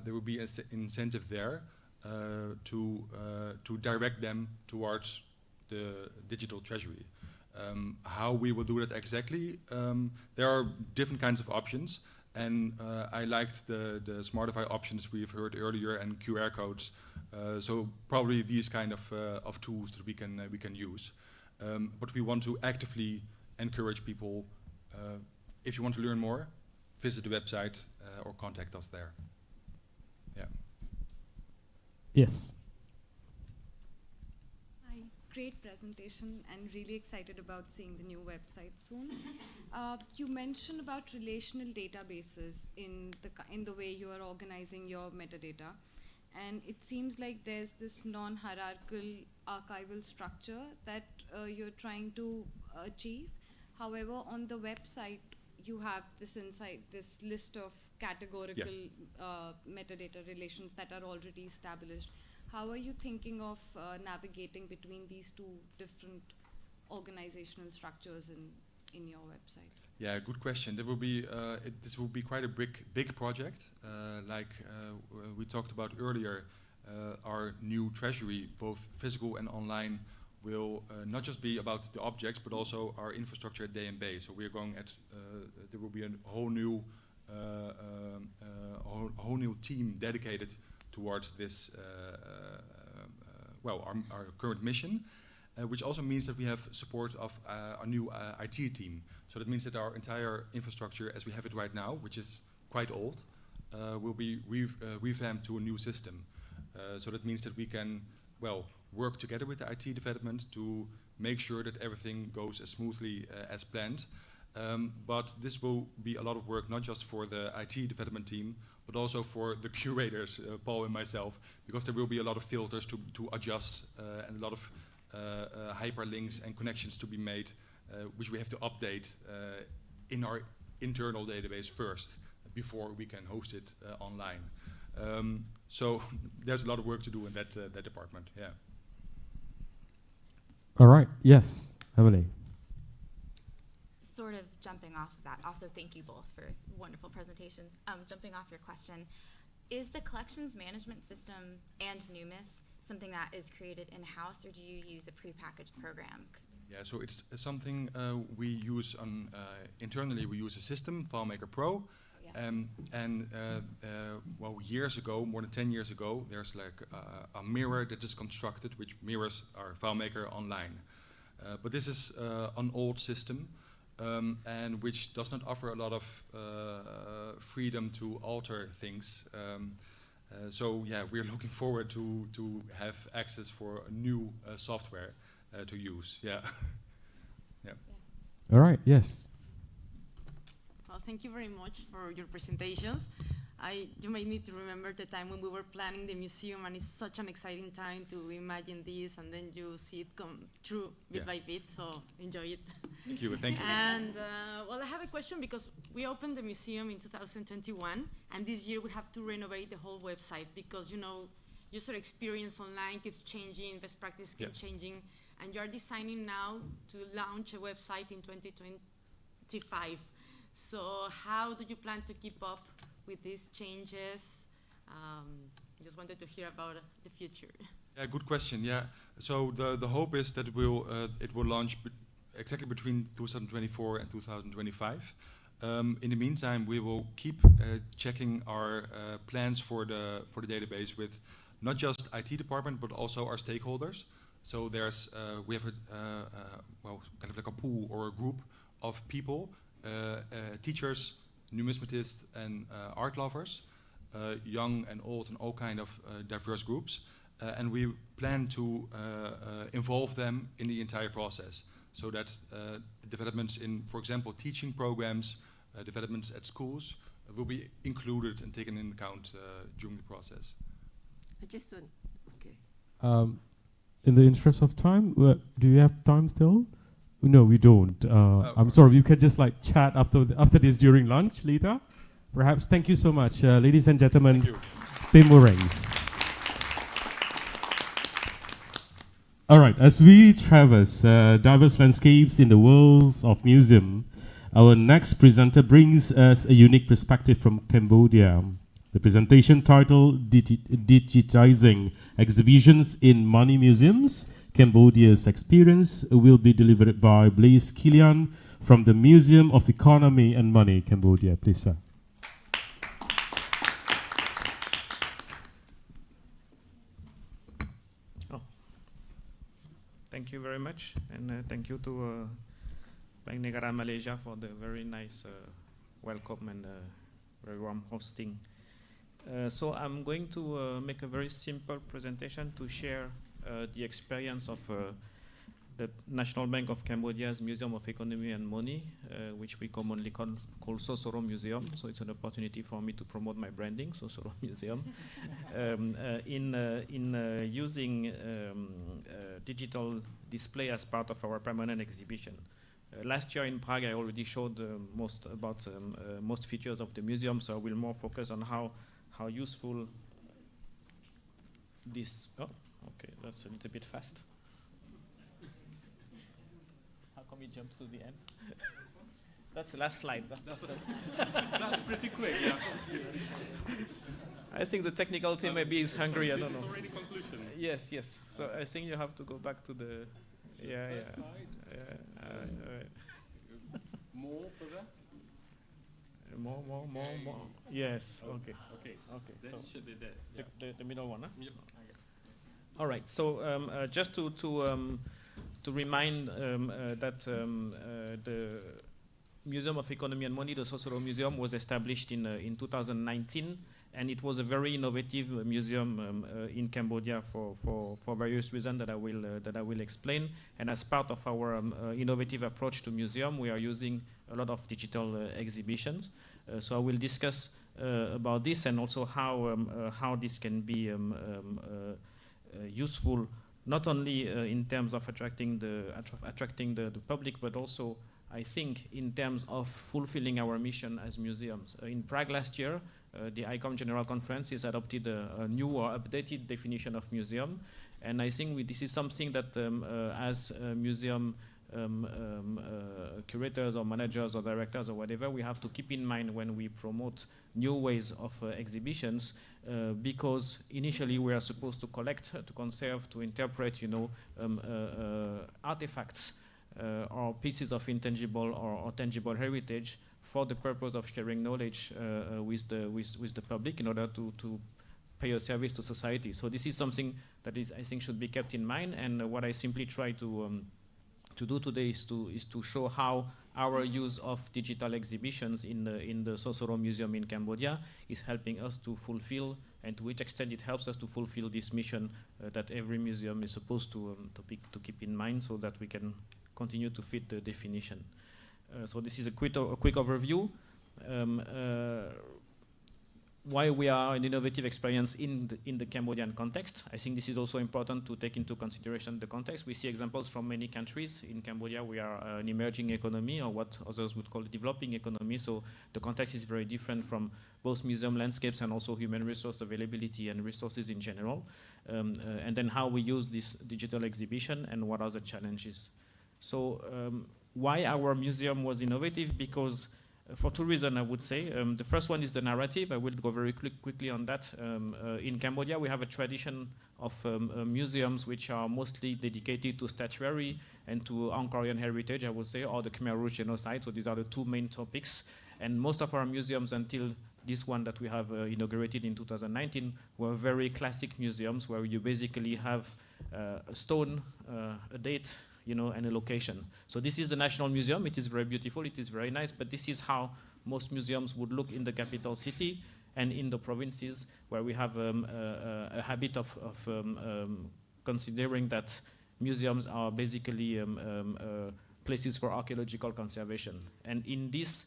There will be an incentive there to direct them towards the digital treasury. How we will do that exactly, there are different kinds of options, and I liked the Smartify options we've heard earlier and QR codes. So probably these kind of tools that we can use. But we want to actively encourage people. If you want to learn more, visit the website or contact us there. Yeah. Yes. Great presentation, and really excited about seeing the new website soon. You mentioned about relational databases in the way you are organizing your metadata, and it seems like there's this non-hierarchical archival structure that you're trying to achieve. However, on the website, you have this list of categorical metadata relations that are already established. How are you thinking of navigating between these two different organizational structures in your website? Yeah, good question. There will be this will be quite a big project. Like we talked about earlier, our new treasury, both physical and online, will not just be about the objects, but also our infrastructure at DNB. So we are going at there will be a whole whole new team dedicated towards this, our current mission, which also means that we have support of our new IT team. So that means that our entire infrastructure, as we have it right now, which is quite old, will be revamped to a new system. So that means that we can, work together with the IT development to make sure that everything goes as smoothly as planned. But this will be a lot of work, not just for the IT development team, but also for the curators, Paul and myself, because there will be a lot of filters to adjust and a lot of hyperlinks and connections to be made, which we have to update in our internal database first, before we can host it online. So there's a lot of work to do in that department, yeah. All right, yes, Emily. Sort of jumping off of that, also thank you both for wonderful presentations. Jumping off your question, is the collections management system and NUMIS something that is created in-house, or do you use a prepackaged program? Yeah, so it's something we use on internally. We use a system, FileMaker Pro, years ago, more than 10 years ago, there's like a mirror that is constructed which mirrors our FileMaker online. But this is an old system. And which does not offer a lot of freedom to alter things. So yeah, we're looking forward to have access for a new software to use. Yeah. Yeah. All right. Yes. Well, thank you very much for your presentations. You made me to remember the time when we were planning the museum, and it's such an exciting time to imagine this, and then you see it come true bit by bit, so enjoy it. Thank you, thank you. And, I have a question, because we opened the museum in 2021, and this year we have to renovate the whole website, because, user experience online keeps changing, best practice keeps changing, and you're designing now to launch a website in 2025. So how do you plan to keep up with these changes? Just wanted to hear about the future. Yeah, good question. Yeah, so the hope is that it will launch exactly between 2024 and 2025. In the meantime, we will keep checking our plans for the database with not just IT department but also our stakeholders. So there's we have kind of like a pool or a group of people, teachers, numismatists, and art lovers, young and old, and all kind of diverse groups, and we plan to involve them in the entire process, so that developments in, for example, teaching programs, developments at schools will be included and taken into account during the process. Just one. Okay. In the interest of time, do you have time still? No, we don't. I'm sorry, you can just like chat after this during lunch later. Perhaps. Thank you so much, ladies and gentlemen. Tim Murray. All right, as we traverse diverse landscapes in the worlds of museum, our next presenter brings us a unique perspective from Cambodia. The presentation titled Digitizing Exhibitions in Money Museums, Cambodia's Experience, will be delivered by Blaise Kilian from the Museum of Economy and Money, Cambodia. Please, sir. Thank you very much, and thank you to Bank Negara Malaysia for the very nice welcome and very warm hosting. So I'm going to make a very simple presentation to share the experience of the National Bank of Cambodia's Museum of Economy and Money, which we commonly call Sosoro Museum. So it's an opportunity for me to promote my branding, Sosoro Museum, in using digital display as part of our permanent exhibition. Last year in Prague, I already showed most features of the museum, so I will more focus on how useful this. Oh, okay, that's a little bit fast. How come it jumps to the end? That's the last slide. That's pretty quick, yeah. I think the technical team maybe is hungry. I don't know. This is already conclusion. Yes, yes. So I think you have to go back to the. Yeah, slide. yeah. More further. More. Yes. Okay. This So should be this. Yeah. the middle one, huh? Yep. Okay. All right. So just to remind that the Museum of Economy and Money, the Sosoro Museum, was established in 2019, and it was a very innovative museum in Cambodia for various reasons that I will explain. And as part of our innovative approach to museum, we are using a lot of digital exhibitions. So I will discuss about this and also how this can be useful, not only in terms of attracting the public, but also I think in terms of fulfilling our mission as museums. In Prague last year, the ICOM General Conference has adopted a new or updated definition of museum, and I think this is something that as museum curators or managers or directors or whatever, we have to keep in mind when we promote new ways of exhibitions, because initially we are supposed to collect, to conserve, to interpret, artifacts or pieces of intangible or tangible heritage for the purpose of sharing knowledge with the public in order to pay a service to society. So this is something that I think should be kept in mind, and what I simply try to do today is to show how our use of digital exhibitions in the Sosoro Museum in Cambodia is helping us to fulfill, and to which extent it helps us to fulfill this mission that every museum is supposed to keep in mind, so that we can continue to fit the definition. So this is a quick overview. Why we are an innovative experience in the Cambodian context. I think this is also important to take into consideration the context. We see examples from many countries. In Cambodia, we are an emerging economy, or what others would call a developing economy, so the context is very different from both museum landscapes and also human resource availability and resources in general. And then how we use this digital exhibition and what are the challenges. So why our museum was innovative? Because for two reasons, I would say. The first one is the narrative. I will go very quickly on that. In Cambodia, we have a tradition of museums which are mostly dedicated to statuary and to Angkorian heritage, I would say, or the Khmer Rouge genocide. So these are the two main topics. And most of our museums, until this one that we have inaugurated in 2019, were very classic museums where you basically have a stone, a date, and a location. So this is the National Museum. It is very beautiful. It is very nice. But this is how most museums would look in the capital city and in the provinces, where we have a habit of considering that museums are basically places for archaeological conservation. And in these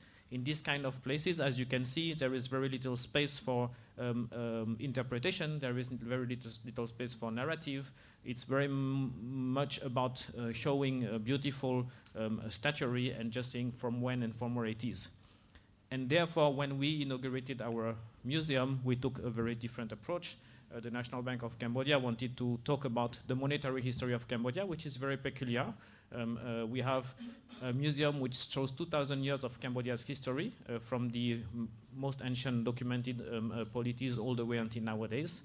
kind of places, as you can see, there is very little space for interpretation. There is very little space for narrative. It's very much about showing a beautiful statuary and just saying from when and from where it is. And therefore, when we inaugurated our museum, we took a very different approach. The National Bank of Cambodia wanted to talk about the monetary history of Cambodia, which is very peculiar. We have a museum which shows 2,000 years of Cambodia's history, from the most ancient documented polities all the way until nowadays.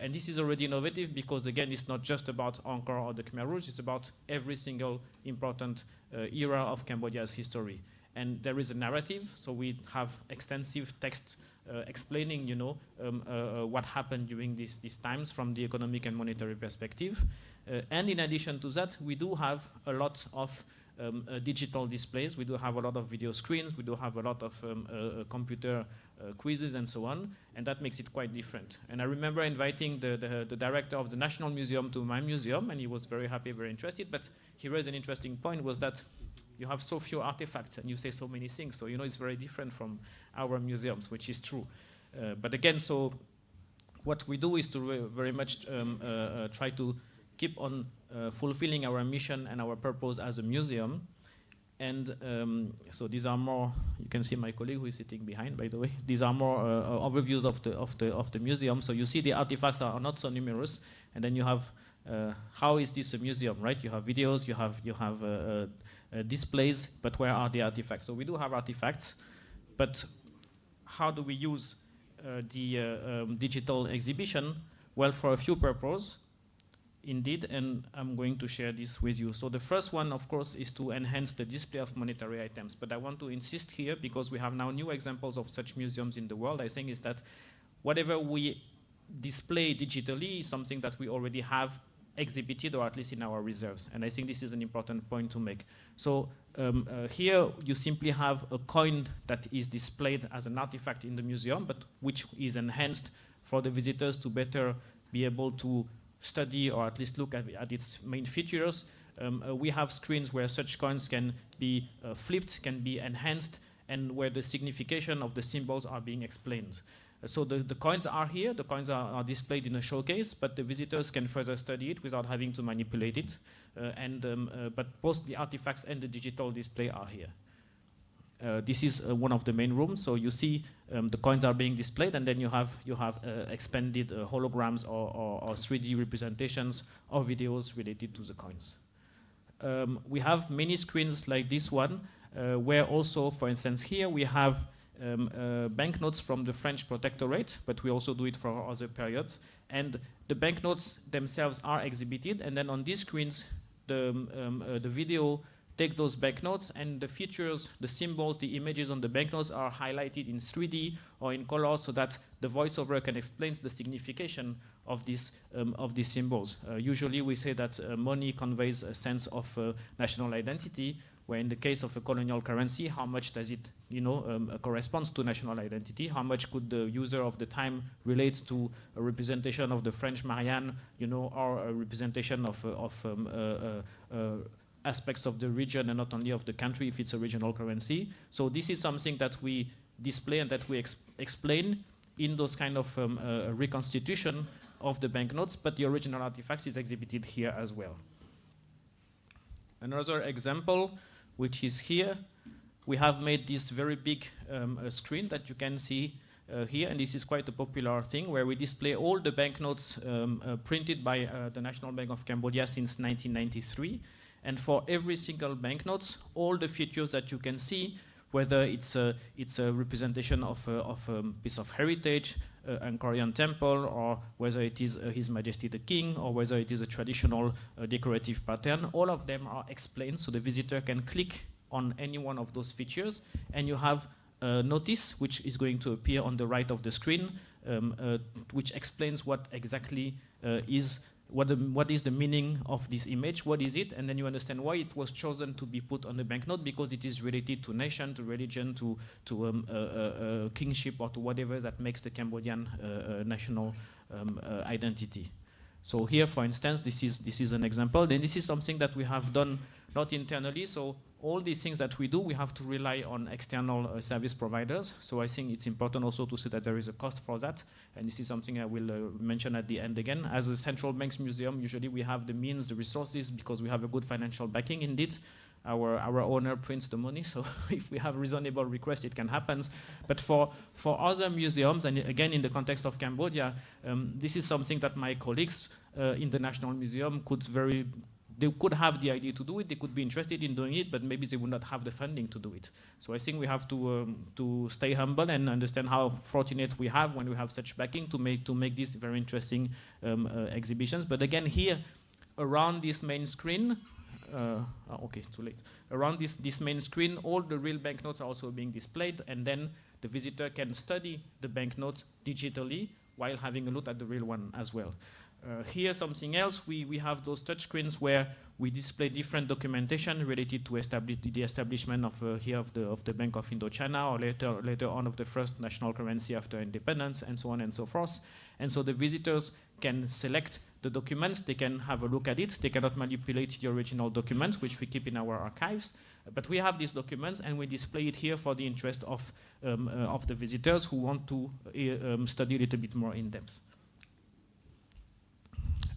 And this is already innovative because, again, it's not just about Angkor or the Khmer Rouge, it's about every single important era of Cambodia's history. And there is a narrative, so we have extensive text explaining, what happened during these times from the economic and monetary perspective. And in addition to that, we do have a lot of digital displays. We do have a lot of video screens. We do have a lot of computer quizzes and so on, and that makes it quite different. And I remember inviting the director of the National Museum to my museum, and he was very happy, very interested, but he raised an interesting point, was that you have so few artifacts and you say so many things, so it's very different from our museums, which is true. But again, so what we do is to very much try to keep on fulfilling our mission and our purpose as a museum. And so these are more, you can see my colleague who is sitting behind, by the way. These are more overviews of the museum. So you see the artifacts are not so numerous, and then you have how is this a museum, right? You have videos, you have displays, but where are the artifacts? So we do have artifacts, but how do we use the digital exhibition? Well, for a few purposes. indeed, and I'm going to share this with you. So the first one, of course, is to enhance the display of monetary items. But I want to insist here, because we have now new examples of such museums in the world, I think is that whatever we display digitally is something that we already have exhibited, or at least in our reserves. And I think this is an important point to make. So here you simply have a coin that is displayed as an artifact in the museum, but which is enhanced for the visitors to better be able to study or at least look at its main features. We have screens where such coins can be flipped, can be enhanced, and where the signification of the symbols are being explained. So the coins are here, the coins are displayed in a showcase, but the visitors can further study it without having to manipulate it. But both the artifacts and the digital display are here. This is one of the main rooms. So you see the coins are being displayed, and then you have expanded holograms or 3D representations of videos related to the coins. We have many screens like this one, where also, for instance, here we have banknotes from the French protectorate, but we also do it for other periods. And the banknotes themselves are exhibited, and then on these screens, the video take those banknotes, and the features, the symbols, the images on the banknotes are highlighted in 3D or in color, so that the voiceover can explain the signification of these symbols. Usually we say that money conveys a sense of national identity, where in the case of a colonial currency, how much does it, corresponds to national identity? How much could the user of the time relate to a representation of the French Marianne, or a representation of aspects of the region and not only of the country if it's a regional currency? So this is something that we display and that we explain in those kind of reconstitution of the banknotes, but the original artifacts is exhibited here as well. Another example, which is here, we have made this very big screen that you can see here, and this is quite a popular thing, where we display all the banknotes printed by the National Bank of Cambodia since 1993. And for every single banknotes, all the features that you can see, whether it's a representation of a piece of heritage, an Korean temple, or whether it is His Majesty the King, or whether it is a traditional decorative pattern, all of them are explained, so the visitor can click on any one of those features, and you have a notice which is going to appear on the right of the screen, which explains what exactly what is the meaning of this image, what is it, and then you understand why it was chosen to be put on the banknote, because it is related to nation, to religion, to kingship, or to whatever that makes the Cambodian national identity. So here, for instance, this is an example. Then this is something that we have done not internally. So all these things that we do, we have to rely on external service providers. So I think it's important also to say that there is a cost for that. And this is something I will mention at the end again. As a central banks museum, usually we have the means, the resources, because we have a good financial backing indeed. Our owner prints the money, so if we have reasonable requests, it can happen. But for other museums, and again in the context of Cambodia, this is something that my colleagues in the National Museum they could have the idea to do it, they could be interested in doing it, but maybe they would not have the funding to do it. So I think we have to stay humble and understand how fortunate we have when we have such backing to make these very interesting exhibitions. But again, here around this main screen, okay, too late. Around this main screen, all the real banknotes are also being displayed, and then the visitor can study the banknotes digitally while having a look at the real one as well. Here, something else, we have those touch screens where we display different documentation related to the establishment of the Bank of Indochina, or later on of the first national currency after independence, and so on and so forth. And so the visitors can select the documents, they can have a look at it, they cannot manipulate the original documents, which we keep in our archives, but we have these documents and we display it here for the interest of the visitors who want to study a little bit more in depth.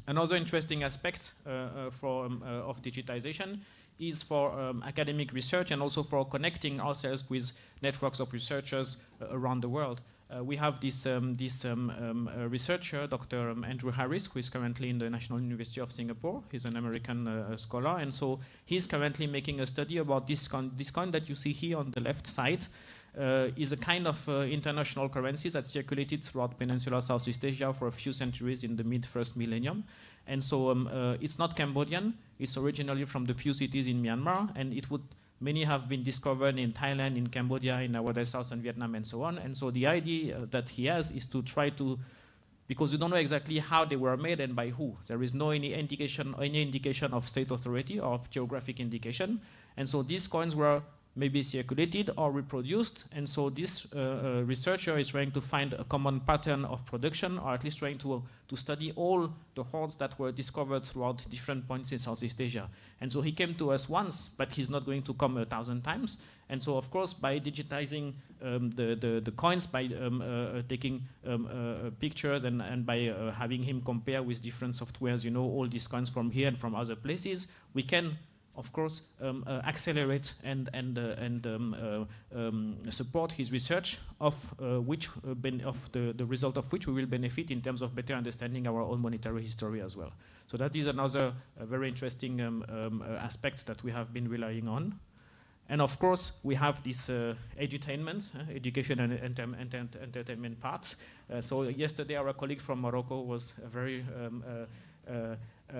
Another interesting aspect of digitization is for academic research and also for connecting ourselves with networks of researchers around the world. We have this researcher, Dr. Andrew Harris, who is currently in the National University of Singapore. He's an American scholar, and so he's currently making a study about this coin that you see here on the left side. is a kind of international currency that circulated throughout Peninsular Southeast Asia for a few centuries in the mid-first millennium. And so it's not Cambodian, it's originally from the few cities in Myanmar, and many have been discovered in Thailand, in Cambodia, in nowadays southern Vietnam, and so on. And so the idea that he has is to try to, because you don't know exactly how they were made and by who. There is no any indication of state authority or of geographic indication. And so these coins were maybe circulated or reproduced. And so this researcher is trying to find a common pattern of production, or at least trying to study all the hoards that were discovered throughout different points in Southeast Asia. And so he came to us once, but he's not going to come 1,000 times. And so, of course, by digitizing the coins, by taking pictures and by having him compare with different softwares, all these coins from here and from other places, we can, of course, accelerate and support his research, of the result of which we will benefit in terms of better understanding our own monetary history as well. So that is another very interesting aspect that we have been relying on. And of course, we have this edutainment, education and entertainment part. So yesterday, our colleague from Morocco was very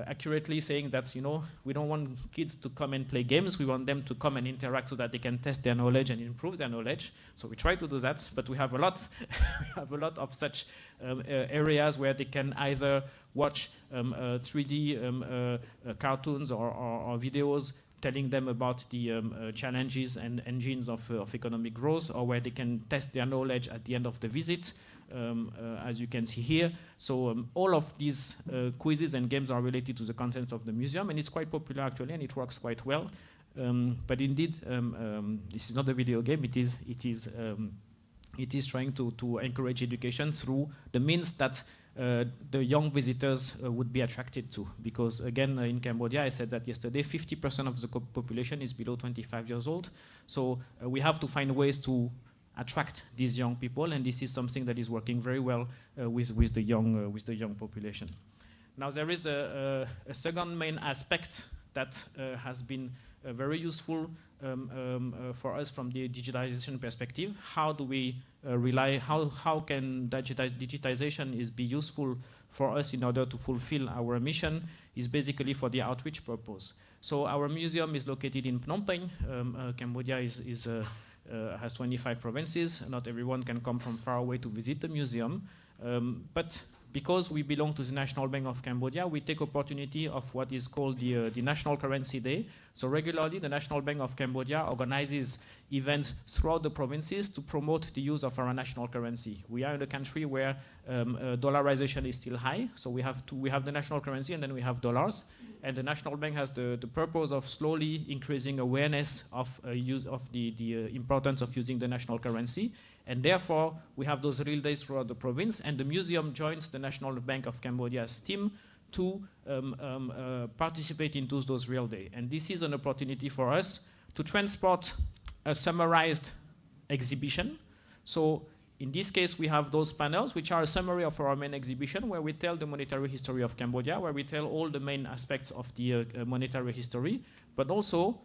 accurately saying that, we don't want kids to come and play games. We want them to come and interact so that they can test their knowledge and improve their knowledge. So we try to do that, but we have a lot, of such areas where they can either watch 3D cartoons or videos telling them about the challenges and engines of economic growth, or where they can test their knowledge at the end of the visit. As you can see here. So all of these quizzes and games are related to the contents of the museum, and it's quite popular actually, and it works quite well. But indeed, this is not a video game. It is trying to encourage education through the means that the young visitors would be attracted to. Because again, in Cambodia, I said that yesterday, 50% of the population is below 25 years old. So we have to find ways to attract these young people, and this is something that is working very well with the young population. Now there is a second main aspect that has been very useful for us from the digitalization perspective. How do we how can digitization be useful for us in order to fulfill our mission, is basically for the outreach purpose. So our museum is located in Phnom Penh. Cambodia has 25 provinces. Not everyone can come from far away to visit the museum. But because we belong to the National Bank of Cambodia, we take opportunity of what is called the National Currency Day. So regularly, the National Bank of Cambodia organizes events throughout the provinces to promote the use of our national currency. We are in a country where dollarization is still high. So we have the national currency, and then we have dollars. And the National Bank has the purpose of slowly increasing awareness of the importance of using the national currency. And therefore, we have those real days throughout the province, and the museum joins the National Bank of Cambodia's team to participate into those real days. And this is an opportunity for us to transport a summarized exhibition. So in this case, we have those panels, which are a summary of our main exhibition, where we tell the monetary history of Cambodia, where we tell all the main aspects of the monetary history, but also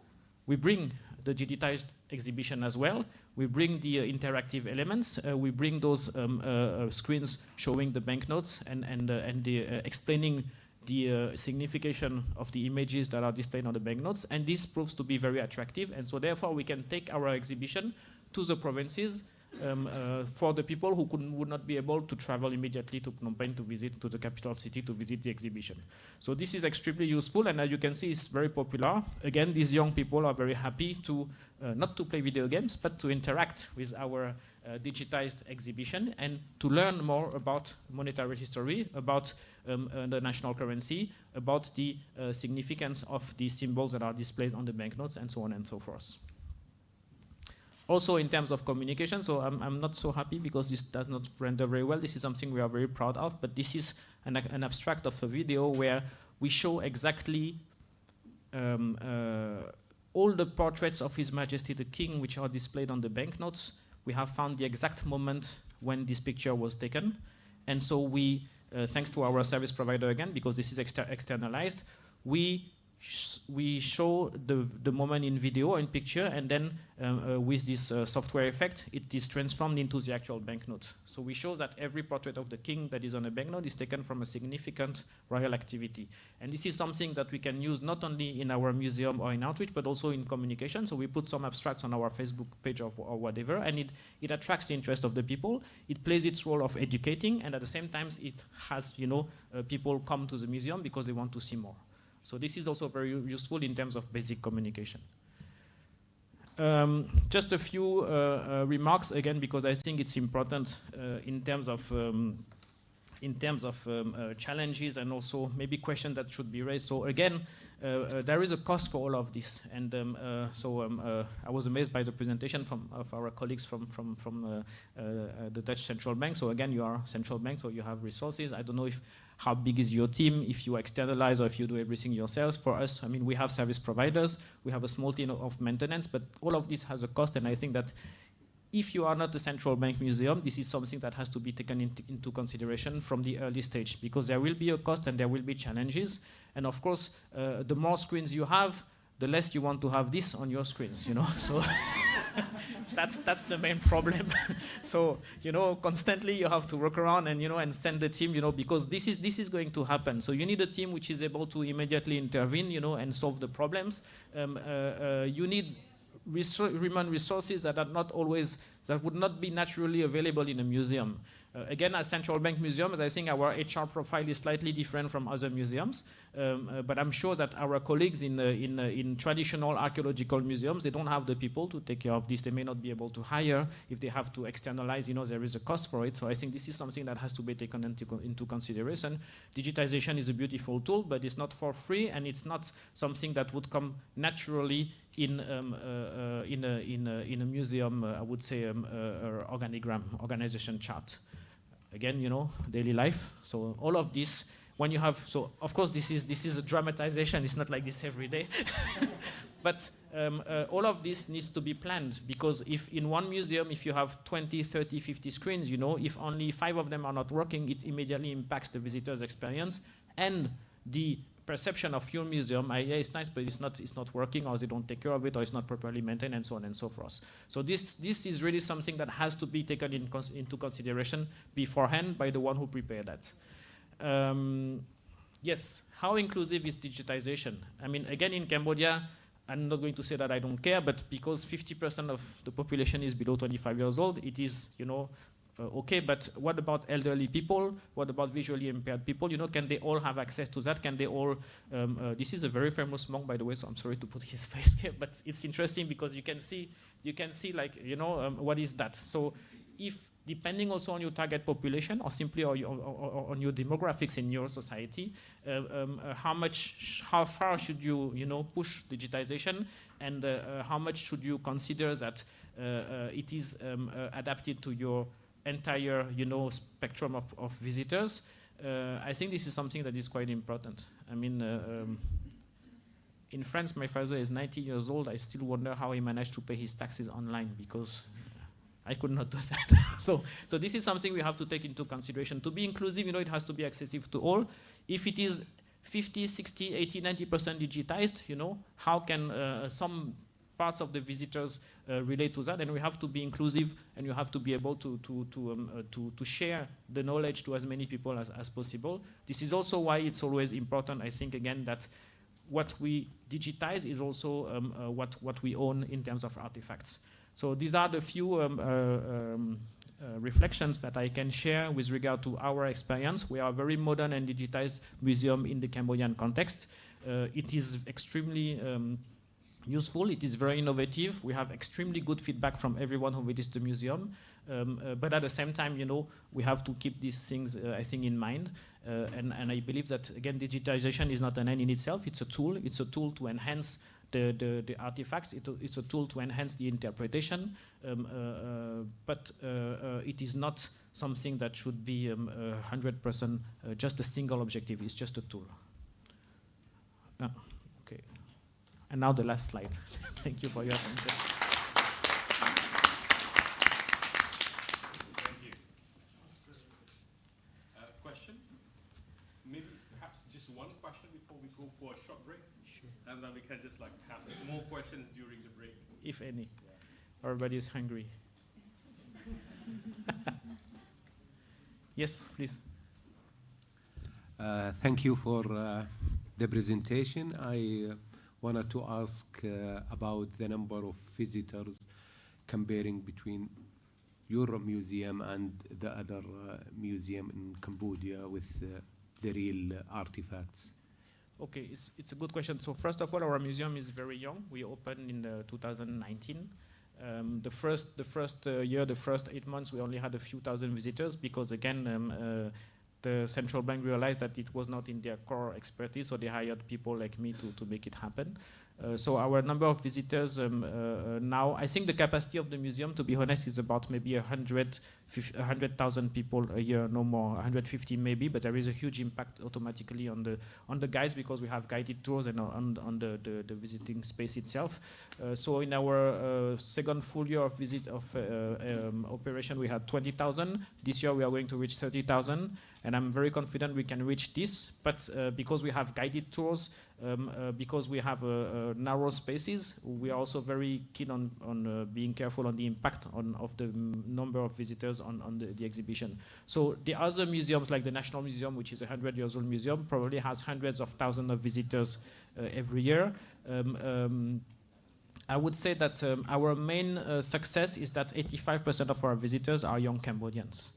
we bring the digitized exhibition as well. We bring the interactive elements. We bring those screens showing the banknotes and explaining the signification of the images that are displayed on the banknotes. And this proves to be very attractive. And so therefore, we can take our exhibition to the provinces for the people who would not be able to travel immediately to Phnom Penh to visit, to the capital city to visit the exhibition. So this is extremely useful, and as you can see, it's very popular. Again, these young people are very happy to not to play video games, but to interact with our digitized exhibition and to learn more about monetary history, about the national currency, about the significance of the symbols that are displayed on the banknotes, and so on and so forth. Also, in terms of communication, so I'm not so happy because this does not render very well. This is something we are very proud of, but this is an abstract of a video where we show exactly all the portraits of His Majesty the King, which are displayed on the banknotes. We have found the exact moment when this picture was taken. And so we, thanks to our service provider again, because this is externalized, we we show the moment in video or in picture, and then with this software effect, it is transformed into the actual banknote. So we show that every portrait of the king that is on a banknote is taken from a significant royal activity. And this is something that we can use not only in our museum or in outreach, but also in communication. So we put some abstracts on our Facebook page or whatever, and it attracts the interest of the people. It plays its role of educating, and at the same time, it has, people come to the museum because they want to see more. So this is also very useful in terms of basic communication. Just a few remarks again, because I think it's important in terms of challenges and also maybe questions that should be raised. So again, there is a cost for all of this, and I was amazed by the presentation of our colleagues from the Dutch Central Bank. So again, you are central bank, so you have resources. I don't know how big is your team, if you externalize or if you do everything yourselves. For us, I mean, we have service providers, we have a small team of maintenance, but all of this has a cost, and I think that if you are not a central bank museum, this is something that has to be taken into consideration from the early stage, because there will be a cost and there will be challenges. And of course, the more screens you have, the less you want to have this on your screens, So that's the main problem. So, constantly you have to work around and, and send the team, because this is going to happen. So you need a team which is able to immediately intervene, and solve the problems. You need human resources that are not always, that would not be naturally available in a museum. Again, as central bank museums, I think our HR profile is slightly different from other museums, but I'm sure that our colleagues in traditional archaeological museums, they don't have the people to take care of this. They may not be able to hire. If they have to externalize, there is a cost for it. So I think this is something that has to be taken into consideration. Digitization is a beautiful tool, but it's not for free, and it's not something that would come naturally in a museum, I would say, organigram, organization chart. Again, daily life. So all of this, when you have, so of course this is a dramatization. It's not like this every day, but all of this needs to be planned, because if in one museum, if you have 20, 30, 50 screens, if only 5 of them are not working, it immediately impacts the visitor's experience and the perception of your museum. Yeah, it's nice, but it's not working, or they don't take care of it, or it's not properly maintained, and so on and so forth. So this is really something that has to be taken into consideration beforehand by the one who prepared that. Yes, how inclusive is digitization? I mean, again, in Cambodia, I'm not going to say that I don't care, but because 50% of the population is below 25 years old, it is, okay, but what about elderly people? What about visually impaired people? Can they all have access to that? Can they all, this is a very famous monk, by the way, so I'm sorry to put his face here, but it's interesting because you can see like, what is that? So if, depending also on your target population or simply on your demographics in your society, how far should you, push digitization, and how much should you consider that it is adapted to your entire, spectrum of visitors? I think this is something that is quite important. I mean, in France, my father is 90 years old. I still wonder how he managed to pay his taxes online, because I could not do that. So this is something we have to take into consideration. To be inclusive, it has to be accessible to all. If it is 50, 60, 80, 90% digitized, how can some parts of the visitors relate to that? And we have to be inclusive, and you have to be able to share the knowledge to as many people as possible. This is also why it's always important, I think, again, that what we digitize is also what we own in terms of artifacts. So these are the few reflections that I can share with regard to our experience. We are a very modern and digitized museum in the Cambodian context. It is extremely useful. It is very innovative. We have extremely good feedback from everyone who visits the museum. But at the same time, we have to keep these things, I think, in mind. And I believe that, again, digitization is not an end in itself. It's a tool. It's a tool to enhance the artifacts. It's a tool to enhance the interpretation. But it is not something that should be 100% just a single objective. It's just a tool. Okay. And now the last slide. Thank you for your attention. Thank you. Question? Maybe perhaps just one question before we go for a short break? And then we can just like have more questions during the break. If any. Everybody is hungry. Yes, please. Thank you for the presentation. I wanted to ask about the number of visitors comparing between your museum and the other museum in Cambodia with the real artifacts. Okay, it's a good question. So first of all, our museum is very young. We opened in 2019. The first year, the first 8 months, we only had a few thousand visitors because again, the central bank realized that it was not in their core expertise, so they hired people like me to make it happen. So our number of visitors now, I think the capacity of the museum, to be honest, is about maybe 100,000 people a year, no more, 150 maybe, but there is a huge impact automatically on the guides because we have guided tours and on the visiting space itself. So in our second full year of operation, we had 20,000. This year we are going to reach 30,000, and I'm very confident we can reach this, but because we have guided tours, because we have narrow spaces, we are also very keen on being careful on the impact of the number of visitors on the exhibition. So the other museums, like the National Museum, which is a 100-year-old museum, probably has hundreds of thousands of visitors every year. I would say that our main success is that 85% of our visitors are young Cambodians.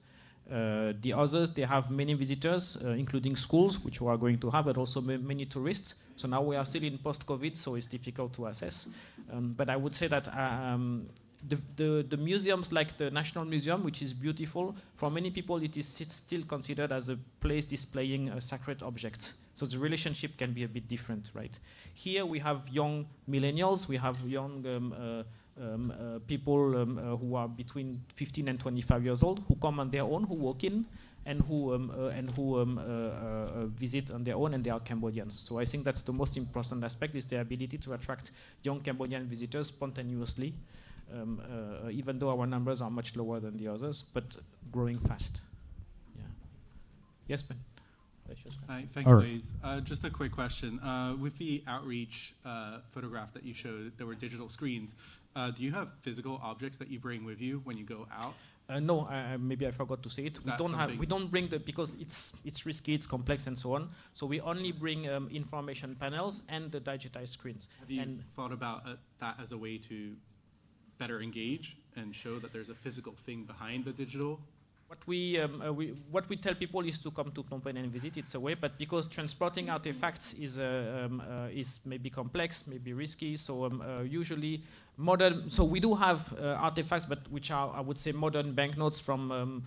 The others, they have many visitors, including schools, which we are going to have, but also many tourists. So now we are still in post-COVID, so it's difficult to assess. But I would say that the museums like the National Museum, which is beautiful, for many people it is still considered as a place displaying sacred objects. So the relationship can be a bit different, right? Here we have young millennials, we have young people who are between 15 and 25 years old, who come on their own, who walk in, and who visit on their own, and they are Cambodians. So I think that's the most important aspect, is the ability to attract young Cambodian visitors spontaneously, even though our numbers are much lower than the others, but growing fast. Yeah. Yes, Ben. Hi, thank you, Blaise. Just a quick question. With the outreach photograph that you showed, there were digital screens. Do you have physical objects that you bring with you when you go out? No, maybe I forgot to say it. We don't bring because it's risky, it's complex, and so on. So we only bring information panels and the digitized screens. Have you thought about that as a way to better engage and show that there's a physical thing behind the digital? What we tell people is to come to Phnom Penh and visit. It's a way, but because transporting artifacts is maybe complex, maybe risky. So usually modern. So we do have artifacts, but which are, I would say, modern banknotes from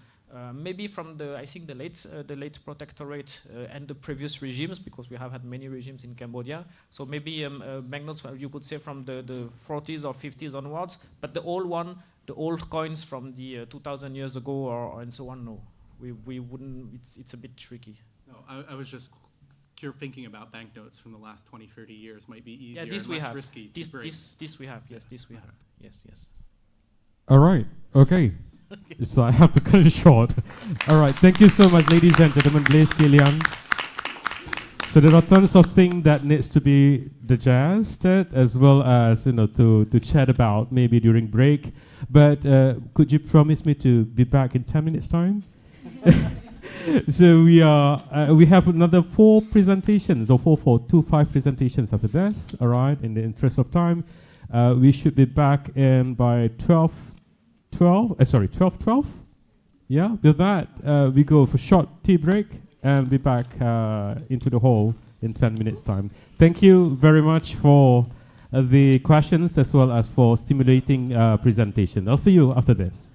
maybe from I think the late protectorate and the previous regimes, because we have had many regimes in Cambodia. So maybe banknotes you could say from the 40s or 50s onwards, but the old coins from the 2,000 years ago or and so on, no. We wouldn't, it's a bit tricky. No, I was just thinking about banknotes from the last 20, 30 years might be easier and less risky. This we have, yes, this we have. Yes. All right, okay. So I have to cut it short. All right, thank you so much, ladies and gentlemen. Blaise Kilian. So there are tons of things that needs to be digested, as well as to chat about maybe during break. But could you promise me to be back in 10 minutes time? So we have another 4 presentations, or 5 presentations after this. All right, in the interest of time, we should be back in by 12:12. Yeah, with that we go for short tea break and be back into the hall in 10 minutes time. Thank you very much for the questions as well as for stimulating presentation. I'll see you after this.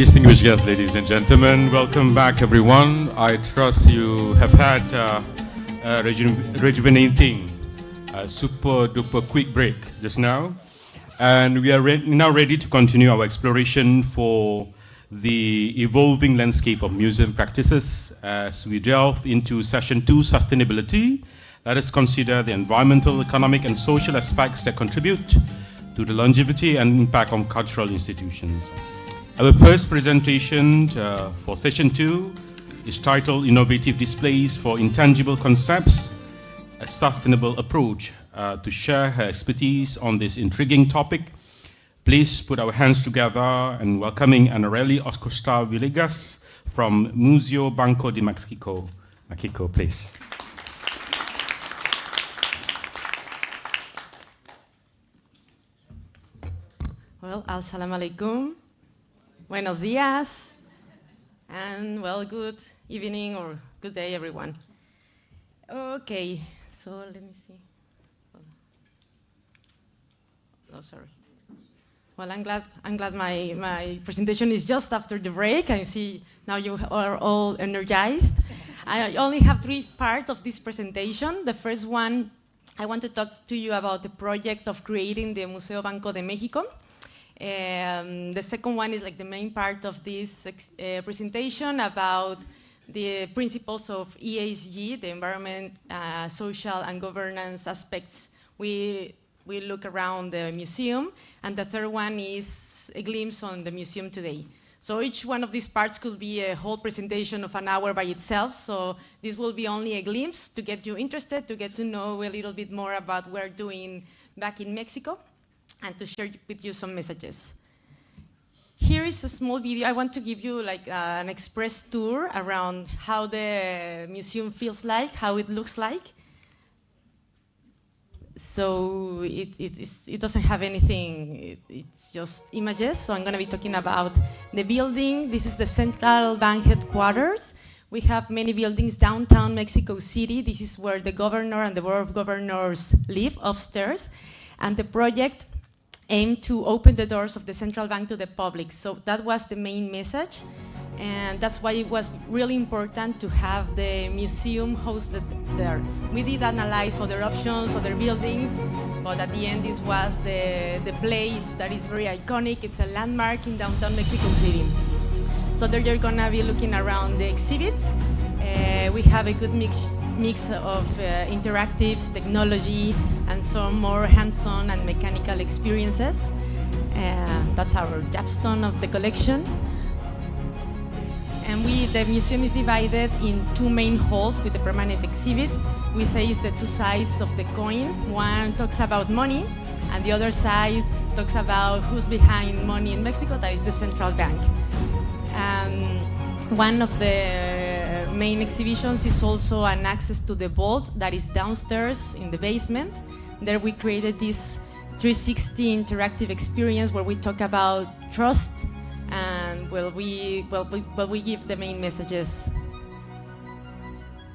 Distinguished guests, ladies and gentlemen, welcome back everyone. I trust you have had a rejuvenating, super duper quick break just now. And we are now ready to continue our exploration for the evolving landscape of museum practices as we delve into session 2, sustainability. Let us consider the environmental, economic and social aspects that contribute to the longevity and impact of cultural institutions. Our first presentation for session 2 is titled Innovative Displays for Intangible Concepts, a Sustainable Approach. To share her expertise on this intriguing topic, please put our hands together and welcoming Anareli Oscosta Villegas from Museo Banco de Mexico. Mexico, please. Well, assalamu alaikum. Buenos días. And well, good evening or good day, everyone. Okay, so let me see. Oh, sorry. Well, I'm glad my presentation is just after the break. I see now you are all energized. I only have 3 parts of this presentation. The first one, I want to talk to you about the project of creating the Museo Banco de Mexico. The second one is like the main part of this presentation about the principles of ESG, the environment, social and governance aspects we look around the museum. And the third one is a glimpse on the museum today. So each one of these parts could be a whole presentation of an hour by itself. So this will be only a glimpse to get you interested, to get to know a little bit more about what we're doing back in Mexico, and to share with you some messages. Here is a small video. I want to give you like an express tour around how the museum feels like, how it looks like. So it doesn't have anything, it's just images. So I'm going to be talking about the building. This is the Central Bank headquarters. We have many buildings downtown Mexico City. This is where the governor and the board of governors live upstairs. And the project aimed to open the doors of the central bank to the public. So that was the main message. And that's why it was really important to have the museum hosted there. We did analyze other options, other buildings, but at the end this was the place that is very iconic. It's a landmark in downtown Mexico City. So there you're gonna be looking around the exhibits. We have a good mix of interactives, technology, and some more hands-on and mechanical experiences. And that's our capstone of the collection. And the museum is divided in 2 main halls with the permanent exhibit. We say it's the 2 sides of the coin. One talks about money, and the other side talks about who's behind money in Mexico, that is the central bank. And one of the main exhibitions is also an access to the vault that is downstairs in the basement. There we created this 360 interactive experience where we talk about trust, and we give the main messages.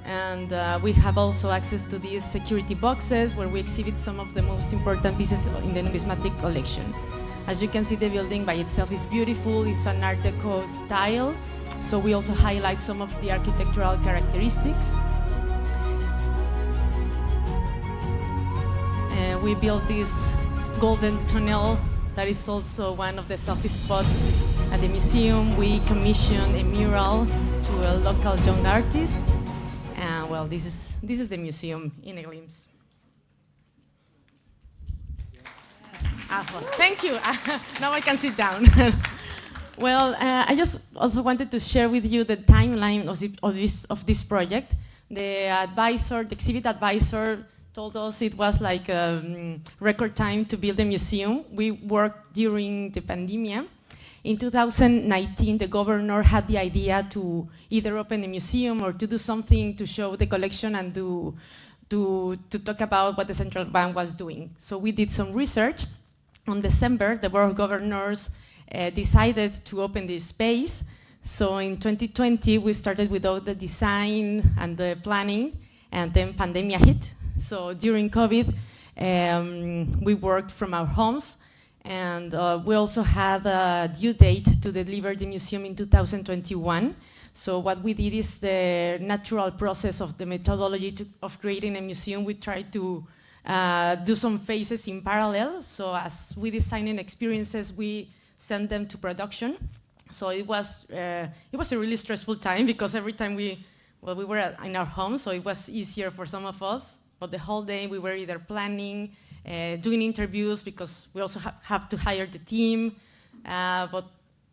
And we have also access to these security boxes where we exhibit some of the most important pieces in the numismatic collection. As you can see, the building by itself is beautiful. It's an Art Deco style, so we also highlight some of the architectural characteristics. We built this golden tunnel that is also one of the selfie spots at the museum. We commissioned a mural to a local young artist. And well, this is the museum in a glimpse. Well, thank you. Now I can sit down. Well, I just also wanted to share with you the timeline of this project. The exhibit advisor told us it was like a record time to build a museum. We worked during the pandemic. In 2019, the governor had the idea to either open a museum or to do something to show the collection and to talk about what the central bank was doing. So we did some research. On December, the board of governors decided to open this space. So in 2020, we started with all the design and the planning, and then pandemic hit. So during COVID, we worked from our homes, And we also had a due date to deliver the museum in 2021. So what we did is the natural process of the methodology of creating a museum. We tried to do some phases in parallel. So as we designing experiences, we send them to production. So it was a really stressful time because every time we were in our home, so it was easier for some of us. But the whole day we were either planning, doing interviews because we also have to hire the team. But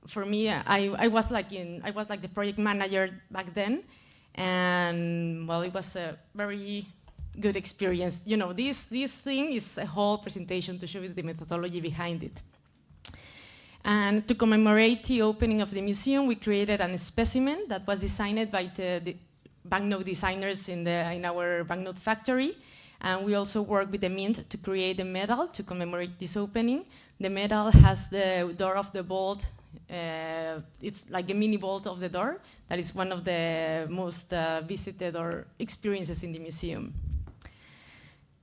for me, I was like the project manager back then, and well, it was a very good experience. You know, this thing is a whole presentation to show you the methodology behind it. And to commemorate the opening of the museum, we created a specimen that was designed by the banknote designers in our banknote factory. And we also worked with the Mint to create a medal to commemorate this opening. The medal has the door of the vault. It's like a mini vault of the door. That is one of the most visited or experiences in the museum.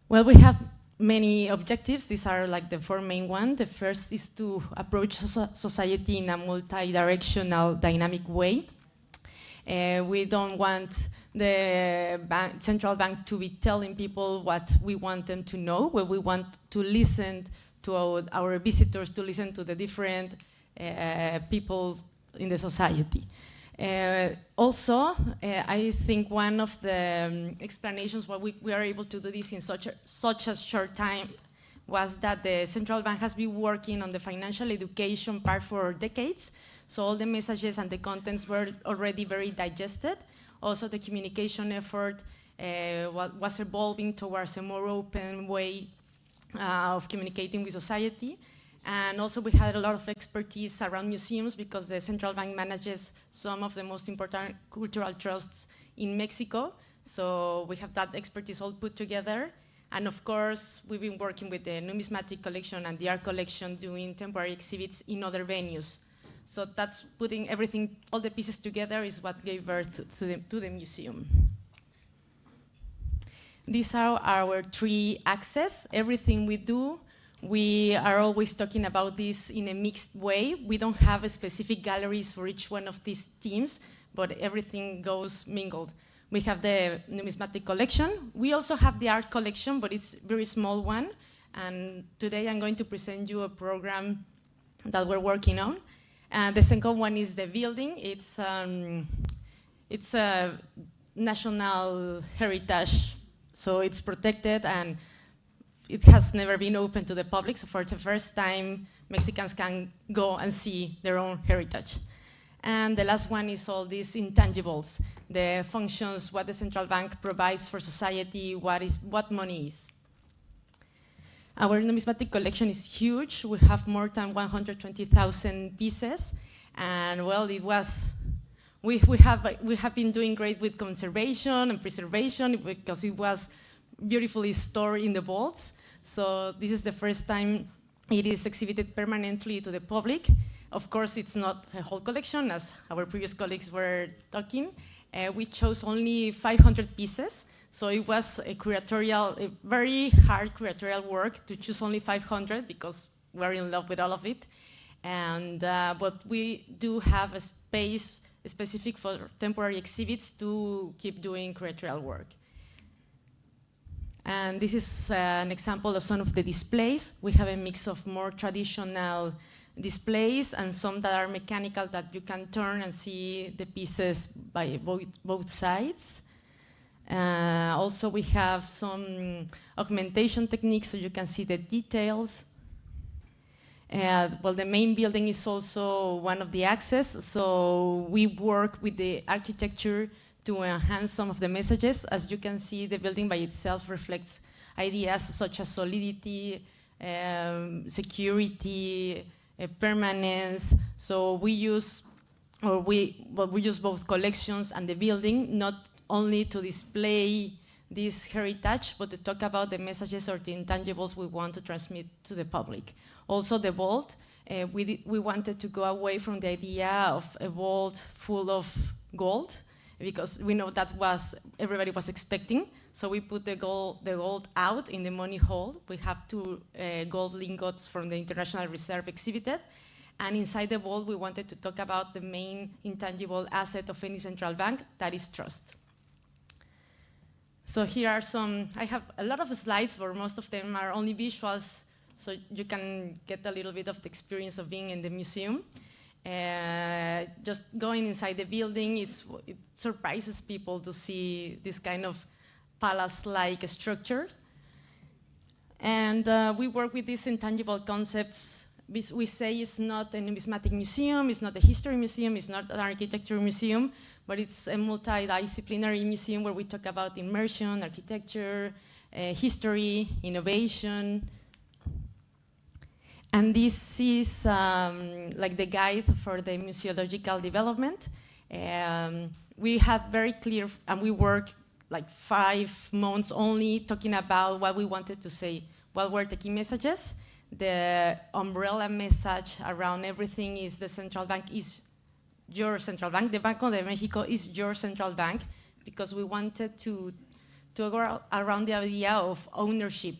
Well, we have many objectives. These are like the four main ones. The first is to approach society in a multi-directional, dynamic way. We don't want the central bank to be telling people what we want them to know, but we want to listen to our visitors, to listen to the different people in the society. Also, I think one of the explanations why we are able to do this in such a short time was that the central bank has been working on the financial education part for decades. So all the messages and the contents were already very digested. Also, the communication effort was evolving towards a more open way of communicating with society. And also, we had a lot of expertise around museums because the central bank manages some of the most important cultural trusts in Mexico. So we have that expertise all put together. And of course, we've been working with the numismatic collection and the art collection doing temporary exhibits in other venues. So that's putting everything, all the pieces together is what gave birth to the museum. These are our three axes. Everything we do, we are always talking about this in a mixed way. We don't have a specific galleries for each one of these teams, but everything goes mingled. We have the numismatic collection. We also have the art collection, but it's a very small one. And today I'm going to present you a program that we're working on. And the second one is the building. It's a national heritage, so it's protected and it has never been open to the public. So for the first time, Mexicans can go and see their own heritage. And the last one is all these intangibles, the functions, what the central bank provides for society, what money is. Our numismatic collection is huge. We have more than 120,000 pieces, and well, we have been doing great with conservation and preservation because it was beautifully stored in the vaults. So this is the first time it is exhibited permanently to the public. Of course, it's not a whole collection, as our previous colleagues were talking. We chose only 500 pieces. So it was a very hard curatorial work to choose only 500 because we're in love with all of it. And but we do have a space specific for temporary exhibits to keep doing curatorial work. And this is an example of some of the displays. We have a mix of more traditional displays and some that are mechanical that you can turn and see the pieces by both sides. Also, we have some augmentation techniques so you can see the details. Well, the main building is also one of the axes, so we work with the architecture to enhance some of the messages. As you can see, the building by itself reflects ideas such as solidity, security, permanence. So we use both collections and the building, not only to display this heritage, but to talk about the messages or the intangibles we want to transmit to the public. Also, the vault, we wanted to go away from the idea of a vault full of gold. because we know that was everybody was expecting. So we put the gold out in the money hall. We have two gold lingots from the International Reserve exhibited. And inside the vault, we wanted to talk about the main intangible asset of any central bank, that is trust. So here are some, I have a lot of slides, but most of them are only visuals, so you can get a little bit of the experience of being in the museum. Just going inside the building, it surprises people to see this kind of palace-like structure. And we work with these intangible concepts. We say it's not a numismatic museum, it's not a history museum, it's not an architecture museum, but it's a multidisciplinary museum where we talk about immersion, architecture, history, innovation. And this is like the guide for the museological development. We had very clear, and we worked like 5 months only talking about what we wanted to say, what were the key messages. The umbrella message around everything is the central bank is your central bank. The Banco de Mexico is your central bank, because we wanted to go around the idea of ownership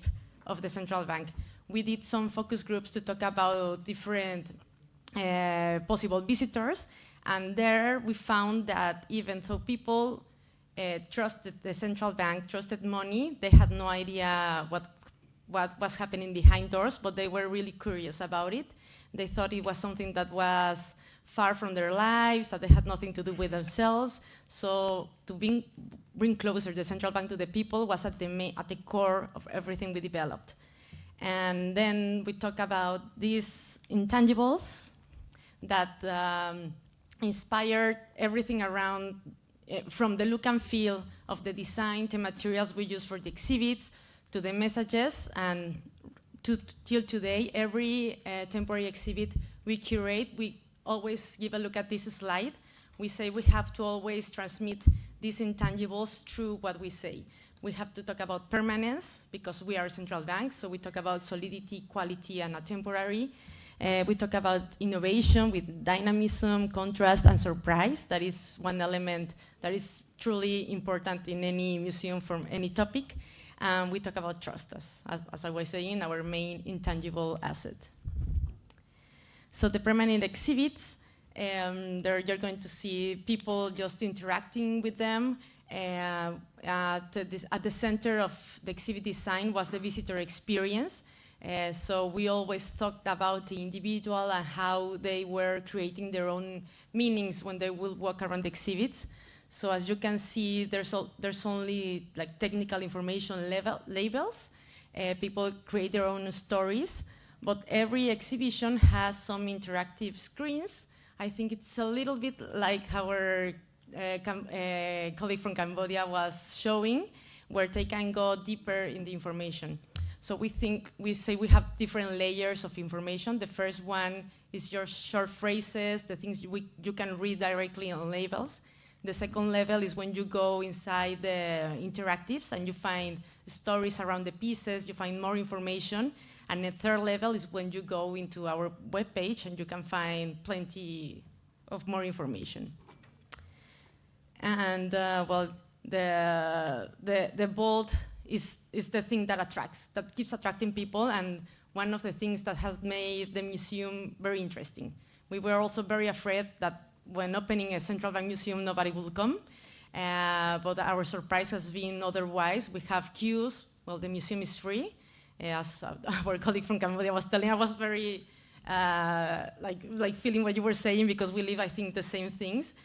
of the central bank. We did some focus groups to talk about different possible visitors, and there we found that even though people trusted the central bank, trusted money, they had no idea what was happening behind doors, but they were really curious about it. They thought it was something that was far from their lives, that they had nothing to do with themselves. So to bring closer the central bank to the people was at the core of everything we developed. And then we talk about these intangibles that inspired everything around, from the look and feel of the design, the materials we use for the exhibits, to the messages, and till today, every temporary exhibit we curate, we always give a look at this slide. We say we have to always transmit these intangibles through what we say. We have to talk about permanence, because we are a central bank, so we talk about solidity, quality, and atemporary. We talk about innovation with dynamism, contrast, and surprise. That is one element that is truly important in any museum from any topic. We talk about trust, as I was saying, our main intangible asset. So the permanent exhibits, there you're going to see people just interacting with them. At the center of the exhibit design was the visitor experience. So we always talked about the individual and how they were creating their own meanings when they will walk around the exhibits. So as you can see, there's only like technical information labels. People create their own stories, but every exhibition has some interactive screens. I think it's a little bit like our colleague from Cambodia was showing, where they can go deeper in the information. So we say we have different layers of information. The first one is your short phrases, the things you can read directly on labels. The second level is when you go inside the interactives and you find stories around the pieces, you find more information. And the third level is when you go into our webpage and you can find plenty of more information. And well, the bold is the thing that keeps attracting people, and one of the things that has made the museum very interesting. We were also very afraid that when opening a central bank museum, nobody will come. But our surprise has been otherwise. We have queues. Well, the museum is free. As our colleague from Cambodia was telling, I was very like feeling what you were saying, because we live, I think, the same things.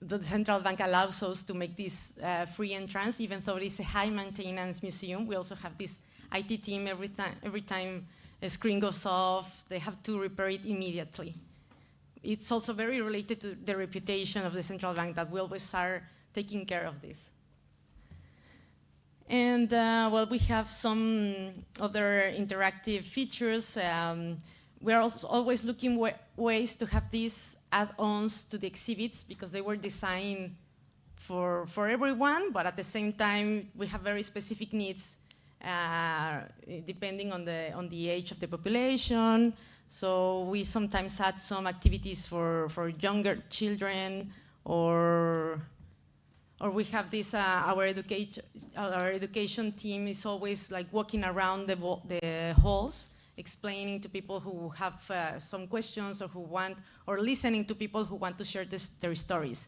The central bank allows us to make this free entrance, even though it's a high maintenance museum. We also have this IT team. Every time a screen goes off, they have to repair it immediately. It's also very related to the reputation of the central bank, that we always are taking care of this. And well, we have some other interactive features. We're also always looking ways to have these add-ons to the exhibits, because they were designed for everyone, but at the same time, we have very specific needs depending on the age of the population. So we sometimes add some activities for younger children, or we have this, our education team is always like walking around the halls, explaining to people who have some questions or who want, or listening to people who want to share their stories.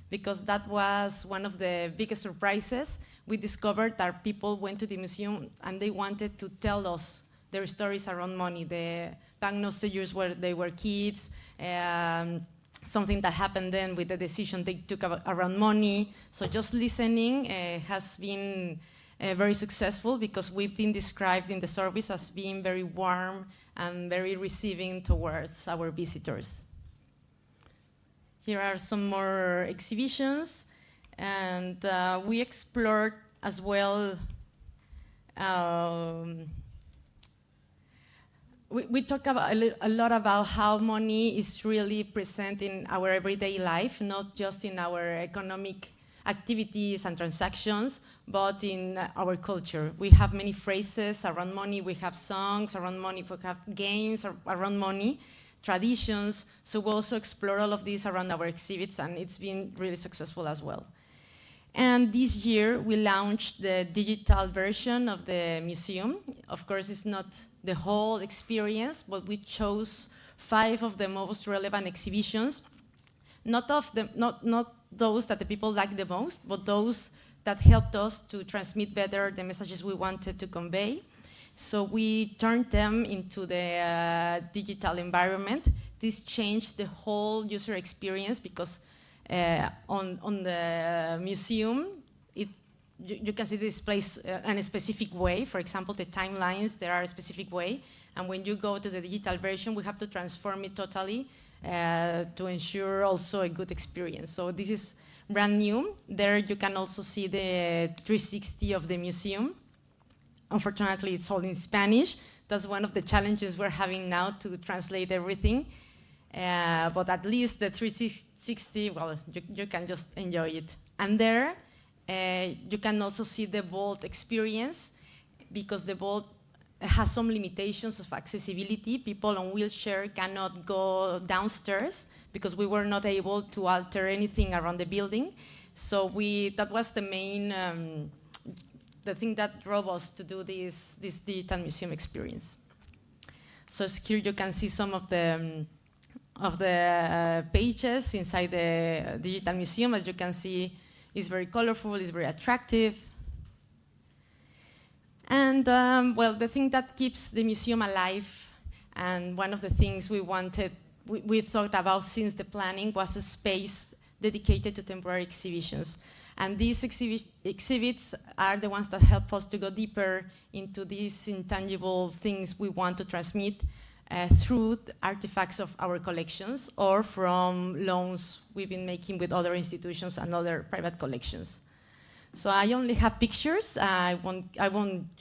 Because that was one of the biggest surprises. We discovered that people went to the museum and they wanted to tell us their stories around money, the banknotes they used where they were kids, something that happened then with the decision they took around money. So just listening has been very successful because we've been described in the service as being very warm and very receiving towards our visitors. Here are some more exhibitions, and we explored as well. We talk about a lot about how money is really present in our everyday life, not just in our economic activities and transactions, but in our culture. We have many phrases around money, we have songs around money, we have games around money, traditions, so we also explore all of these around our exhibits, and it's been really successful as well. And this year, we launched the digital version of the museum. Of course, it's not the whole experience, but we chose 5 of the most relevant exhibitions, not those that the people like the most, but those that helped us to transmit better the messages we wanted to convey. So we turned them into the digital environment. This changed the whole user experience because on the museum, you can see this place in a specific way. For example, the timelines, there are a specific way. And when you go to the digital version, we have to transform it totally to ensure also a good experience. So this is brand new. There you can also see the 360 of the museum. Unfortunately, it's all in Spanish. That's one of the challenges we're having now to translate everything. But at least the 360, well, you can just enjoy it. And there, you can also see the vault experience, because the vault has some limitations of accessibility. People on wheelchair cannot go downstairs because we were not able to alter anything around the building. So that was the main the thing that drove us to do this digital museum experience. So here you can see some of the pages inside the digital museum. As you can see, it's very colorful, it's very attractive. And well, the thing that keeps the museum alive, and one of the things we thought about since the planning, was a space dedicated to temporary exhibitions. And these exhibits are the ones that help us to go deeper into these intangible things we want to transmit through the artifacts of our collections or from loans we've been making with other institutions and other private collections. So I only have pictures. I won't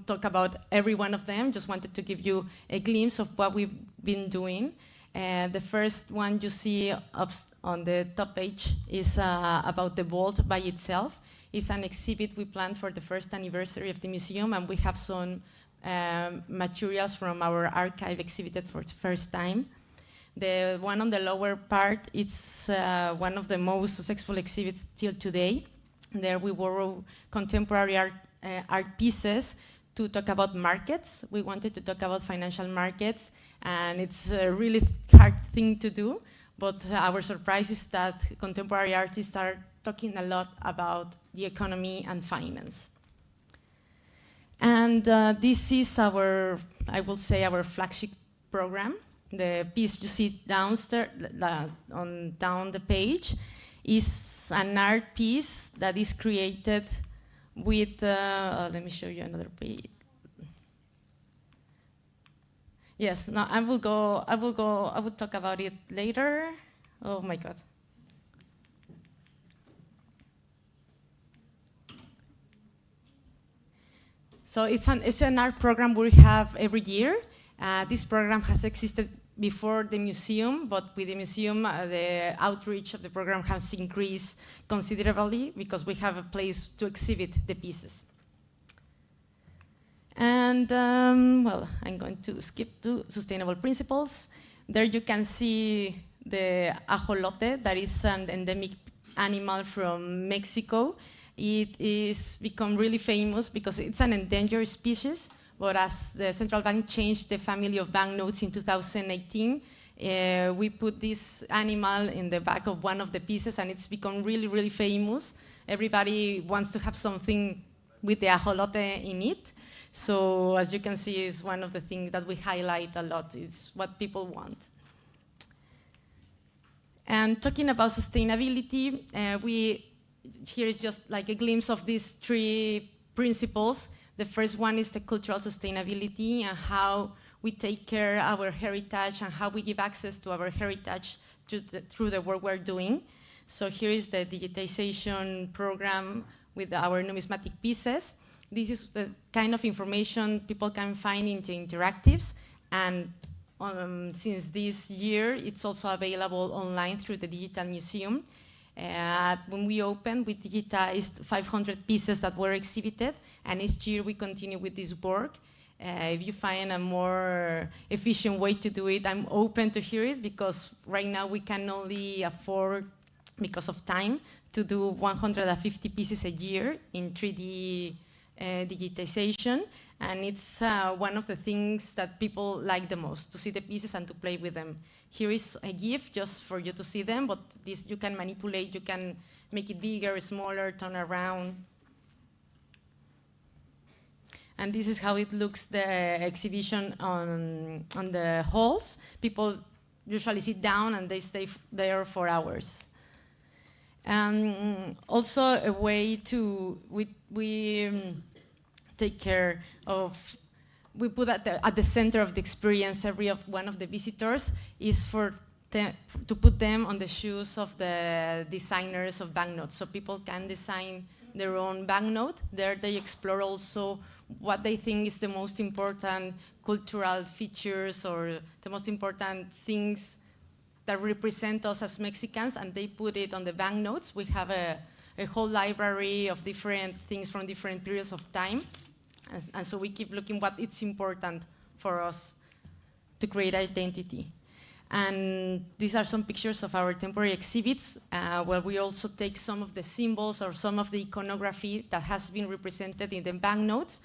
talk about every one of them. Just wanted to give you a glimpse of what we've been doing. The first one you see up on the top page is about the vault by itself. It's an exhibit we planned for the first anniversary of the museum, and we have some materials from our archive exhibited for the first time. The one on the lower part, it's one of the most successful exhibits till today. There we borrow contemporary art pieces to talk about markets. We wanted to talk about financial markets, and it's a really hard thing to do, but our surprise is that contemporary artists are talking a lot about the economy and finance. And this is our, I will say, our flagship program. The piece you see downstairs, down the page, is an art piece that is created with, let me show you another page. Yes, no, I will talk about it later. Oh my God. So it's an art program we have every year. This program has existed before the museum, but with the museum, the outreach of the program has increased considerably because we have a place to exhibit the pieces. And well, I'm going to skip to sustainable principles. There you can see the ajolote, that is an endemic animal from Mexico. It is become really famous because it's an endangered species, but as the central bank changed the family of banknotes in 2018, we put this animal in the back of one of the pieces, and it's become really, really famous. Everybody wants to have something with the ajolote in it. So as you can see, it's one of the things that we highlight a lot. It's what people want. And talking about sustainability, here is just like a glimpse of these 3 principles. The first one is the cultural sustainability and how we take care of our heritage and how we give access to our heritage through the work we're doing. So here is the digitization program with our numismatic pieces. This is the kind of information people can find in the interactives, and since this year, it's also available online through the Digital Museum. When we opened, we digitized 500 pieces that were exhibited, and each year we continue with this work. If you find a more efficient way to do it, I'm open to hear it, because right now we can only afford, because of time, to do 150 pieces a year in 3D digitization, and it's one of the things that people like the most, to see the pieces and to play with them. Here is a GIF just for you to see them, but this you can manipulate, you can make it bigger, smaller, turn around. And this is how it looks, the exhibition on the halls. People usually sit down and they stay there for hours. Also a way to, we take care of, we put at the center of the experience every one of the visitors is to put them on the shoes of the designers of banknotes. So people can design their own banknote. There they explore also what they think is the most important cultural features or the most important things that represent us as Mexicans, and they put it on the banknotes. We have a whole library of different things from different periods of time. And so we keep looking what it's important for us to create identity. And these are some pictures of our temporary exhibits, where we also take some of the symbols or some of the iconography that has been represented in the banknotes,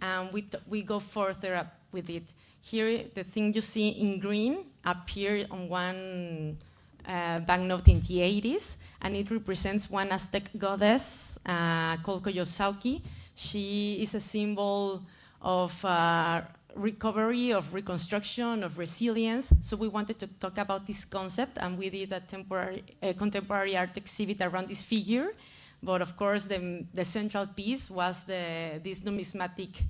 and we go further up with it. Here, the thing you see in green appeared on one banknote in the 80s, and it represents one Aztec goddess called Coyosauqui. She is a symbol of recovery, of reconstruction, of resilience. So we wanted to talk about this concept, and we did a contemporary art exhibit around this figure. But of course, the central piece was this numismatic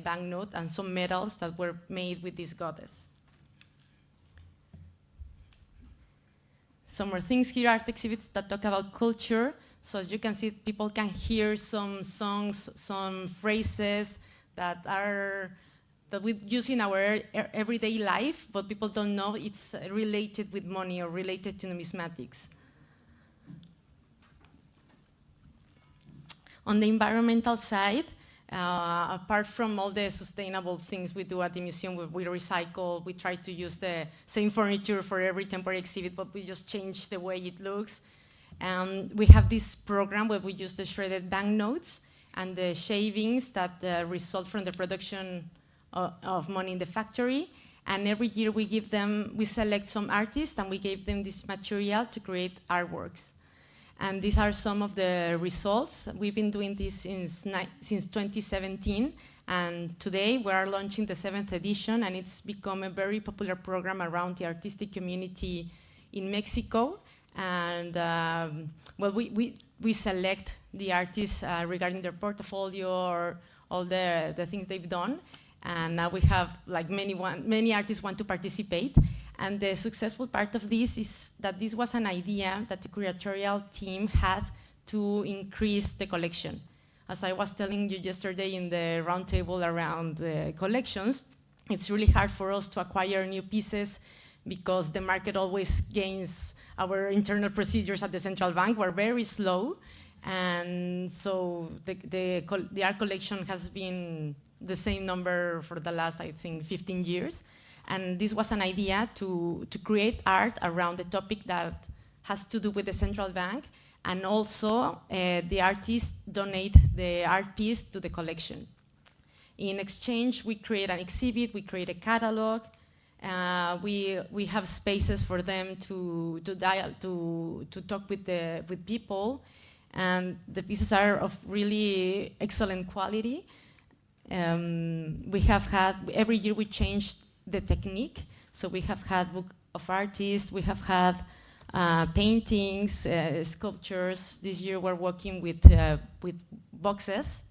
banknote and some medals that were made with this goddess. Some more things here, art exhibits that talk about culture. So as you can see, people can hear some songs, some phrases that we use in our everyday life, but people don't know it's related with money or related to numismatics. On the environmental side, apart from all the sustainable things we do at the museum, we recycle, we try to use the same furniture for every temporary exhibit, but we just change the way it looks. We have this program where we use the shredded banknotes and the shavings that result from the production of money in the factory. And every year we select some artists and we give them this material to create artworks. And these are some of the results. We've been doing this since 2017. And today we are launching the 7th edition, and it's become a very popular program around the artistic community in Mexico. And well, we select the artists regarding their portfolio or all the things they've done. And now we have like many artists want to participate. And the successful part of this is that this was an idea that the curatorial team had to increase the collection. As I was telling you yesterday in the roundtable around the collections, it's really hard for us to acquire new pieces because the market always gains. Our internal procedures at the central bank were very slow. And so the art collection has been the same number for the last, I think, 15 years. And this was an idea to create art around the topic that has to do with the central bank, and also the artists donate the art piece to the collection. In exchange, we create an exhibit, we create a catalog, we have spaces for them to talk with people, and the pieces are of really excellent quality. We have had, every year we changed the technique, so we have had book of artists, we have had paintings, sculptures. This year we're working with boxes.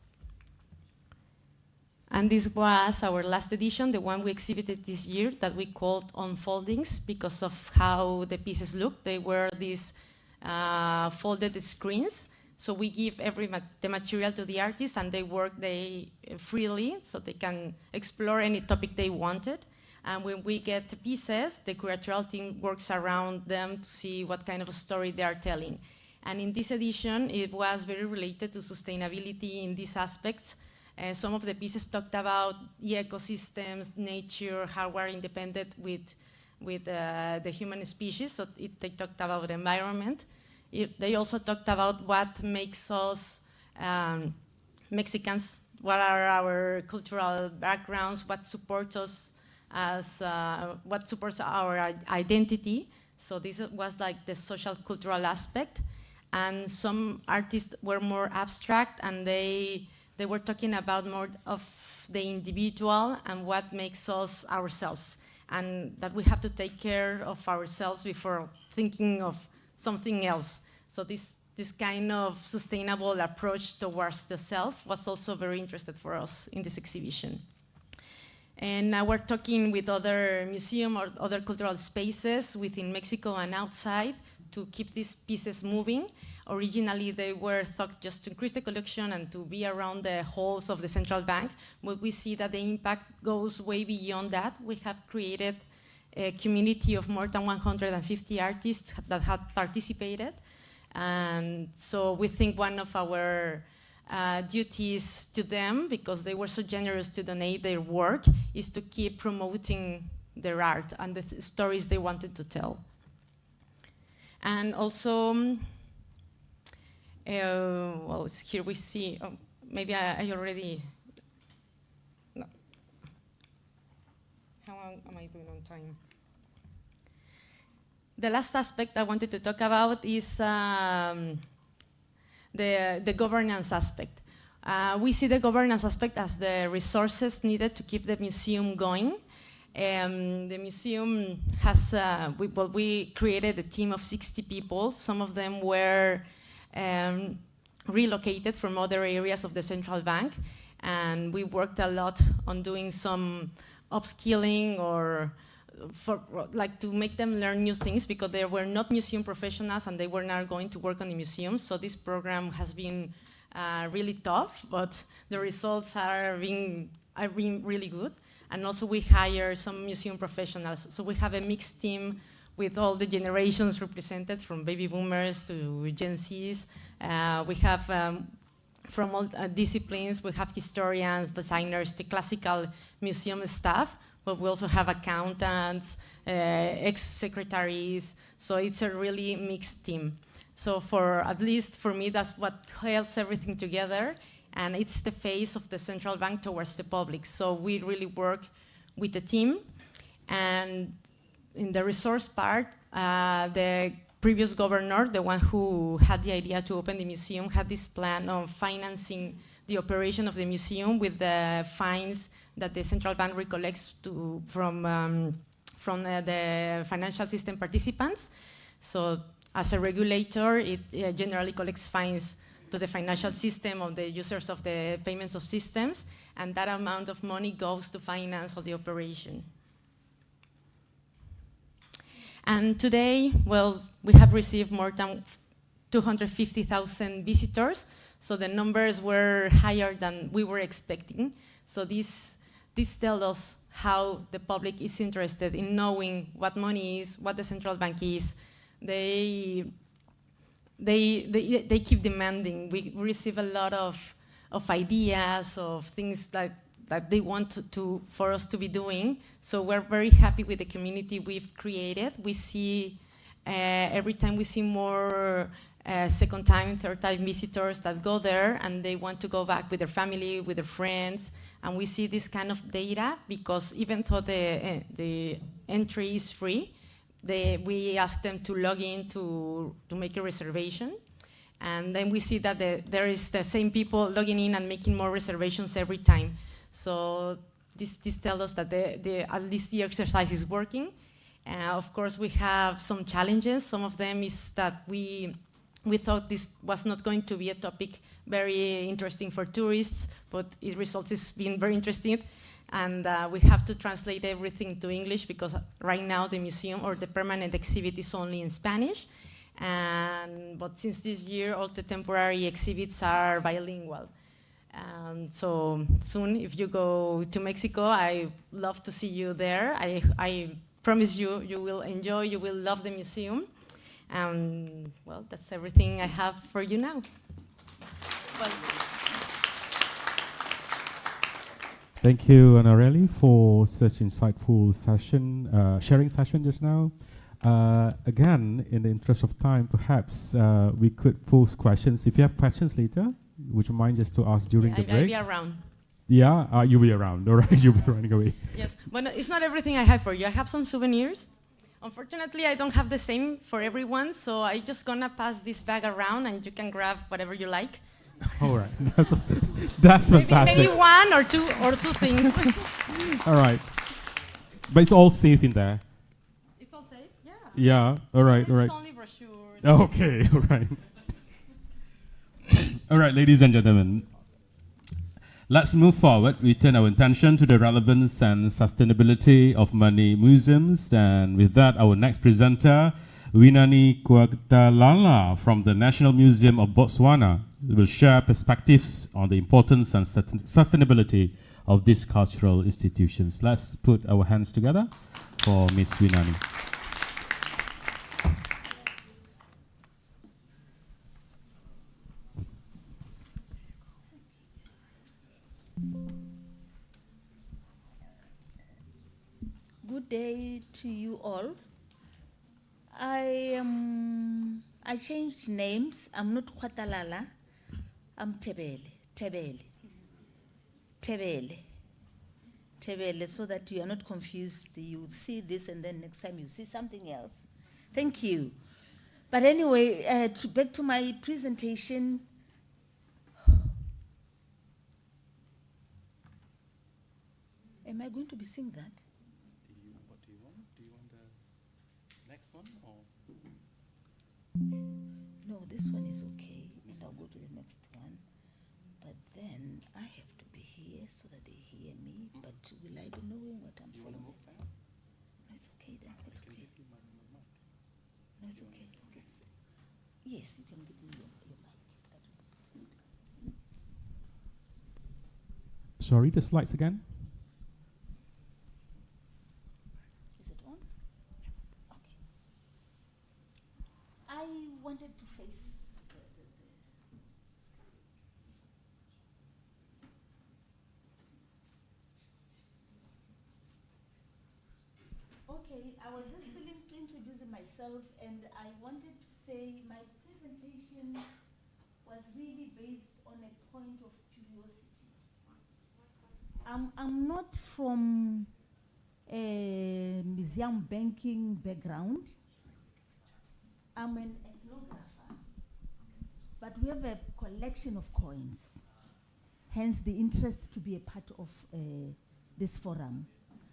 And this was our last edition, the one we exhibited this year, that we called Unfoldings because of how the pieces look. They were these folded screens. So we give the material to the artists, and they work freely, so they can explore any topic they wanted. And when we get the pieces, the curatorial team works around them to see what kind of a story they are telling. And in this edition, it was very related to sustainability in these aspects. Some of the pieces talked about the ecosystems, nature, how we're independent with the human species. So they talked about the environment. They also talked about what makes us Mexicans, what are our cultural backgrounds, what supports us what supports our identity. So this was like the social cultural aspect. And some artists were more abstract, and they were talking about more of the individual and what makes us ourselves, and that we have to take care of ourselves before thinking of something else. So this kind of sustainable approach towards the self was also very interesting for us in this exhibition. And now we're talking with other museums or other cultural spaces within Mexico and outside to keep these pieces moving. Originally, they were thought just to increase the collection and to be around the halls of the central bank, but we see that the impact goes way beyond that. We have created a community of more than 150 artists that have participated. And so we think one of our duties to them, because they were so generous to donate their work, is to keep promoting their art and the stories they wanted to tell. And also, well, here we see, maybe I already, no. How am I doing on time? The last aspect I wanted to talk about is the governance aspect. We see the governance aspect as the resources needed to keep the museum going. The museum has, we created a team of 60 people. Some of them were relocated from other areas of the central bank, and we worked a lot on doing some upskilling or to make them learn new things, because they were not museum professionals and they were not going to work on the museum. So this program has been really tough, but the results are being really good. And also we hire some museum professionals. So we have a mixed team with all the generations represented, from baby boomers to Gen Zs. We have from all disciplines, we have historians, designers, the classical museum staff, but we also have accountants, ex-secretaries. So it's a really mixed team. So at least for me, that's what holds everything together. And it's the face of the central bank towards the public. So we really work with the team. And in the resource part, the previous governor, the one who had the idea to open the museum, had this plan of financing the operation of the museum with the fines that the central bank recollects from the financial system participants. So as a regulator, it generally collects fines to the financial system of the users of the payments of systems, and that amount of money goes to finance all the operation. And today, well, we have received more than 250,000 visitors, so the numbers were higher than we were expecting. So this tells us how the public is interested in knowing what money is, what the central bank is. They keep demanding. We receive a lot of ideas, of things like that they want for us to be doing. So we're very happy with the community we've created. We see every time we see more second time, third time visitors that go there and they want to go back with their family, with their friends. And we see this kind of data because even though the entry is free, we ask them to log in to make a reservation. And then we see that there is the same people logging in and making more reservations every time. So this tells us that at least the exercise is working. Of course, we have some challenges. Some of them is that we thought this was not going to be a topic very interesting for tourists, but it results is being very interesting. And we have to translate everything to English because right now the museum or the permanent exhibit is only in Spanish. But since this year, all the temporary exhibits are bilingual. So soon, if you go to Mexico, I love to see you there. I promise you, you will enjoy, you will love the museum. Well, that's everything I have for you now. Well, thank you, Anarelli, for such insightful session, sharing session just now. Again, in the interest of time, perhaps we could pose questions. If you have questions later, would you mind just to ask during the break? I'll be around. Yeah, you'll be around. All right, you'll be running away. Yes, but no, it's not everything I have for you. I have some souvenirs. Unfortunately, I don't have the same for everyone, so I'm just gonna pass this bag around, and you can grab whatever you like. All right, that's fantastic. Maybe one or two things. All right, but it's all safe in there. It's all safe, yeah. Yeah. All right. All right. It's only brochures. Okay. All right. All right, ladies and gentlemen. Let's move forward. We turn our attention to the relevance and sustainability of money museums. And with that, our next presenter, Winani Kwagtalala from the National Museum of Botswana, will share perspectives on the importance and sustainability of these cultural institutions. Let's put our hands together for Ms. Winani. Good day to you all. I changed names. I'm not Kwatalala. I'm Tebele, so that you are not confused. You would see this and then next time you see something else. Thank you. But anyway, back to my presentation. Am I going to be seeing that? What do you want? Do you want the next one or? No, this one is okay, and I'll go to the next one. But then I have to be here so that they hear me. But will I be knowing what I'm saying? No, it's okay then. It's okay. No, it's okay. Yes, you can give me your mic. Sorry, the slides again? Is it on? Okay. I wanted to face Okay, I was just introducing myself, and I wanted to say my presentation was really based on a point of curiosity. I'm not from a museum banking background. I'm an ethnographer, but we have a collection of coins, hence the interest to be a part of this forum.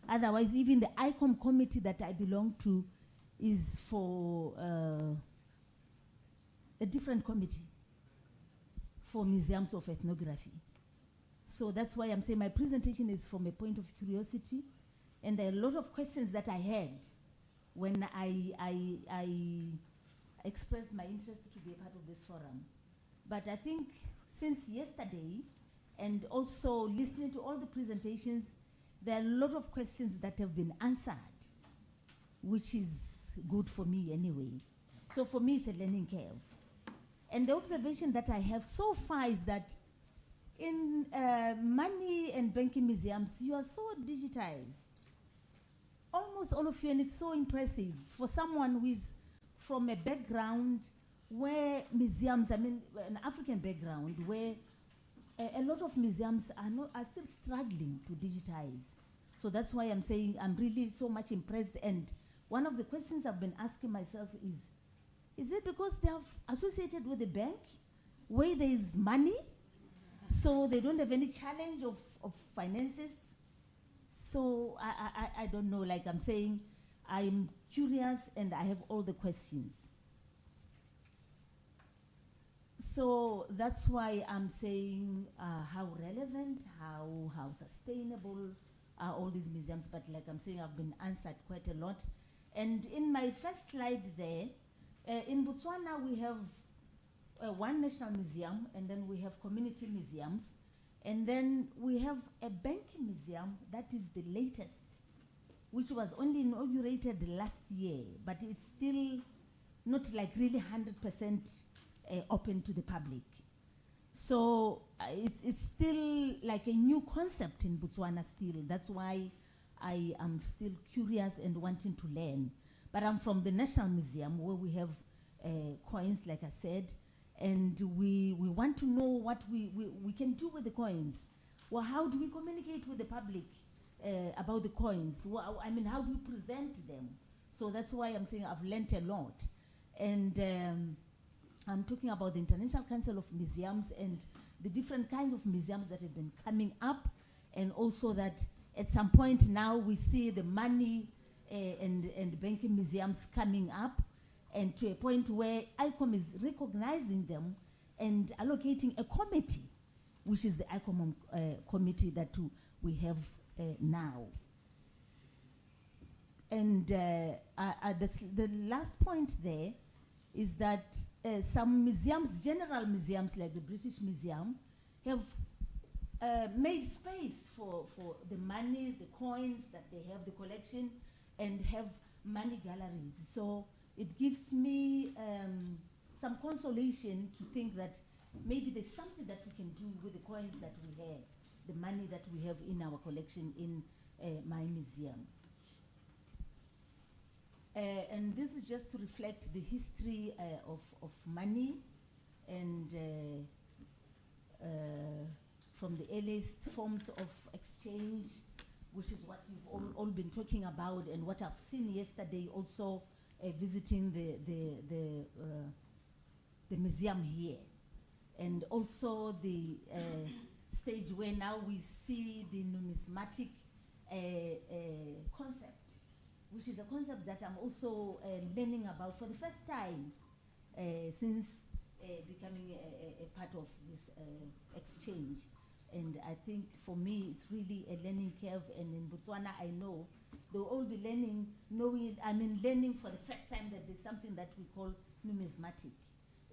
Otherwise, even the ICOM committee that I belong to is for a different committee for museums of ethnography. So that's why I'm saying my presentation is from a point of curiosity, and there are a lot of questions that I had when I expressed my interest to be a part of this forum. But I think since yesterday, and also listening to all the presentations, there are a lot of questions that have been answered, which is good for me anyway. So for me, it's a learning curve. And the observation that I have so far is that in money and banking museums, you are so digitized. Almost all of you, and it's so impressive for someone who is from a background where museums, I mean, an African background, where a lot of museums are still struggling to digitize. So that's why I'm saying I'm really so much impressed. And one of the questions I've been asking myself is it because they are associated with the bank where there is money, so they don't have any challenge of finances? So I don't know, like I'm saying, I'm curious and I have all the questions. So that's why I'm saying how relevant, how sustainable are all these museums, but like I'm saying, I've been answered quite a lot. And in my first slide there, in Botswana we have one national museum, and then we have community museums, and then we have a banking museum that is the latest, which was only inaugurated last year, but it's still not like really 100% open to the public. So it's still like a new concept in Botswana still. That's why I am still curious and wanting to learn. But I'm from the National Museum where we have coins, like I said, and we want to know what we can do with the coins. Well, how do we communicate with the public about the coins? Well, I mean, how do we present them? So that's why I'm saying I've learned a lot. And I'm talking about the International Council of Museums and the different kinds of museums that have been coming up, and also that at some point now we see the money and banking museums coming up, and to a point where ICOM is recognizing them and allocating a committee, which is the ICOM committee that we have now. And the last point there is that some museums, general museums like the British Museum, have made space for the monies, the coins that they have, the collection, and have money galleries. So it gives me some consolation to think that maybe there's something that we can do with the coins that we have, the money that we have in our collection in my museum. And this is just to reflect the history of money, and from the earliest forms of exchange, which is what you've all been talking about, and what I've seen yesterday also visiting the museum here. And also the stage where now we see the numismatic concept, which is a concept that I'm also learning about for the first time since becoming a part of this exchange. And I think for me it's really a learning curve, and in Botswana I know they'll all be learning for the first time that there's something that we call numismatic.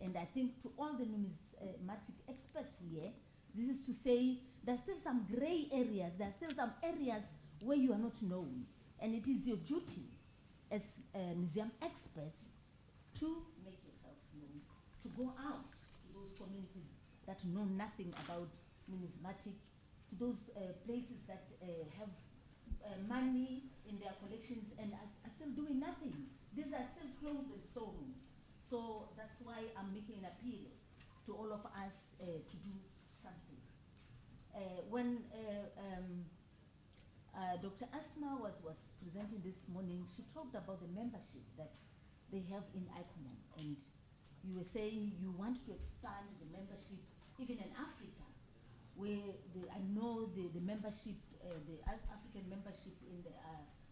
And I think to all the numismatic experts here, this is to say there's still some gray areas, there's still some areas where you are not known. And it is your duty as museum experts to make yourselves known, to go out to those communities that know nothing about numismatic, to those places that have money in their collections and are still doing nothing. These are still closed storerooms. So that's why I'm making an appeal to all of us to do something. When Dr. Asma was presenting this morning, she talked about the membership that they have in ICOM, and you were saying you want to expand the membership even in Africa, where I know the membership, the African membership in the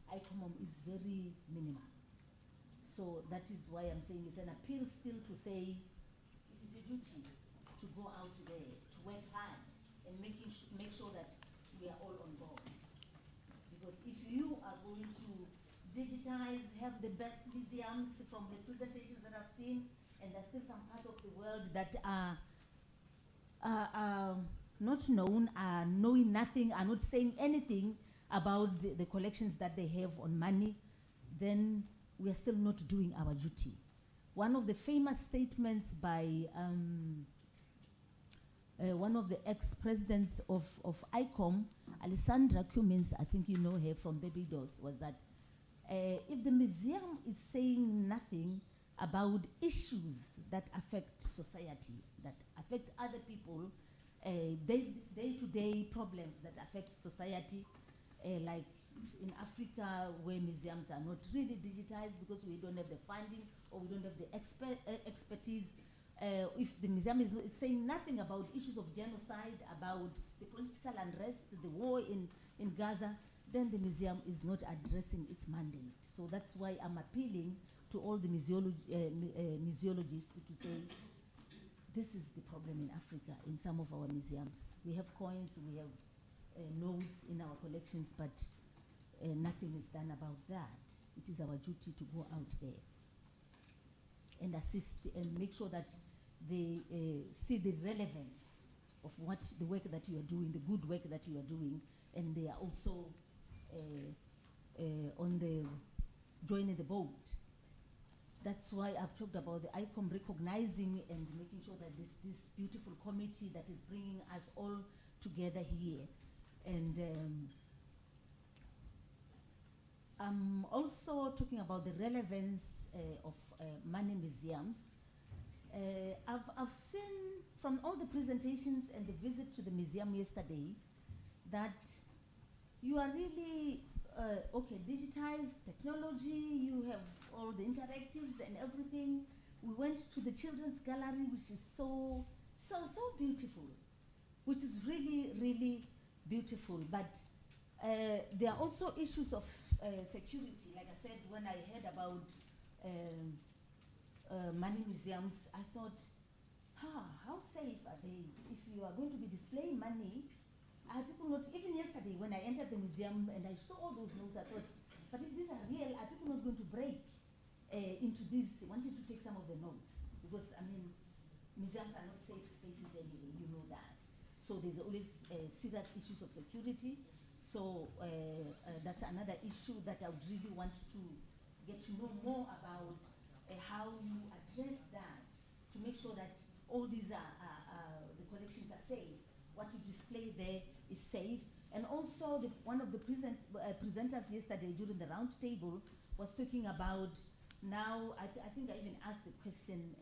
ICOM is very minimal. So that is why I'm saying it's an appeal still to say it is your duty to go out there, to work hard, and make sure that we are all on board. Because if you are going to digitize, have the best museums from the presentations that I've seen, and there's still some parts of the world that are not known, are knowing nothing, are not saying anything about the collections that they have on money, then we are still not doing our duty. One of the famous statements by one of the ex-presidents of ICOM, Alessandra Cummins, I think you know her from Barbados, was that if the museum is saying nothing about issues that affect society, that affect other people, day-to-day problems that affect society, like in Africa, where museums are not really digitized because we don't have the funding or we don't have the expertise. If the museum is saying nothing about issues of genocide, about the political unrest, the war in Gaza, then the museum is not addressing its mandate. So that's why I'm appealing to all the museologists to say, this is the problem in Africa, in some of our museums. We have coins, we have notes in our collections, but nothing is done about that. It is our duty to go out there and assist and make sure that they see the relevance of what the work that you are doing, the good work that you are doing, and they are also joining the boat. That's why I've talked about the ICOM recognizing and making sure that this beautiful committee that is bringing us all together here. And I'm also talking about the relevance of money museums. I've seen from all the presentations and the visit to the museum yesterday that you are really, digitized technology, you have all the interactives and everything. We went to the children's gallery, which is so beautiful, which is really, really beautiful. But there are also issues of security. Like I said, when I heard about money museums, I thought, how safe are they? If you are going to be displaying money, are people not, even yesterday when I entered the museum and I saw all those notes, I thought, but if these are real, are people not going to break into this, wanting to take some of the notes? Because, I mean, museums are not safe spaces anyway, you know that. So there's always serious issues of security. So that's another issue that I would really want to get to know more about, how you address that to make sure that all these the collections are safe. What you display there is safe. And also one of the presenters yesterday during the round table was talking about now, I think I even asked the question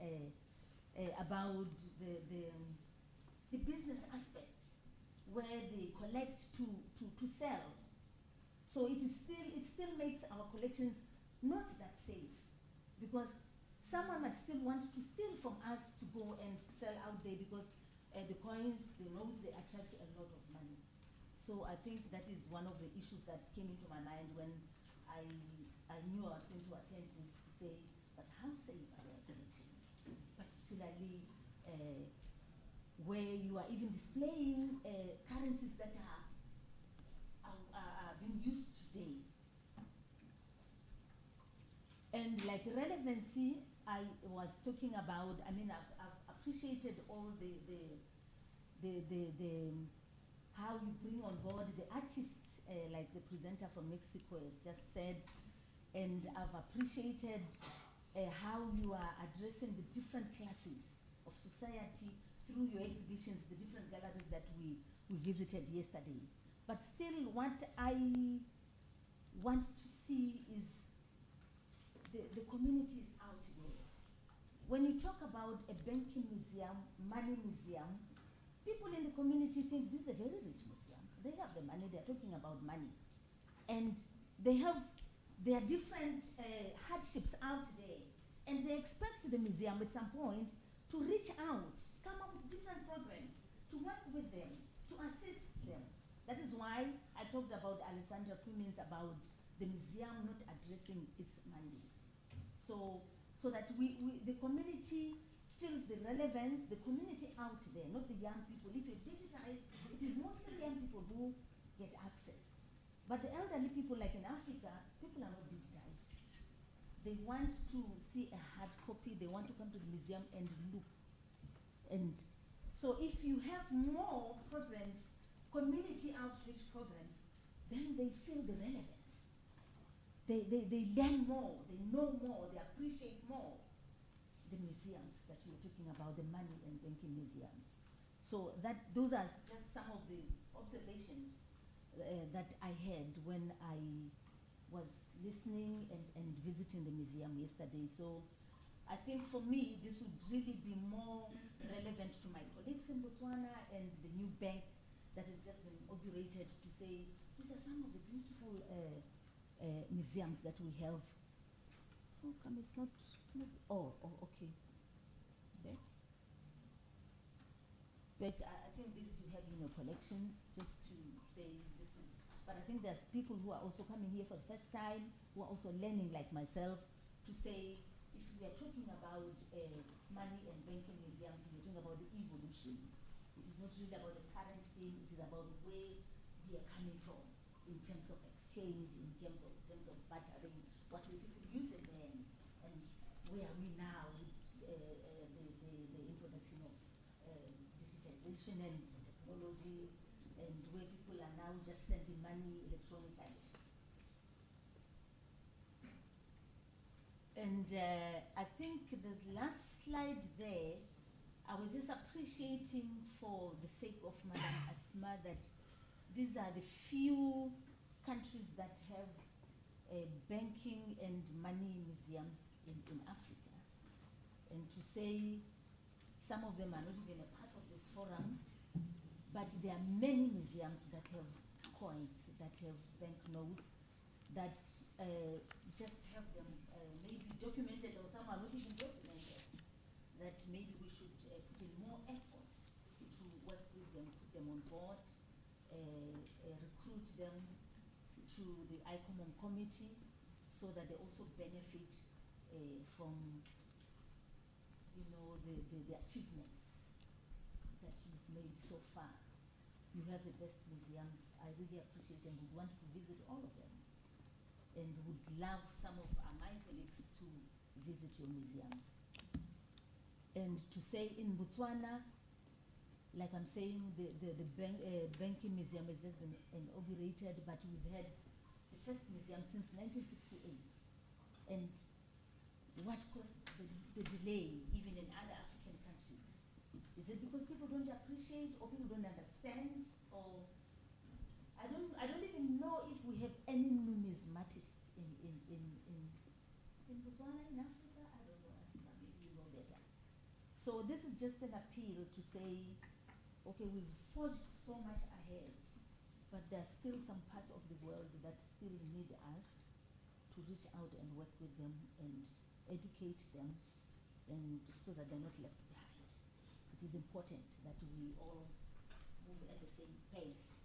about the business aspect where they collect to sell. So it still makes our collections not that safe, because someone might still want to steal from us to go and sell out there, because the coins, the notes, they attract a lot of money. So I think that is one of the issues that came into my mind when I knew I was going to attend this, to say, but how safe are our collections? Particularly where you are even displaying currencies that are being used today. And like relevancy, I was talking about, I mean, I've appreciated all how you bring on board the artists, like the presenter from Mexico has just said, and I've appreciated how you are addressing the different classes of society through your exhibitions, the different galleries that we visited yesterday. But still, what I want to see is the community is out there. When you talk about a banking museum, money museum, people in the community think this is a very rich museum. They have the money, they're talking about money. And they have their different hardships out there. And they expect the museum at some point to reach out, come up with different programs, to work with them, to assist them. That is why I talked about Alessandra Cummins about the museum not addressing its mandate. So that the community feels the relevance, the community out there, not the young people. If you digitize, it is mostly young people who get access. But the elderly people, like in Africa, people are not digitized. They want to see a hard copy, they want to come to the museum and look. And so if you have more programs, community outreach programs, then they feel the relevance. They learn more, they know more, they appreciate more the museums that you're talking about, the money and banking museums. So those are just some of the observations that I had when I was listening and visiting the museum yesterday. So I think for me, this would really be more relevant to my colleagues in Botswana and the new bank that has just been inaugurated, to say these are some of the beautiful museums that we have. How come it's not? Okay. Back, I think these you have in your collections, just to say this is. But I think there's people who are also coming here for the first time, who are also learning like myself, to say, if we are talking about money and banking museums, we're talking about the evolution. It is not really about the current thing, it is about where we are coming from in terms of exchange, in terms of bartering, what will people use it then, and where are we now with the introduction of digitalization and technology, and where people are now just sending money electronically. And I think the last slide there, I was just appreciating, for the sake of Madam Asma, that these are the few countries that have banking and money museums in Africa. And to say some of them are not even a part of this forum, but there are many museums that have coins, that have banknotes, that just have them maybe documented, or some are not even documented, that maybe we should put in more effort to work with them, put them on board, recruit them to the ICOMON committee, so that they also benefit from, you know, the achievements that you've made so far. You have the best museums. I really appreciate and would want to visit all of them, and would love some of my colleagues to visit your museums. And to say in Botswana, like I'm saying, the banking museum has just been inaugurated, but we've had the first museum since 1968. And what caused the delay, even in other African countries? Is it because people don't appreciate, or people don't understand, or I don't even know if we have any numismatists in Botswana, in Africa. I don't know, Asma, maybe you know better. So this is just an appeal to say, okay, we've forged so much ahead, but there are still some parts of the world that still need us to reach out and work with them and educate them, and so that they're not left behind. It is important that we all move at the same pace.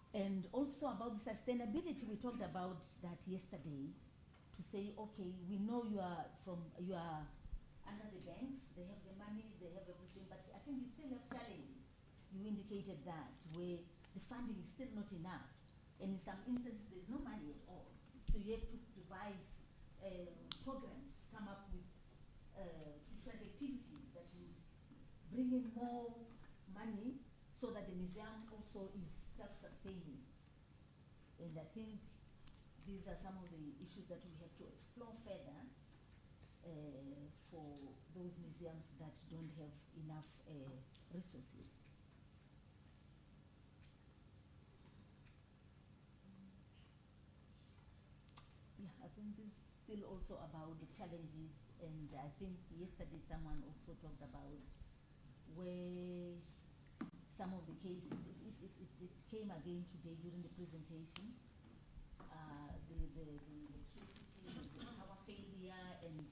And also about the sustainability, we talked about that yesterday, to say, okay, we know you are under the banks, they have the monies, they have everything, but I think you still have challenges. You indicated that, where the funding is still not enough, and in some instances there's no money at all. So you have to devise programs, come up with different activities that will bring in more money, so that the museum also is self-sustaining. And I think these are some of the issues that we have to explore further for those museums that don't have enough resources. Yeah, I think this is still also about the challenges, and I think yesterday someone also talked about where some of the cases, it came again today during the presentations, the electricity, the power failure, and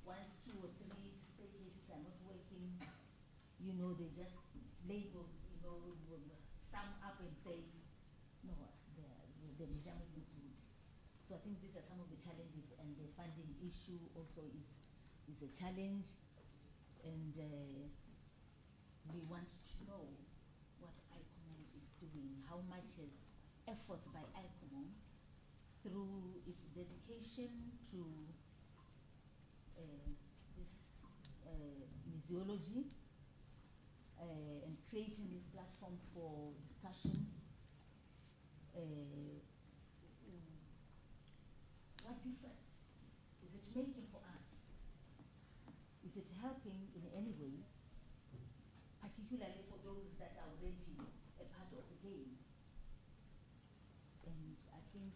once 2 or 3 display cases are not working, you know, they just label, you know, sum up and say, no, the museum isn't good. So I think these are some of the challenges, and the funding issue also is a challenge, and we want to know what ICOMON is doing, how much has efforts by ICOMON through its dedication to this museology and creating these platforms for discussions. What difference is it making for us? Is it helping in any way? particularly for those that are already a part of the game. And I think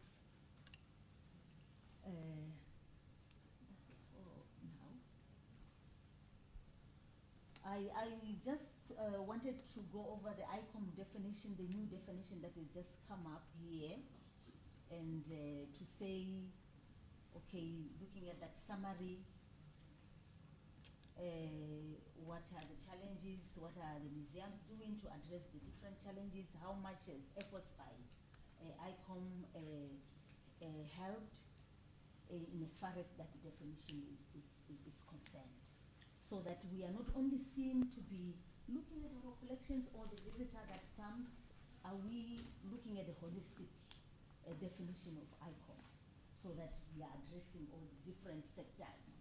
that's it for now. I just wanted to go over the ICOM definition, the new definition that has just come up here, and to say, okay, looking at that summary, what are the challenges, what are the museums doing to address the different challenges, how much has efforts by ICOM helped in as far as that definition is concerned. So that we are not only seen to be looking at our collections or the visitor that comes, are we looking at the holistic definition of ICOM, so that we are addressing all the different sectors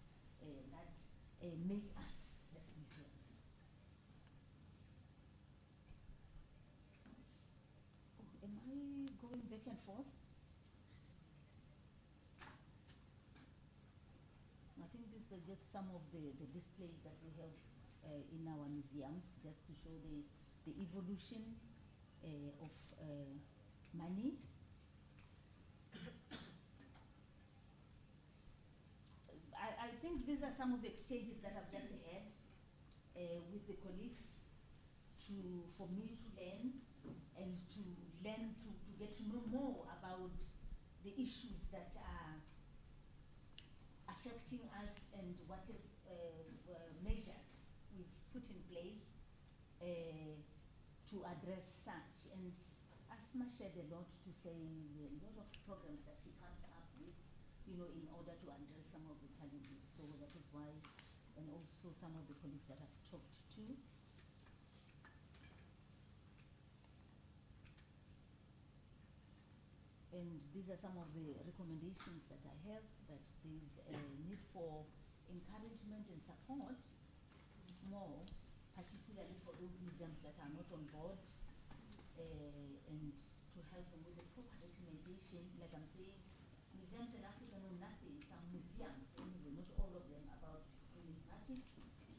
that make us as museums. Oh, am I going back and forth? I think these are just some of the displays that we have in our museums, just to show the evolution of money. I think these are some of the exchanges that I've just had with the colleagues for me to learn and to get to know more about the issues that are affecting us and what is measures we've put in place to address such. And Asma shared a lot to say, a lot of programs that she comes up with, you know, in order to address some of the challenges. So that is why, and also some of the colleagues that I've talked to. And these are some of the recommendations that I have, that there is a need for encouragement and support more, particularly for those museums that are not on board, and to help them with the proper documentation. Like I'm saying, museums in Africa know nothing, some museums, anyway, not all of them, about numismatic.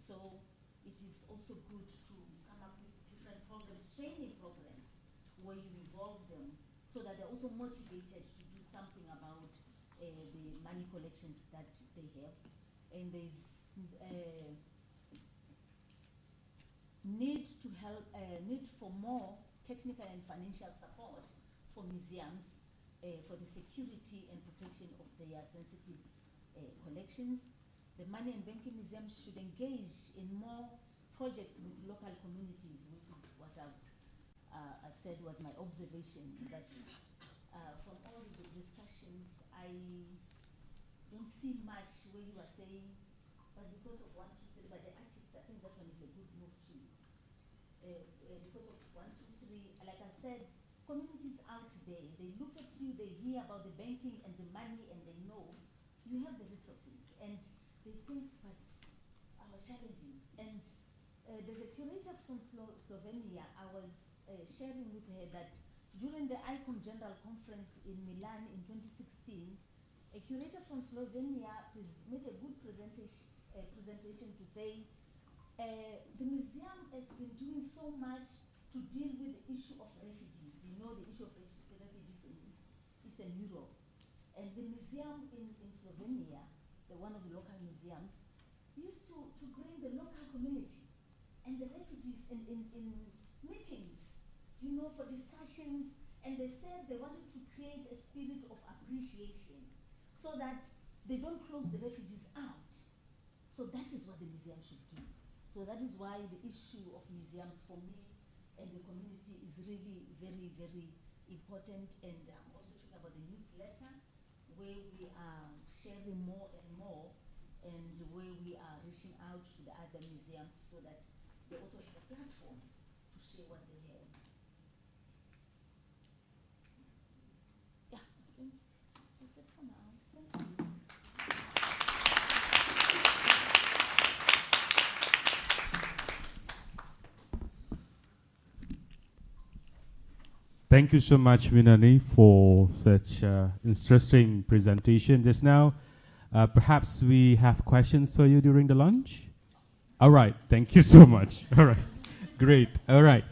So it is also good to come up with different programs, training programs, where you involve them, so that they're also motivated to do something about the money collections that they have. And there's need to help, need for more technical and financial support for museums for the security and protection of their sensitive collections. The Money and Banking Museums should engage in more projects with local communities, which is what I said was my observation, that from all of the discussions, I don't see much where you are saying, but because of 1, 2, 3, but the artists, I think that one is a good move too. Because of 1, 2, 3, like I said, communities out there, they look at you, they hear about the banking and the money, and they know you have the resources, and they think, but our challenges. And there's a curator from Slovenia. I was sharing with her that during the ICOM General Conference in Milan in 2016, a curator from Slovenia made a good presentation to say the museum has been doing so much to deal with the issue of refugees. You know, the issue of refugees in Eastern Europe. And the museum in Slovenia, one of the local museums, used to bring the local community and the refugees in meetings, you know, for discussions, and they said they wanted to create a spirit of appreciation so that they don't close the refugees out. So that is what the museum should do. So that is why the issue of museums for me and the community is really very, very important. And I'm also talking about the newsletter, where we are sharing more and more, and where we are reaching out to the other museums so that they also have a platform to share what they have. Yeah, I think that's it for now. Thank you. Thank you so much, Vinani, for such interesting presentation just now. Perhaps we have questions for you during the lunch? All right, thank you so much. All right. Great. All right.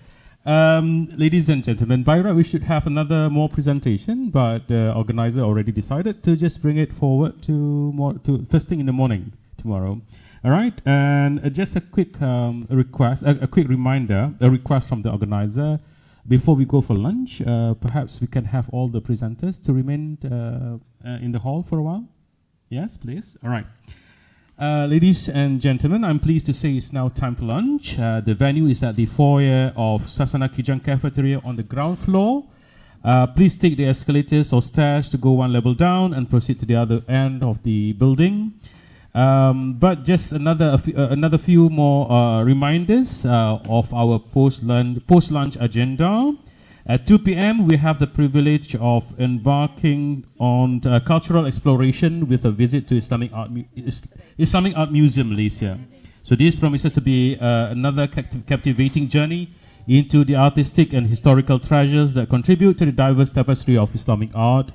Ladies and gentlemen, by right, we should have another more presentation, but the organizer already decided to just bring it forward to first thing in the morning tomorrow. All right. And just a quick request, a quick reminder, a request from the organizer. Before we go for lunch, perhaps we can have all the presenters to remain in the hall for a while. Yes, please. All right. Ladies and gentlemen, I'm pleased to say it's now time for lunch. The venue is at the foyer of Sasana Kijang Cafeteria on the ground floor. Please take the escalators or stairs to go one level down and proceed to the other end of the building. But just another few more reminders of our post-lunch agenda. At 2 p.m., we have the privilege of embarking on cultural exploration with a visit to Islamic Art Museum, Malaysia. So this promises to be another captivating journey into the artistic and historical treasures that contribute to the diverse tapestry of Islamic art.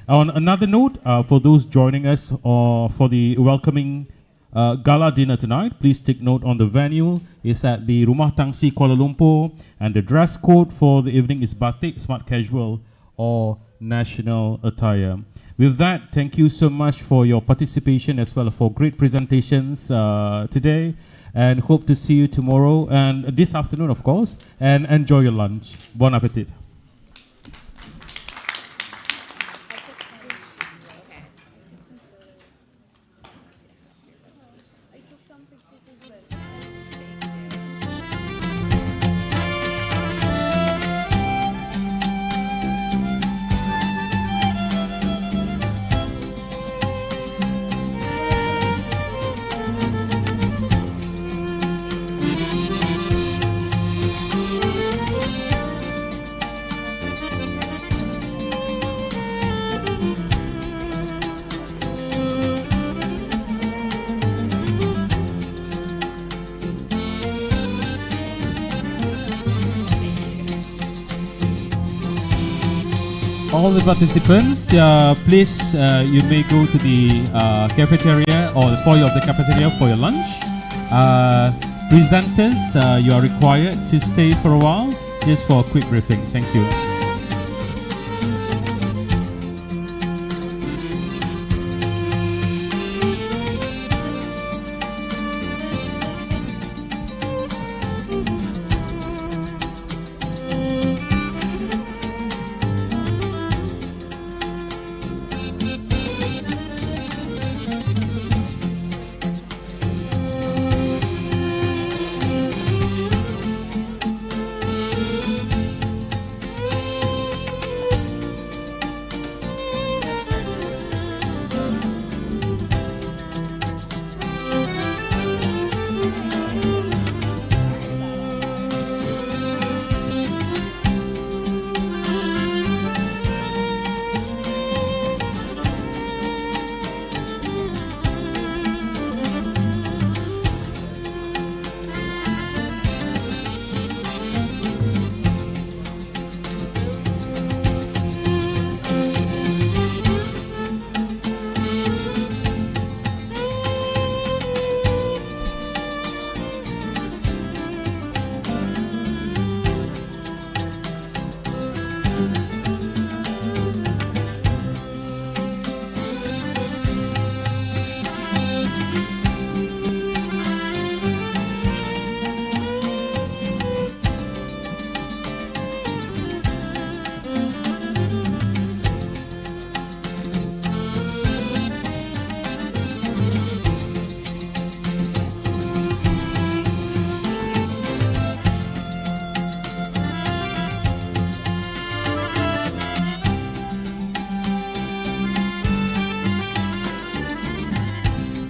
On another note, for those joining us for the welcoming gala dinner tonight, please take note on the venue. It's at the Rumah Tangsi, Kuala Lumpur, and the dress code for the evening is batik, smart casual, or national attire. With that, thank you so much for your participation as well for great presentations today, and hope to see you tomorrow and this afternoon, of course, and enjoy your lunch. Bon appetit. All the participants, please, you may go to the cafeteria or the foyer of the cafeteria for your lunch. Presenters, you are required to stay for a while just for a quick briefing. Thank you.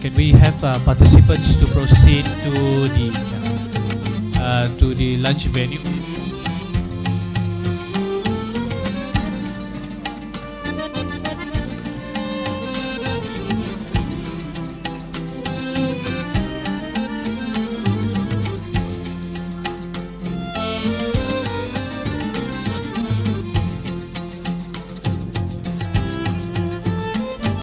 Can we have participants to proceed to the lunch venue?